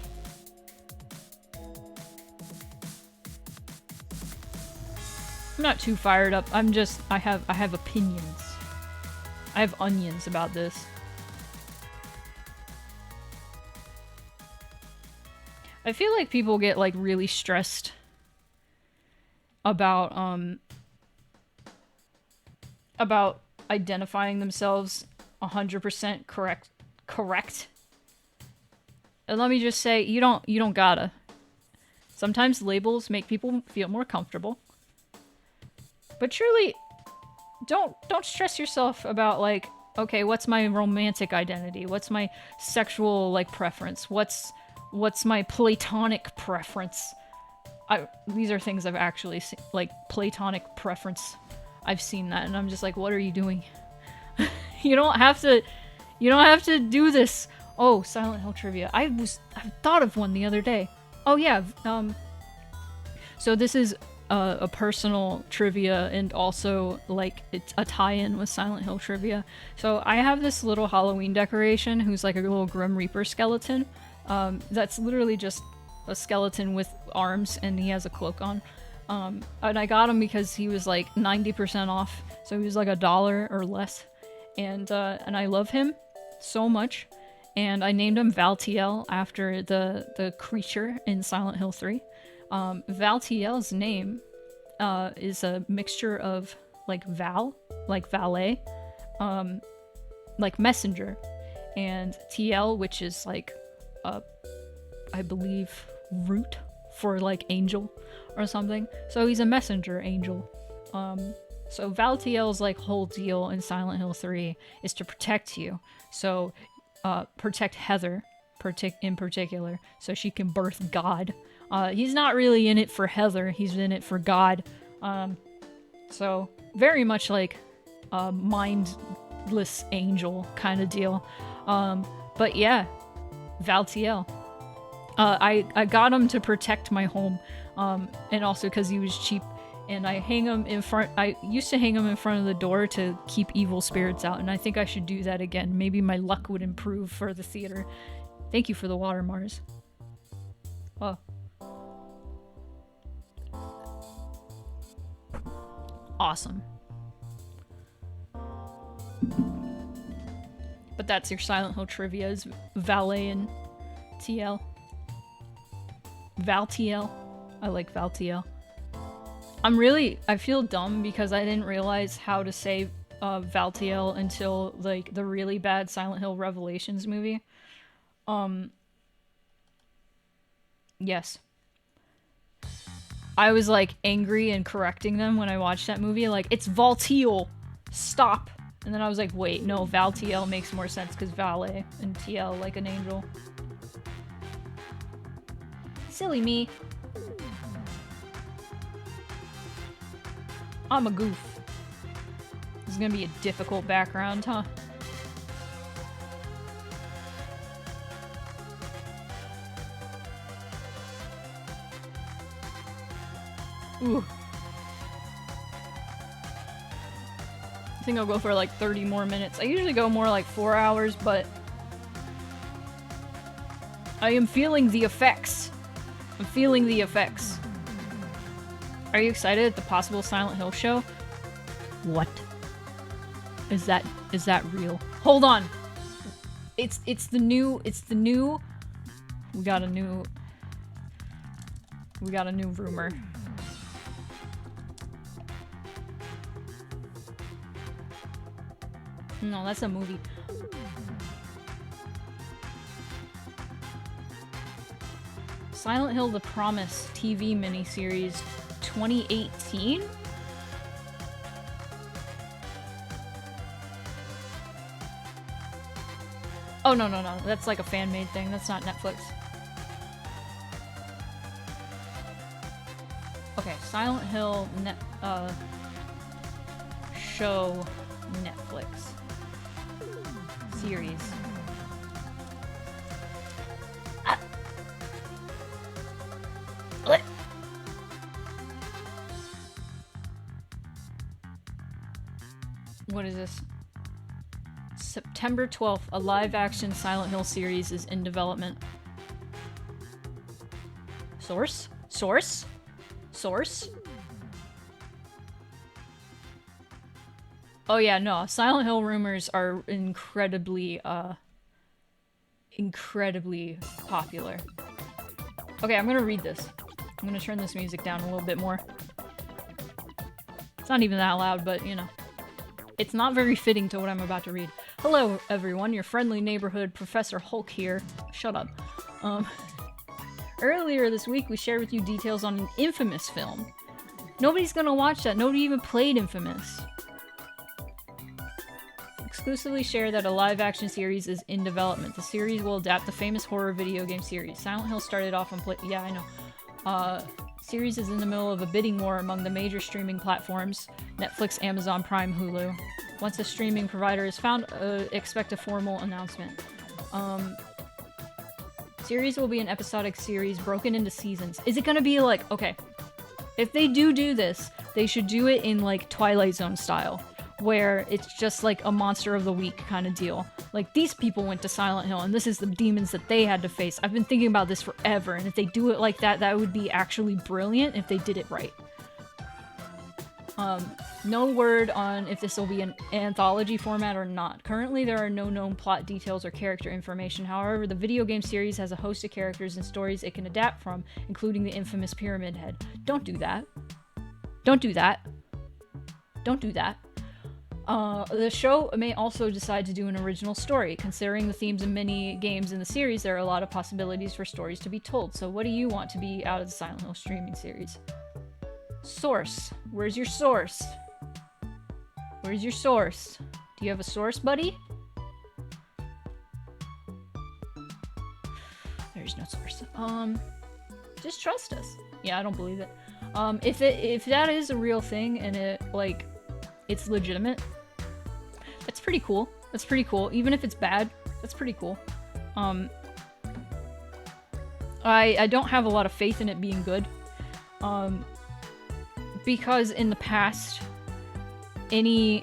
I'm not too fired up. I have opinions. I have onions about this. I feel like people get, like, really stressed about identifying themselves 100% correct. And let me just say, you don't gotta. Sometimes labels make people feel more comfortable. But truly, don't stress yourself about, like, okay, what's my romantic identity? What's my sexual, like, preference? What's my platonic preference? These are things I've actually seen, like, platonic preference. I've seen that, and I'm just like, what are you doing? You don't have to do this. Oh, Silent Hill trivia. I thought of one the other day. Oh yeah, so this is a personal trivia, and also, like, it's a tie-in with Silent Hill trivia. So I have this little Halloween decoration who's like a little Grim Reaper skeleton. That's literally just a skeleton with arms, and he has a cloak on. And I got him because he was like 90% off, so he was like $1 or less. And I love him so much, and I named him Valtiel after the creature in Silent Hill 3. Valtiel's name is a mixture of, like, Val, like valet, like messenger, and TL, which is like I believe root for, like, angel or something. So he's a messenger angel. So Valtiel's, like, whole deal in Silent Hill 3 is to protect you. So protect Heather in particular, so she can birth God. He's not really in it for Heather, he's in it for God. So very much like a mindless angel kind of deal. But yeah, Valtiel. I got him to protect my home, and also because he was cheap, and I used to hang him in front of the door to keep evil spirits out, and I think I should do that again. Maybe my luck would improve for the theater. Thank you for the water, Mars. Oh. Awesome. But that's your Silent Hill trivia, is Valet and TL. Valtiel. I like Valtiel. I feel dumb because I didn't realize how to say Valtiel until like the really bad Silent Hill Revelations movie. Yes. I was like angry and correcting them when I watched that movie, like, it's Valtiel! Stop! And then I was like, wait, no, Valtiel makes more sense because valet and TL like an angel. Silly me. I'm a goof. This is gonna be a difficult background, huh? Ooh. I think I'll go for like 30 more minutes. I usually go more like 4 hours, but I am feeling the effects. I'm feeling the effects. Are you excited at the possible Silent Hill show? What? Is that real? Hold on. It's the new we got a new rumor. No, that's a movie. Silent Hill: The Promise TV miniseries 2018? Oh, no. That's like a fan-made thing. That's not Netflix. Okay, Silent Hill show Netflix series. What is this? September 12th, a live-action Silent Hill series is in development. Source? Source? Source? Oh yeah, no. Silent Hill rumors are incredibly popular. Okay, I'm gonna read this. I'm gonna turn this music down a little bit more. It's not even that loud, but you know. It's not very fitting to what I'm about to read. Hello, everyone. Your friendly neighborhood Professor Hulk here. Shut up. Earlier this week, we shared with you details on an Infamous film. Nobody's gonna watch that. Nobody even played Infamous. Exclusively share that a live-action series is in development. The series will adapt the famous horror video game series. Silent Hill started off on yeah, I know. Series is in the middle of a bidding war among the major streaming platforms, Netflix, Amazon Prime, Hulu. Once the streaming provider is found, expect a formal announcement. Series will be an episodic series broken into seasons. Is it gonna be like, okay, if they do this, they should do it in like Twilight Zone style, where it's just like a monster of the week kind of deal. Like, these people went to Silent Hill and this is the demons that they had to face. I've been thinking about this forever, and if they do it like that, that would be actually brilliant if they did it right. No word on if this will be an anthology format or not. Currently, there are no known plot details or character information. However, the video game series has a host of characters and stories it can adapt from, including the infamous Pyramid Head. Don't do that. Don't do that. Don't do that. The show may also decide to do an original story. Considering the themes of many games in the series, there are a lot of possibilities for stories to be told. So what do you want to be out of the Silent Hill streaming series? Source. Where's your source? Where's your source? Do you have a source, buddy? There's no source. Just trust us. Yeah, I don't believe it. If that is a real thing and it's legitimate, that's pretty cool. That's pretty cool. Even if it's bad, that's pretty cool. I don't have a lot of faith in it being good. Because in the past, any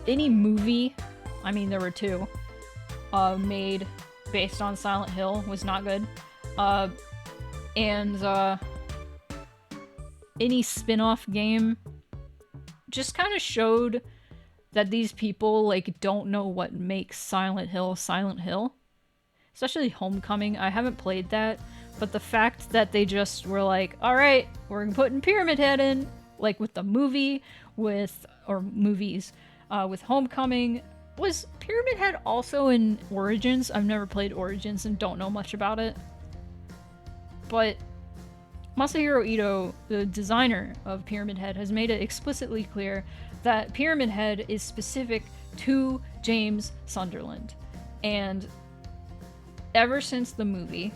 movie, I mean there were two, made based on Silent Hill was not good. And any spin-off game just kind of showed that these people, like, don't know what makes Silent Hill Silent Hill. especially Homecoming. I haven't played that, but the fact that they just were like, all right, we're putting Pyramid Head in, like with the movie, or movies, with Homecoming. Was Pyramid Head also in Origins? I've never played Origins and don't know much about it. But Masahiro Ito, the designer of Pyramid Head, has made it explicitly clear that Pyramid Head is specific to James Sunderland. And ever since the movie,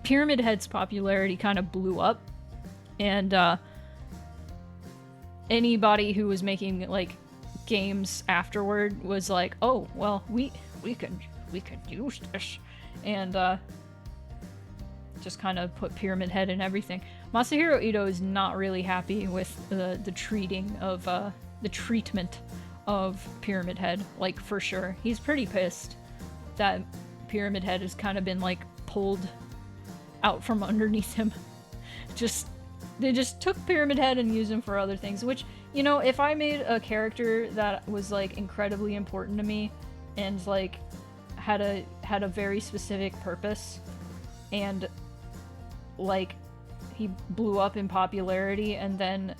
Pyramid Head's popularity kind of blew up, and anybody who was making like games afterward was like, oh well, we could use this, and just kind of put Pyramid Head in everything. Masahiro Ito is not really happy with the treatment of Pyramid Head, like, for sure. He's pretty pissed that Pyramid Head has kind of been like pulled out from underneath him. They just took Pyramid Head and used him for other things, which, you know, if I made a character that was like incredibly important to me and like had a very specific purpose, and like he blew up in popularity and then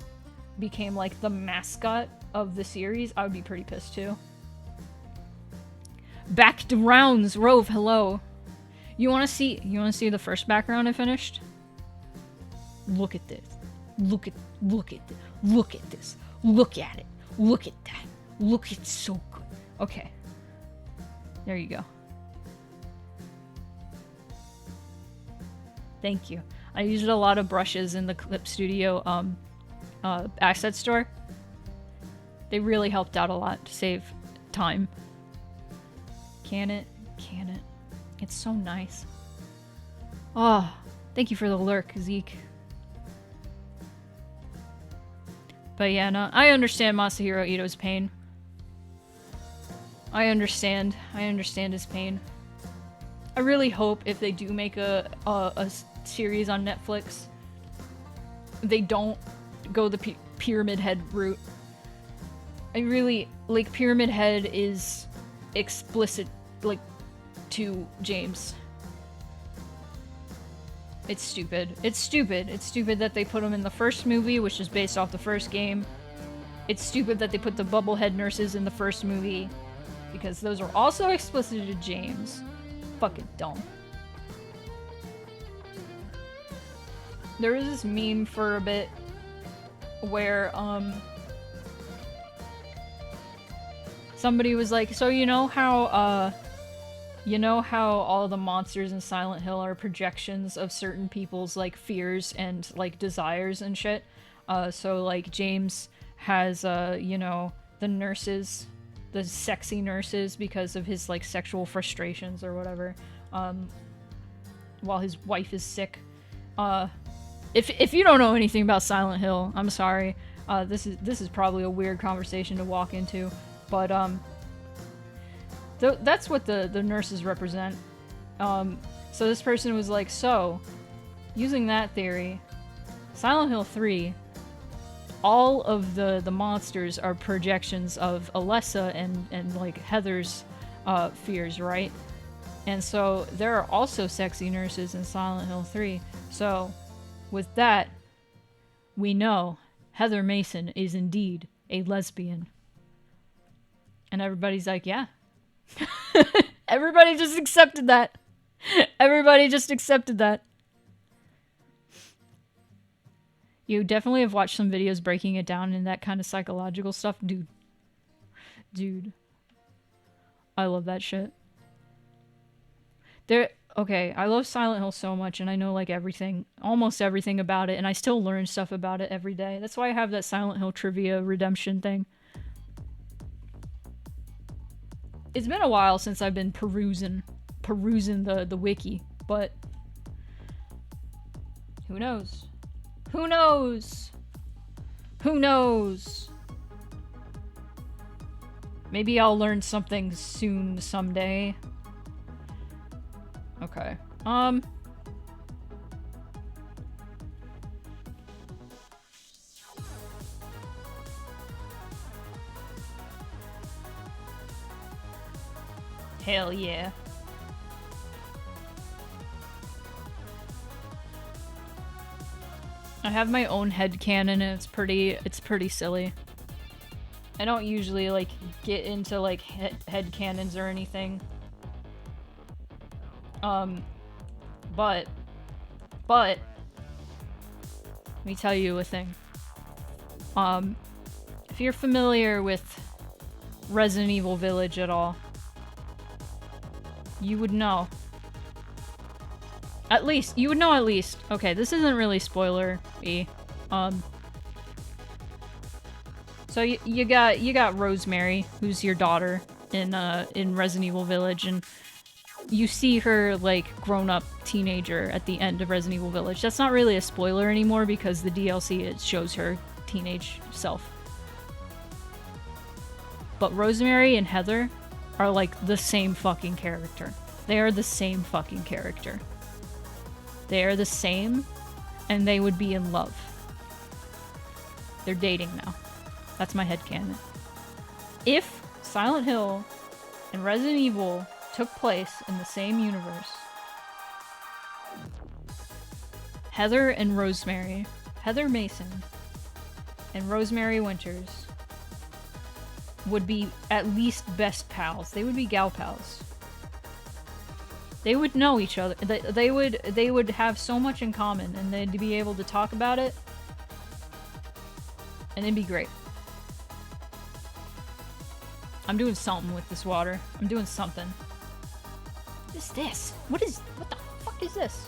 became like the mascot of the series, I would be pretty pissed too. Back to rounds, Rove, hello. You wanna see the first background I finished? Look at this. Look at this. Look at this. Look at it. Look at that. Look, it's so good. Okay. There you go. Thank you. I used a lot of brushes in the Clip Studio asset store. They really helped out a lot to save time. Can it? It's so nice. Oh, thank you for the lurk, Zeke. But yeah, no, I understand Masahiro Ito's pain. I understand his pain. I really hope if they do make a series on Netflix, they don't go the Pyramid Head route. I really, like, Pyramid Head is explicit, like, to James. It's stupid. It's stupid that they put him in the first movie, which is based off the first game. It's stupid that they put the bubblehead nurses in the first movie, because those are also explicit to James. Fucking dumb. There was this meme for a bit where, somebody was like, so you know how all the monsters in Silent Hill are projections of certain people's, like, fears and, like, desires and shit? So, like, James has, the nurses, the sexy nurses, because of his, like, sexual frustrations or whatever, while his wife is sick. If you don't know anything about Silent Hill, I'm sorry. This is probably a weird conversation to walk into, but, that's what the nurses represent. So this person was like, so, using that theory, Silent Hill 3, all of the monsters are projections of Alessa and like Heather's fears, right? And so there are also sexy nurses in Silent Hill 3. So with that, we know Heather Mason is indeed a lesbian. And everybody's like, yeah. Everybody just accepted that. Everybody just accepted that. You definitely have watched some videos breaking it down and that kind of psychological stuff. Dude. I love that shit. Okay, I love Silent Hill so much, and I know, like, everything, almost everything about it, and I still learn stuff about it every day. That's why I have that Silent Hill trivia redemption thing. It's been a while since I've been perusing the wiki, but who knows? Who knows? Who knows? Maybe I'll learn something soon someday. Okay. Hell yeah. I have my own headcanon and it's pretty silly. I don't usually like get into like headcanons or anything. But let me tell you a thing. If you're familiar with Resident Evil Village at all, you would know. You would know at least. Okay, this isn't really spoiler-y. So you got Rosemary, who's your daughter in Resident Evil Village, and you see her like grown-up teenager at the end of Resident Evil Village. That's not really a spoiler anymore because the DLC it shows her teenage self. But Rosemary and Heather are like the same fucking character. They are the same fucking character. They are the same, and they would be in love. They're dating now. That's my headcanon. If Silent Hill and Resident Evil took place in the same universe, Heather and Rosemary, Heather Mason and Rosemary Winters would be at least best pals. They would be gal pals. They would know each other. They would have so much in common, and they'd be able to talk about it, and it'd be great. I'm doing something with this water. I'm doing something. What is this? What the fuck is this?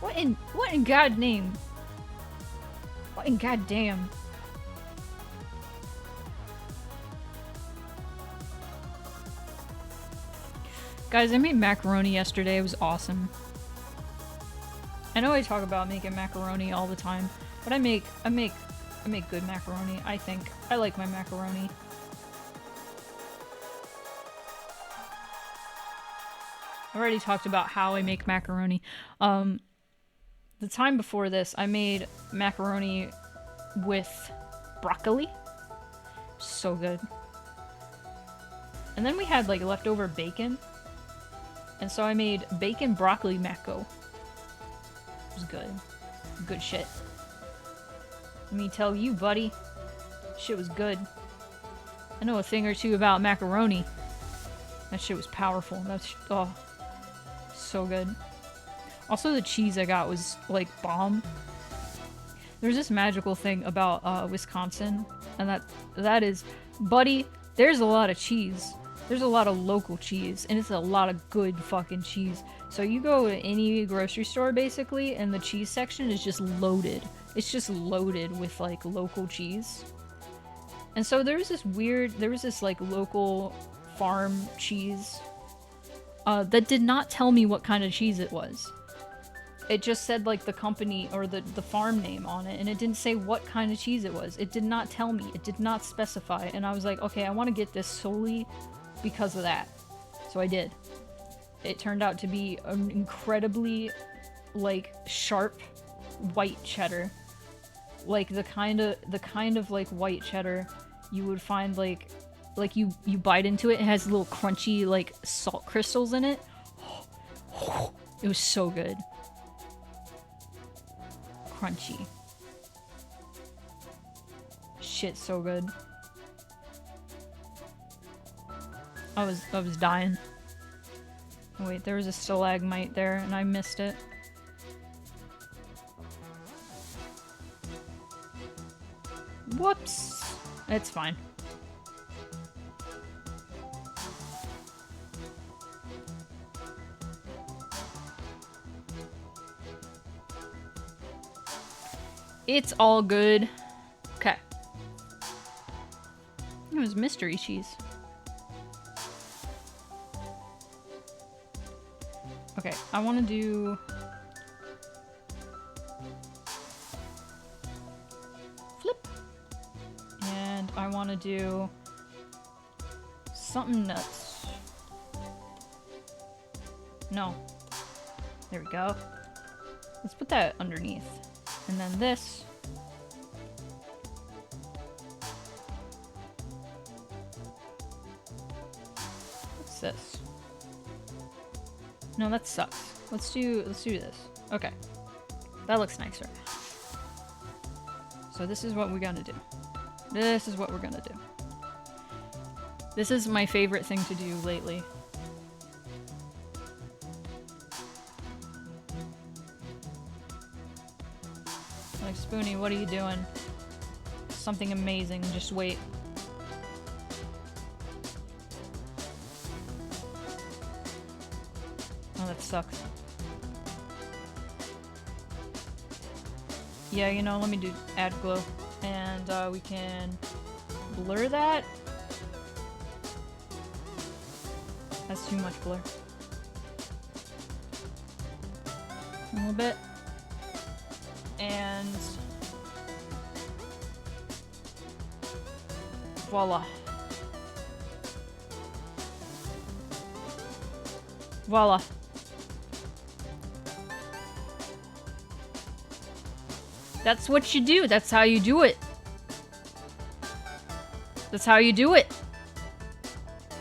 What in God name? What in goddamn? Guys, I made macaroni yesterday. It was awesome. I know I talk about making macaroni all the time, but I make good macaroni, I think. I like my macaroni. I already talked about how I make macaroni. The time before this, I made macaroni with broccoli. So good. And then we had like leftover bacon. And so I made bacon broccoli macco. It was good. Good shit. Let me tell you, buddy. Shit was good. I know a thing or two about macaroni. That shit was powerful. That's oh, so good. Also, the cheese I got was like bomb. There's this magical thing about Wisconsin, and that is, buddy, there's a lot of cheese. There's a lot of local cheese, and it's a lot of good fucking cheese. So you go to any grocery store, basically, and the cheese section is just loaded. It's just loaded with, like, local cheese. And so there was this, like, local farm cheese that did not tell me what kind of cheese it was. It just said, like, the company or the farm name on it, and it didn't say what kind of cheese it was. It did not tell me. It did not specify. And I was like, okay, I want to get this solely because of that. So I did. It turned out to be an incredibly, like, sharp white cheddar. Like, the kind of like white cheddar you would find like you bite into it, it has little crunchy, like, salt crystals in it. It was so good. Crunchy. Shit, so good. I was dying. Oh, wait, there was a stalagmite there, and I missed it. Whoops! It's fine. It's all good. Okay. It was mystery cheese. Okay, I want to do... flip. And I want to do... something nuts. No. There we go. Let's put that underneath. And then this. this. No, that sucks. Let's do this. Okay. That looks nicer. So this is what we're gonna do. This is what we're gonna do. This is my favorite thing to do lately. Like, Spoonie, what are you doing? Something amazing, just wait. Oh, that sucks. Yeah, you know, let me do add glow. And we can blur that. That's too much blur. A little bit. And voila. Voila. That's what you do. That's how you do it. That's how you do it.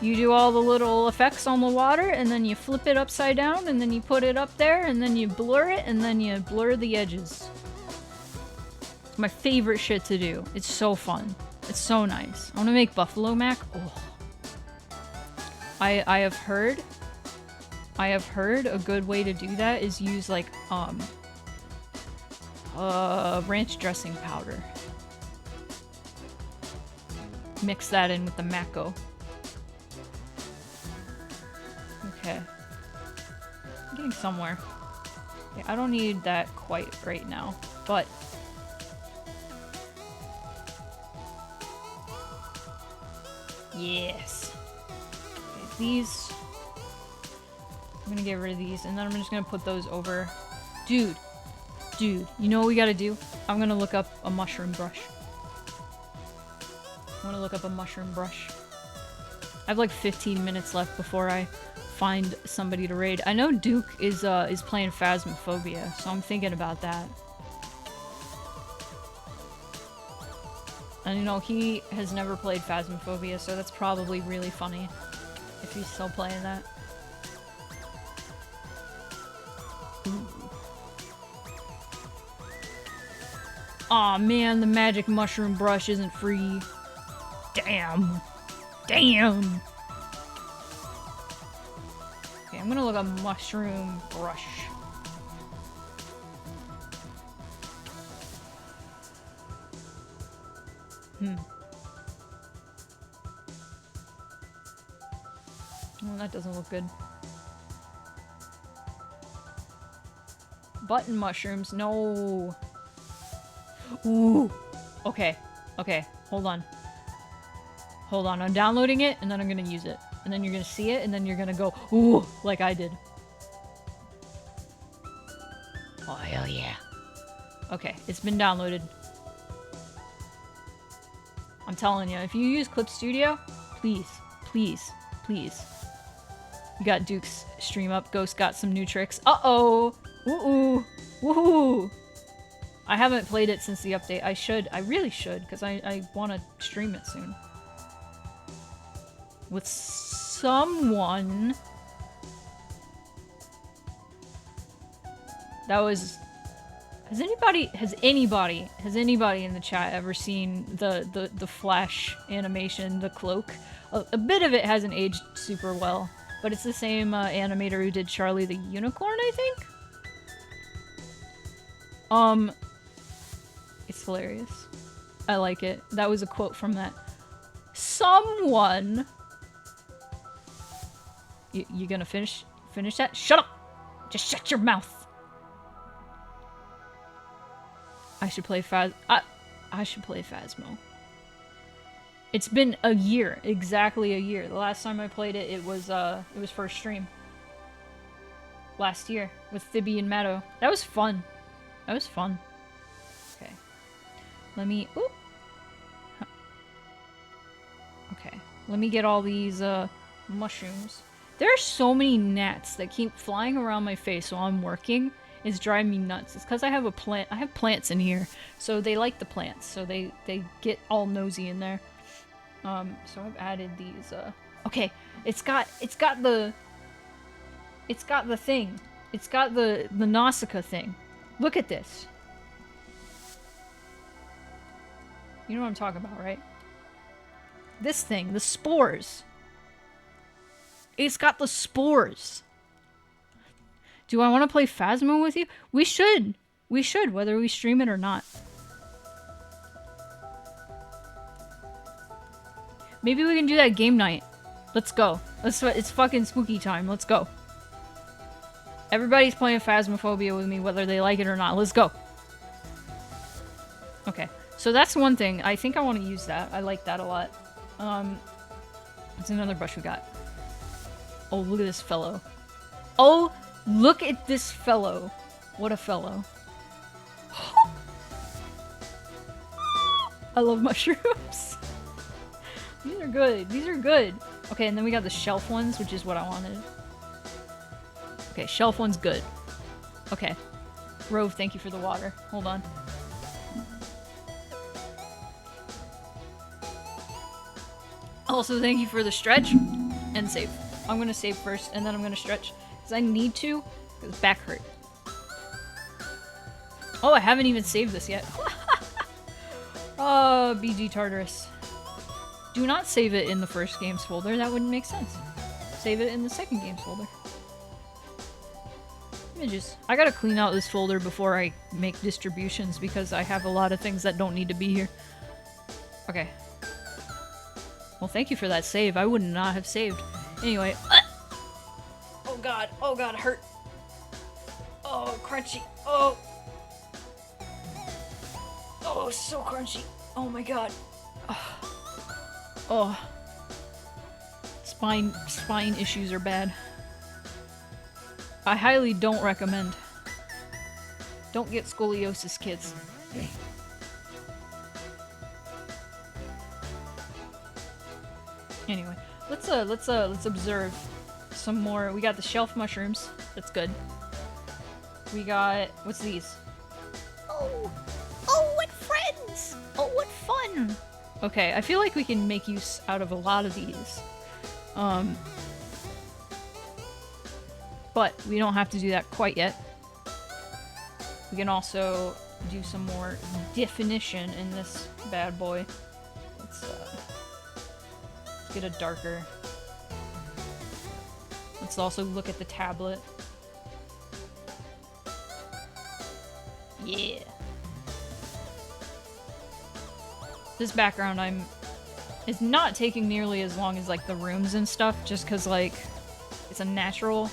You do all the little effects on the water, and then you flip it upside down, and then you put it up there, and then you blur it, and then you blur the edges. It's my favorite shit to do. It's so fun. It's so nice. I want to make buffalo mac. Oh. I have heard a good way to do that is use like ranch dressing powder. Mix that in with the Mako. Okay. I'm getting somewhere. Okay, I don't need that quite right now, but yes. Okay, these I'm gonna get rid of these, and then I'm just gonna put those over. Dude, you know what we gotta do? I'm gonna look up a mushroom brush. I wanna look up a mushroom brush. I have like 15 minutes left before I find somebody to raid. I know Duke is playing Phasmophobia, so I'm thinking about that. And you know, he has never played Phasmophobia, so that's probably really funny if he's still playing that. Aw, man, the magic mushroom brush isn't free. Damn. Damn. Okay, I'm gonna look up mushroom brush. Well, that doesn't look good. Button mushrooms, no. Ooh. Okay. Okay. Hold on. Hold on. I'm downloading it, and then I'm gonna use it. And then you're gonna see it, and then you're gonna go, ooh, like I did. Oh, hell yeah. Okay. It's been downloaded. I'm telling you, if you use Clip Studio, please, please, please. You got Duke's stream up. Ghost got some new tricks. Uh-oh! Woo-ooh! Woohoo! I haven't played it since the update. I should. I really should, because I want to stream it soon. With someone. That was... Has anybody in the chat ever seen the Flash animation, the cloak? A bit of it hasn't aged super well, but it's the same animator who did Charlie the Unicorn, I think? It's hilarious. I like it. That was a quote from that. Someone... You gonna finish that? Shut up! Just shut your mouth! I should play I should play Phasmo. It's been a year. Exactly a year. The last time I played it, it was first stream. Last year. With Thibby and Matto. That was fun. That was fun. Okay. Let me... Ooh. Okay. Let me get all these, mushrooms. There are so many gnats that keep flying around my face while I'm working. It's driving me nuts. It's because I have a plant. I have plants in here, so they like the plants. So they get all nosy in there. So I've added these Okay, it's got the thing. It's got the Nausicaa thing. Look at this. You know what I'm talking about, right? This thing, the spores. It's got the spores. Do I want to play Phasmo with you? We should. We should, whether we stream it or not. Maybe we can do that game night. Let's go. It's fucking spooky time. Let's go. Everybody's playing Phasmophobia with me, whether they like it or not. Let's go. Okay. So that's one thing. I think I want to use that. I like that a lot. What's another brush we got? Oh, look at this fellow. Oh, look at this fellow. What a fellow. I love mushrooms. These are good. These are good. Okay, and then we got the shelf ones, which is what I wanted. Okay, shelf one's good. Okay. Rove, thank you for the water. Hold on. Also, thank you for the stretch and save. I'm gonna save first, and then I'm gonna stretch. Because I need to, because back hurt. Oh, I haven't even saved this yet. Oh, BG Tartarus. Do not save it in the first games folder. That wouldn't make sense. Save it in the second games folder. Images. I gotta clean out this folder before I make distributions because I have a lot of things that don't need to be here. Okay. Well, thank you for that save. I would not have saved. Anyway. Oh god. Oh god, hurt. Oh, crunchy. Oh. Oh, so crunchy. Oh my god. Oh. Oh. Spine issues are bad. I highly don't recommend. Don't get scoliosis, kids. Anyway, let's observe some more. We got the shelf mushrooms. That's good. We got what's these? Oh, what friends! Oh, what fun! Okay, I feel like we can make use out of a lot of these. But we don't have to do that quite yet. We can also do some more definition in this bad boy. Let's get a darker. Let's also look at the tablet. Yeah. This background it's not taking nearly as long as like the rooms and stuff, just because like it's a natural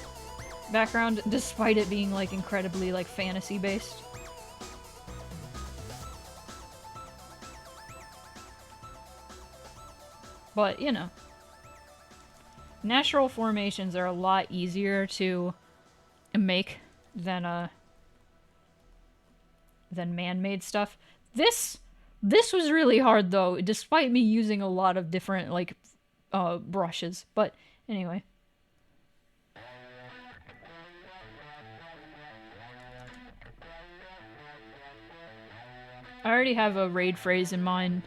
background, despite it being like incredibly like fantasy based. But you know, natural formations are a lot easier to make than man-made stuff. This was really hard though, despite me using a lot of different like brushes. But anyway. I already have a raid phrase in mind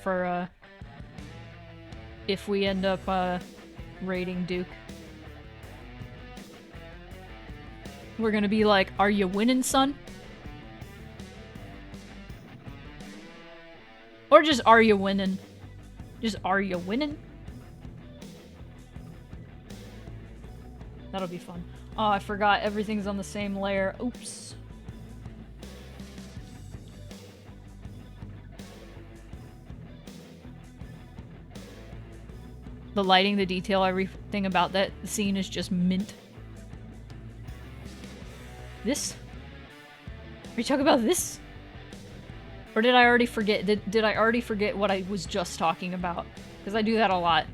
for if we end up raiding Duke. We're gonna be like, "Are you winning, son?" Or just, "Are you winning?" Just, "Are you winning?" That'll be fun. Oh, I forgot everything's on the same layer. Oops. The lighting, the detail, everything about that scene is just mint. This? Are you talking about this? Or did I already forget? Did I already forget what I was just talking about? Because I do that a lot.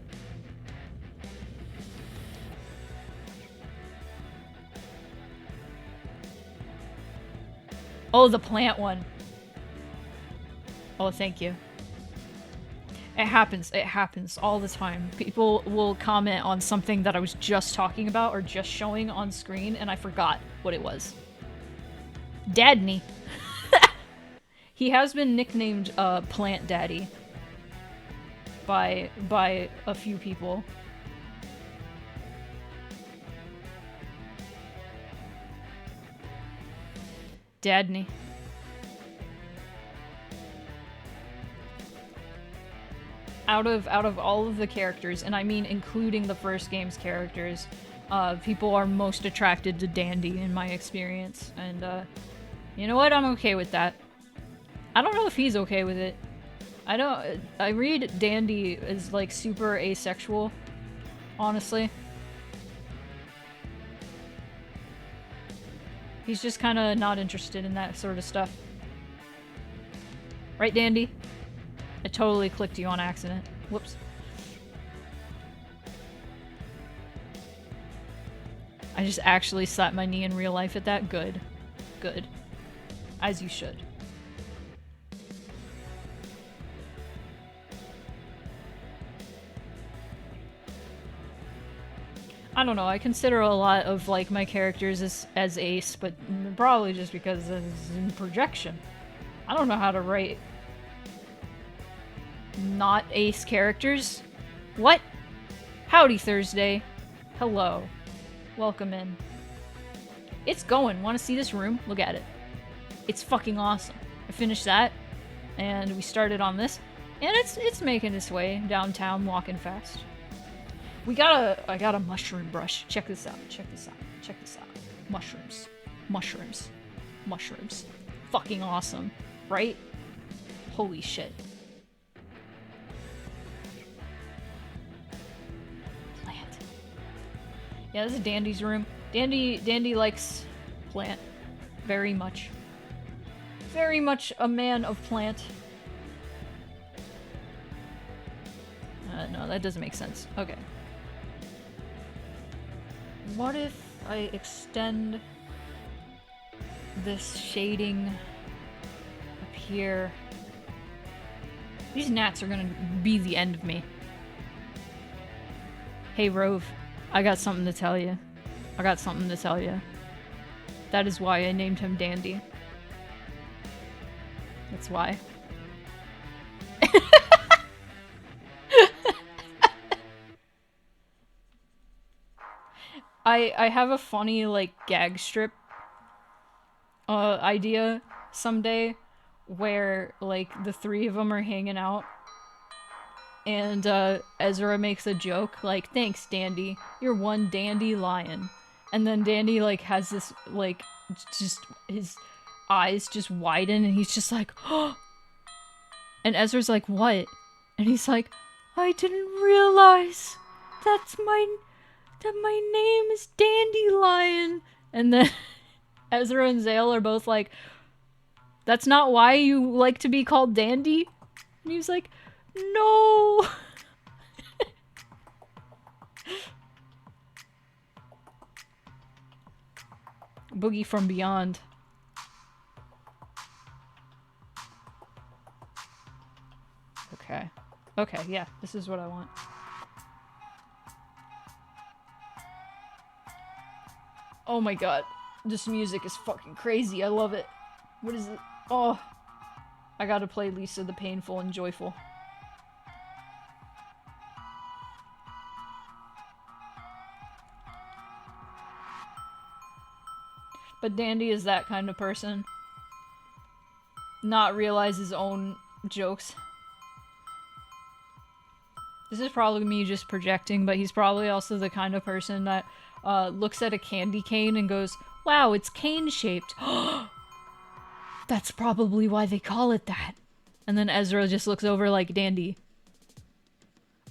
Oh, the plant one. Oh, thank you. It happens all the time. People will comment on something that I was just talking about or just showing on screen, and I forgot what it was. Dadney. He has been nicknamed Plant Daddy by a few people. Dadney. Out of all of the characters, and I mean including the first game's characters, people are most attracted to Dandy in my experience, and you know what? I'm okay with that. I don't know if he's okay with it. I read Dandy as like super asexual, honestly. He's just kind of not interested in that sort of stuff. Right, Dandy? I totally clicked you on accident. Whoops. I just actually slapped my knee in real life at that. Good. Good. As you should. I don't know, I consider a lot of like my characters as ace, but probably just because it's in projection. I don't know how to write not ace characters. What? Howdy, Thursday. Hello. Welcome in. It's going. Want to see this room? Look at it. It's fucking awesome. I finished that, and we started on this, and it's making its way downtown, walking fast. I got a mushroom brush. Check this out. Check this out. Check this out. Mushrooms. Mushrooms. Mushrooms. Fucking awesome. Right? Holy shit. Plant. Yeah, this is Dandy's room. Dandy likes plant. Very much. Very much a man of plant. No, that doesn't make sense. Okay. What if I extend this shading up here? These gnats are gonna be the end of me. Hey, Rove, I got something to tell you. I got something to tell you. That is why I named him Dandy. That's why. I have a funny, like, gag strip idea someday where, like, the three of them are hanging out and Ezra makes a joke like, "Thanks, Dandy. You're one dandy lion." And then Dandy, like, has this, like, just his eyes just widen and he's just like, "Oh!" And Ezra's like, "What?" And he's like, "I didn't realize that my name is Dandelion." And then Ezra and Zale are both like, "That's not why you like to be called Dandy?" And he's like, "No." Boogie from Beyond. Okay. Okay, yeah, this is what I want. Oh my god. This music is fucking crazy. I love it. What is it? Oh. I gotta play Lisa the Painful and Joyful. But Dandy is that kind of person. Not realize his own jokes. This is probably me just projecting, but he's probably also the kind of person that looks at a candy cane and goes, "Wow, it's cane-shaped." That's probably why they call it that. And then Ezra just looks over like, "Dandy.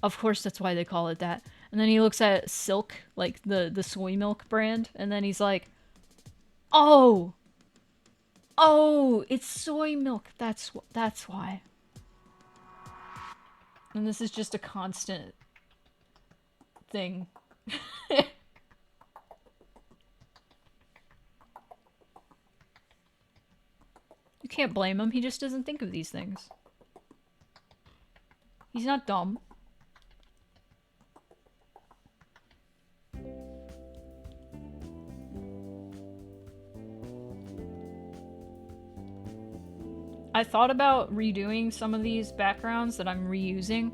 Of course that's why they call it that." And then he looks at Silk, like the soy milk brand, and then he's like, "Oh! Oh, it's soy milk. That's why." And this is just a constant thing. You can't blame him, he just doesn't think of these things. He's not dumb. I thought about redoing some of these backgrounds that I'm reusing,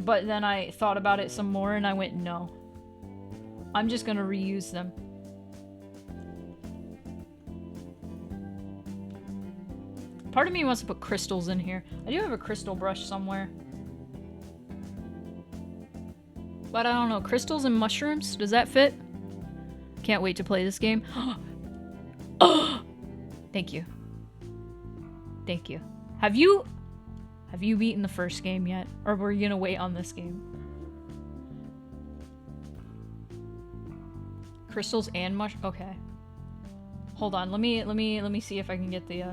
but then I thought about it some more and I went, no. I'm just gonna reuse them. Part of me wants to put crystals in here. I do have a crystal brush somewhere. But I don't know. Crystals and mushrooms? Does that fit? Can't wait to play this game. Thank you. Thank you. Have you beaten the first game yet? Or were you gonna wait on this game? Crystals and okay. Hold on, let me see if I can get the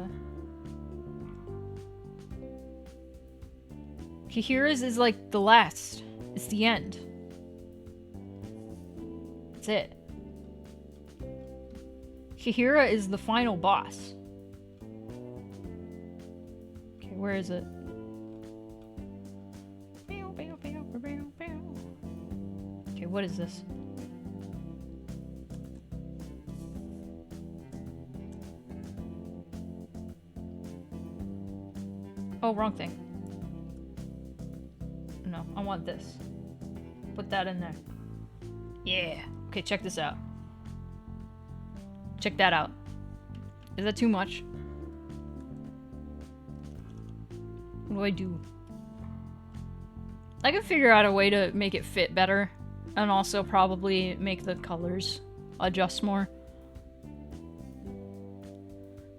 Kihira's is like the last. It's the end. That's it. Kihira is the final boss. Okay, where is it? Okay, what is this? Oh, wrong thing. No, I want this. Put that in there. Yeah. Okay, check this out. Check that out. Is that too much? What do I do? I can figure out a way to make it fit better. And also probably make the colors adjust more.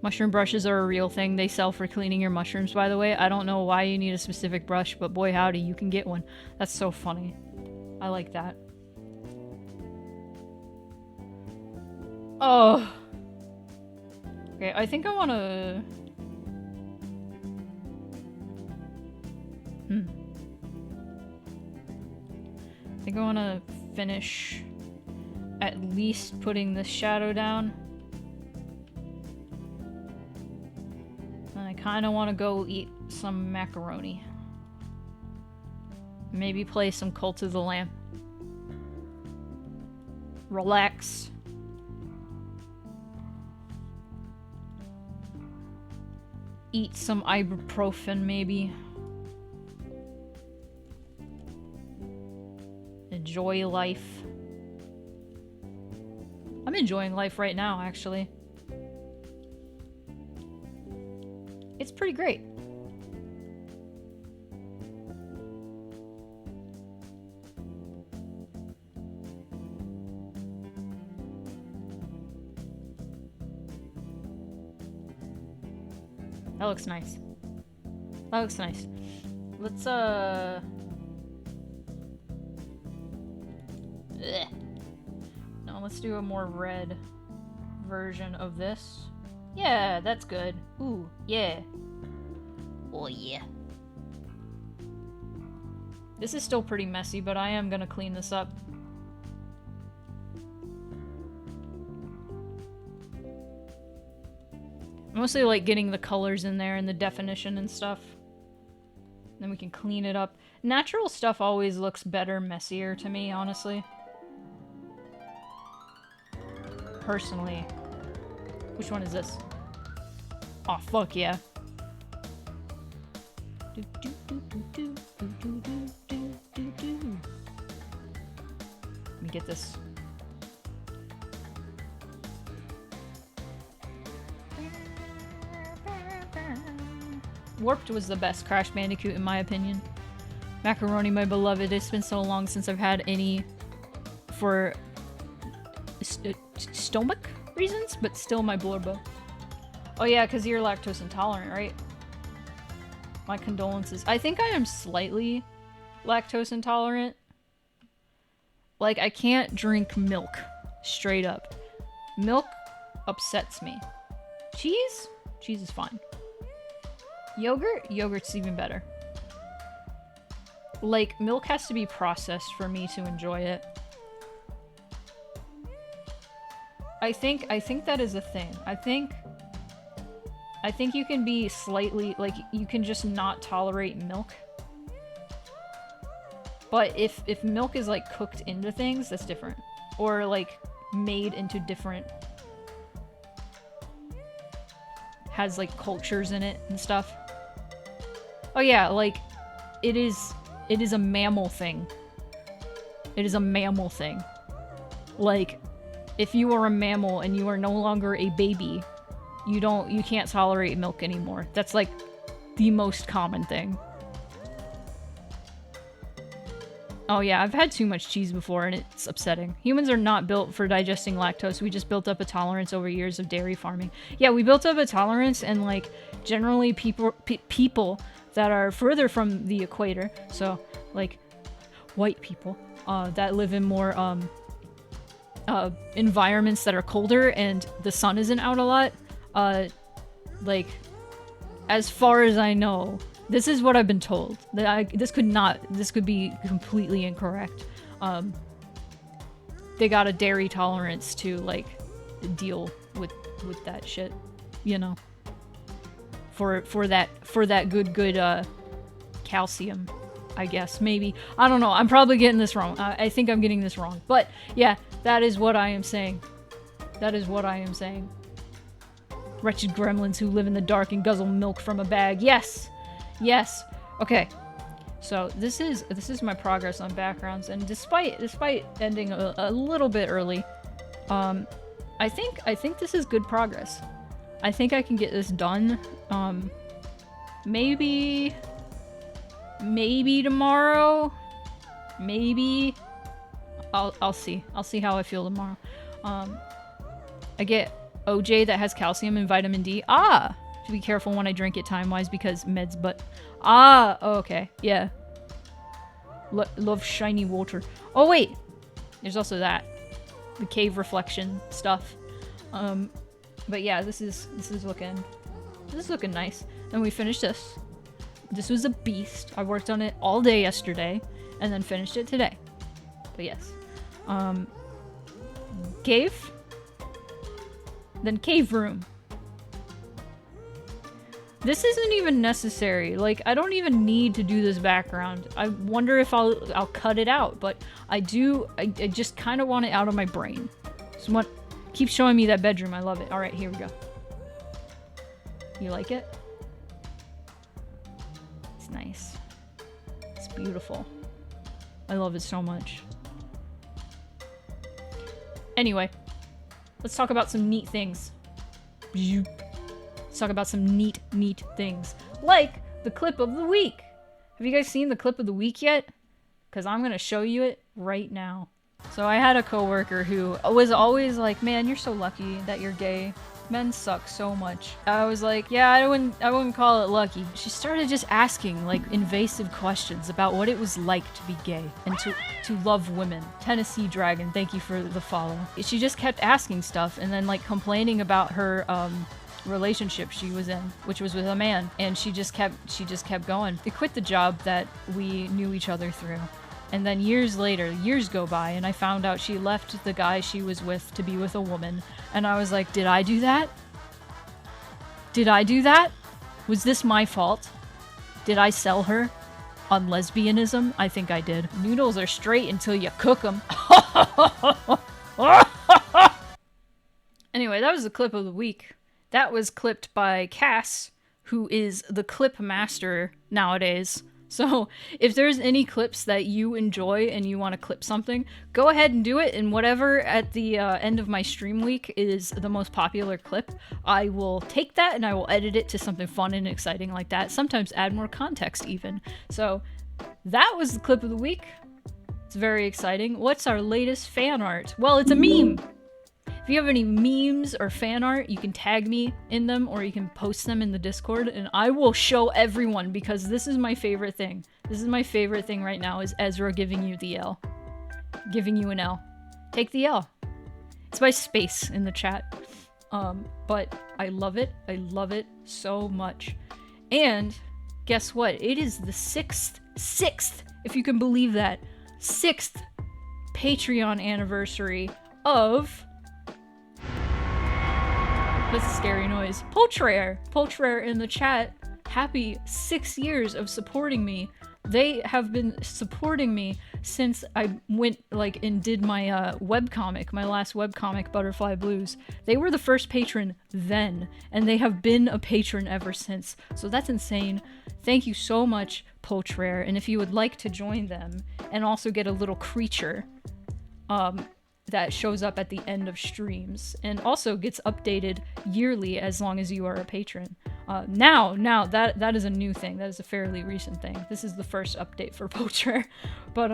Mushroom brushes are a real thing. They sell for cleaning your mushrooms, by the way. I don't know why you need a specific brush, but boy howdy, you can get one. That's so funny. I like that. Oh. Okay, I think I want to... I think I want to finish at least putting this shadow down. And I kind of want to go eat some macaroni. Maybe play some Cult of the Lamb. Relax. Eat some ibuprofen, maybe. Enjoy life. I'm enjoying life right now, actually. It's pretty great. That looks nice. That looks nice. Let's, Ugh. No, let's do a more red version of this. Yeah, that's good. Ooh, yeah. Oh, yeah. This is still pretty messy, but I am gonna clean this up. Mostly like getting the colors in there and the definition and stuff. Then we can clean it up. Natural stuff always looks better, messier to me, honestly. Personally. Which one is this? Oh, fuck yeah. Let me get this. Warped was the best Crash Bandicoot in my opinion. Macaroni, my beloved. It's been so long since I've had any for stomach reasons, but still my blurbo. Oh yeah, because you're lactose intolerant, right? My condolences. I think I am slightly lactose intolerant. Like, I can't drink milk. Straight up. Milk upsets me. Cheese? Cheese is fine. Yogurt? Yogurt's even better. Like, milk has to be processed for me to enjoy it. I think that is a thing. I think you can be slightly, like, you can just not tolerate milk. But if milk is, like, cooked into things, that's different. Or, like, made into different... has, like, cultures in it and stuff. Oh yeah, like, it is a mammal thing. It is a mammal thing. Like, if you are a mammal and you are no longer a baby, you can't tolerate milk anymore. That's like the most common thing. Oh yeah, I've had too much cheese before and it's upsetting. Humans are not built for digesting lactose. We just built up a tolerance over years of dairy farming. Yeah, we built up a tolerance, and like generally people that are further from the equator, so like white people that live in more environments that are colder and the sun isn't out a lot, like as far as I know, this is what I've been told. This could be completely incorrect. They got a dairy tolerance to like deal with that shit, you know. For that good calcium, I guess, maybe. I don't know. I'm probably getting this wrong. I think I'm getting this wrong. But yeah, that is what I am saying. That is what I am saying. Wretched gremlins who live in the dark and guzzle milk from a bag. Yes. Yes. Okay. So this is my progress on backgrounds, and despite ending a little bit early, I think this is good progress. I think I can get this done. Maybe tomorrow. Maybe I'll see. I'll see how I feel tomorrow. I get OJ that has calcium and vitamin D. To be careful when I drink it time-wise because meds, but... okay. Yeah. Love shiny water. Oh, wait! There's also that. The cave reflection stuff. But yeah, this is looking nice. And we finished this. This was a beast. I worked on it all day yesterday, and then finished it today. But yes. Cave? Then cave room. This isn't even necessary. Like, I don't even need to do this background. I wonder if I'll cut it out, but I just kind of want it out of my brain. So keep showing me that bedroom. I love it. All right, here we go. You like it? It's nice. It's beautiful. I love it so much. Anyway, let's talk about some neat things. Let's talk about some neat things. Like the clip of the week. Have you guys seen the clip of the week yet? Because I'm going to show you it right now. So I had a coworker who was always like, man, you're so lucky that you're gay. Men suck so much. I was like, yeah, I wouldn't call it lucky. She started just asking like invasive questions about what it was like to be gay and to love women. Tennessee Dragon, thank you for the follow. She just kept asking stuff and then like complaining about her relationship she was in, which was with a man, and she just kept going. They quit the job that we knew each other through. And then years go by, and I found out she left the guy she was with to be with a woman. And I was like, did I do that? Did I do that? Was this my fault? Did I sell her on lesbianism? I think I did. Noodles are straight until you cook them. Anyway, that was the clip of the week. That was clipped by Cass, who is the clip master nowadays. So if there's any clips that you enjoy and you want to clip something, go ahead and do it, and whatever at the end of my stream week is the most popular clip, I will take that and I will edit it to something fun and exciting like that, sometimes add more context even. So that was the clip of the week. It's very exciting. What's our latest fan art? Well, it's a meme! If you have any memes or fan art, you can tag me in them or you can post them in the Discord and I will show everyone because this is my favorite thing. This is my favorite thing right now is Ezra giving you the L. Giving you an L. Take the L. It's by Space in the chat. But I love it. I love it so much. And guess what? It is the sixth, if you can believe that, 6th Patreon anniversary of... That's a scary noise. Poltrare in the chat. Happy 6 years of supporting me. They have been supporting me since I went and did my webcomic, my last webcomic, Butterfly Blues. They were the first patron then, and they have been a patron ever since. So that's insane. Thank you so much, Poltrare. And if you would like to join them and also get a little creature, that shows up at the end of streams and also gets updated yearly as long as you are a patron. Now that is a new thing. That is a fairly recent thing. This is the first update for Poacher, but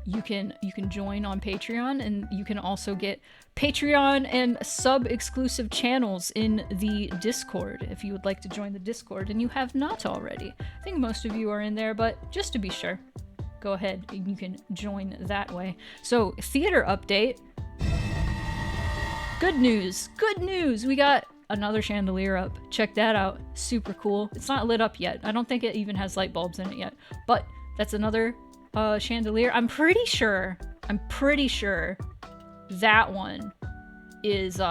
you can join on Patreon, and you can also get Patreon and sub-exclusive channels in the Discord if you would like to join the Discord and you have not already. I think most of you are in there, but just to be sure, go ahead and you can join that way. So, theater update. Good news! Good news! We got another chandelier up. Check that out. Super cool. It's not lit up yet. I don't think it even has light bulbs in it yet, but that's another chandelier. I'm pretty sure that one is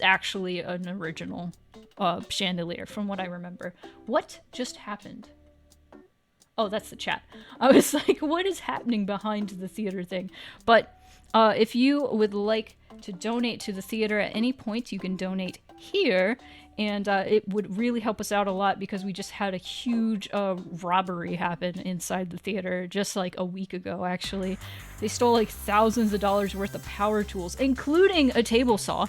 actually an original chandelier from what I remember. What just happened? Oh, that's the chat. I was like, what is happening behind the theater thing? But if you would like to donate to the theater at any point, you can donate here. And it would really help us out a lot because we just had a huge robbery happen inside the theater just like a week ago, actually. They stole like thousands of dollars worth of power tools, including a table saw.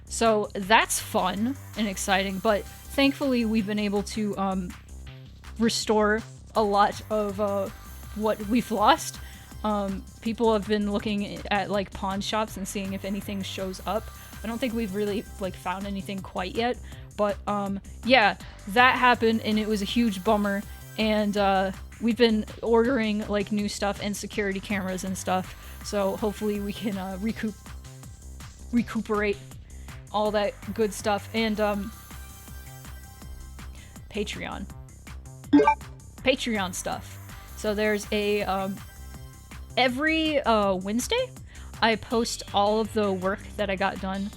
So that's fun and exciting, but thankfully we've been able to restore a lot of what we've lost. People have been looking at like pawn shops and seeing if anything shows up. I don't think we've really like found anything quite yet, but yeah, that happened and it was a huge bummer, and we've been ordering like new stuff and security cameras and stuff, so hopefully we can recuperate all that good stuff. And Patreon stuff. So there's a every Wednesday I post all of the work that I got done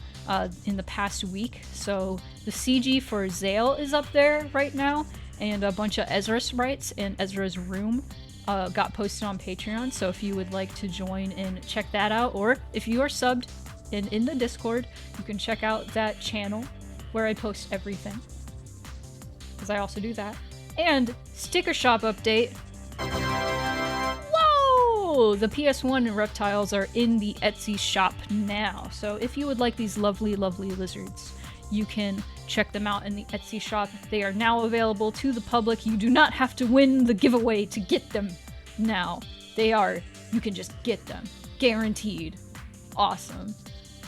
in the past week. So the CG for Zale is up there right now, and a bunch of Ezra sprites and Ezra's room got posted on Patreon. So if you would like to join and check that out, or if you are subbed and in the Discord, you can check out that channel where I post everything, because I also do that. And sticker shop update. Whoa! The PS1 reptiles are in the Etsy shop now. So if you would like these lovely, lovely lizards, you can check them out in the Etsy shop. They are now available to the public. You do not have to win the giveaway to get them now. You can just get them. Guaranteed. Awesome.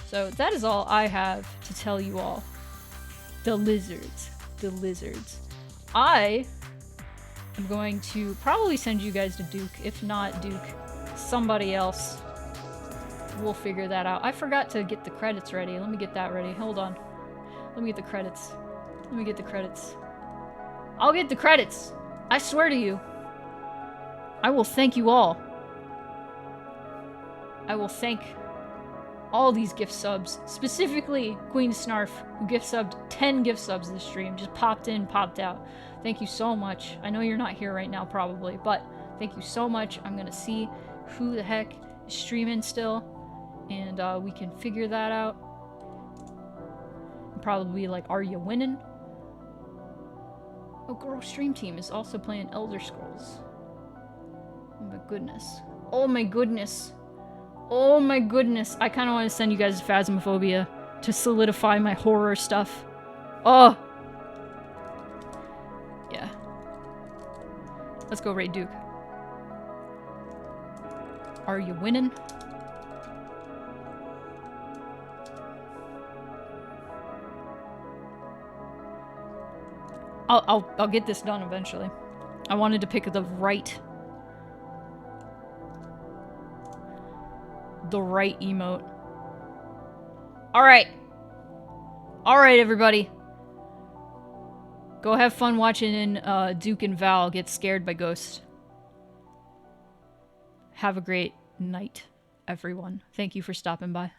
So that is all I have to tell you all. The lizards. The lizards. I am going to probably send you guys to Duke. If not Duke, somebody else. We'll figure that out. I forgot to get the credits ready. Let me get that ready. Hold on. Let me get the credits. Let me get the credits. I'll get the credits. I swear to you. I will thank you all. I will thank all these gift subs, specifically Queen Snarf, who gift subbed 10 gift subs this stream, just popped in, popped out. Thank you so much. I know you're not here right now probably, but thank you so much. I'm gonna see who the heck is streaming still, and we can figure that out. Probably like, are you winning? Oh, Girl Stream Team is also playing Elder Scrolls. Oh my goodness. Oh my goodness. Oh my goodness. I kind of want to send you guys to Phasmophobia to solidify my horror stuff. Oh! Yeah. Let's go raid Duke. Are you winning? I'll get this done eventually. I wanted to pick the right emote. Alright. Alright, everybody. Go have fun watching Duke and Val get scared by ghosts. Have a great night, everyone. Thank you for stopping by.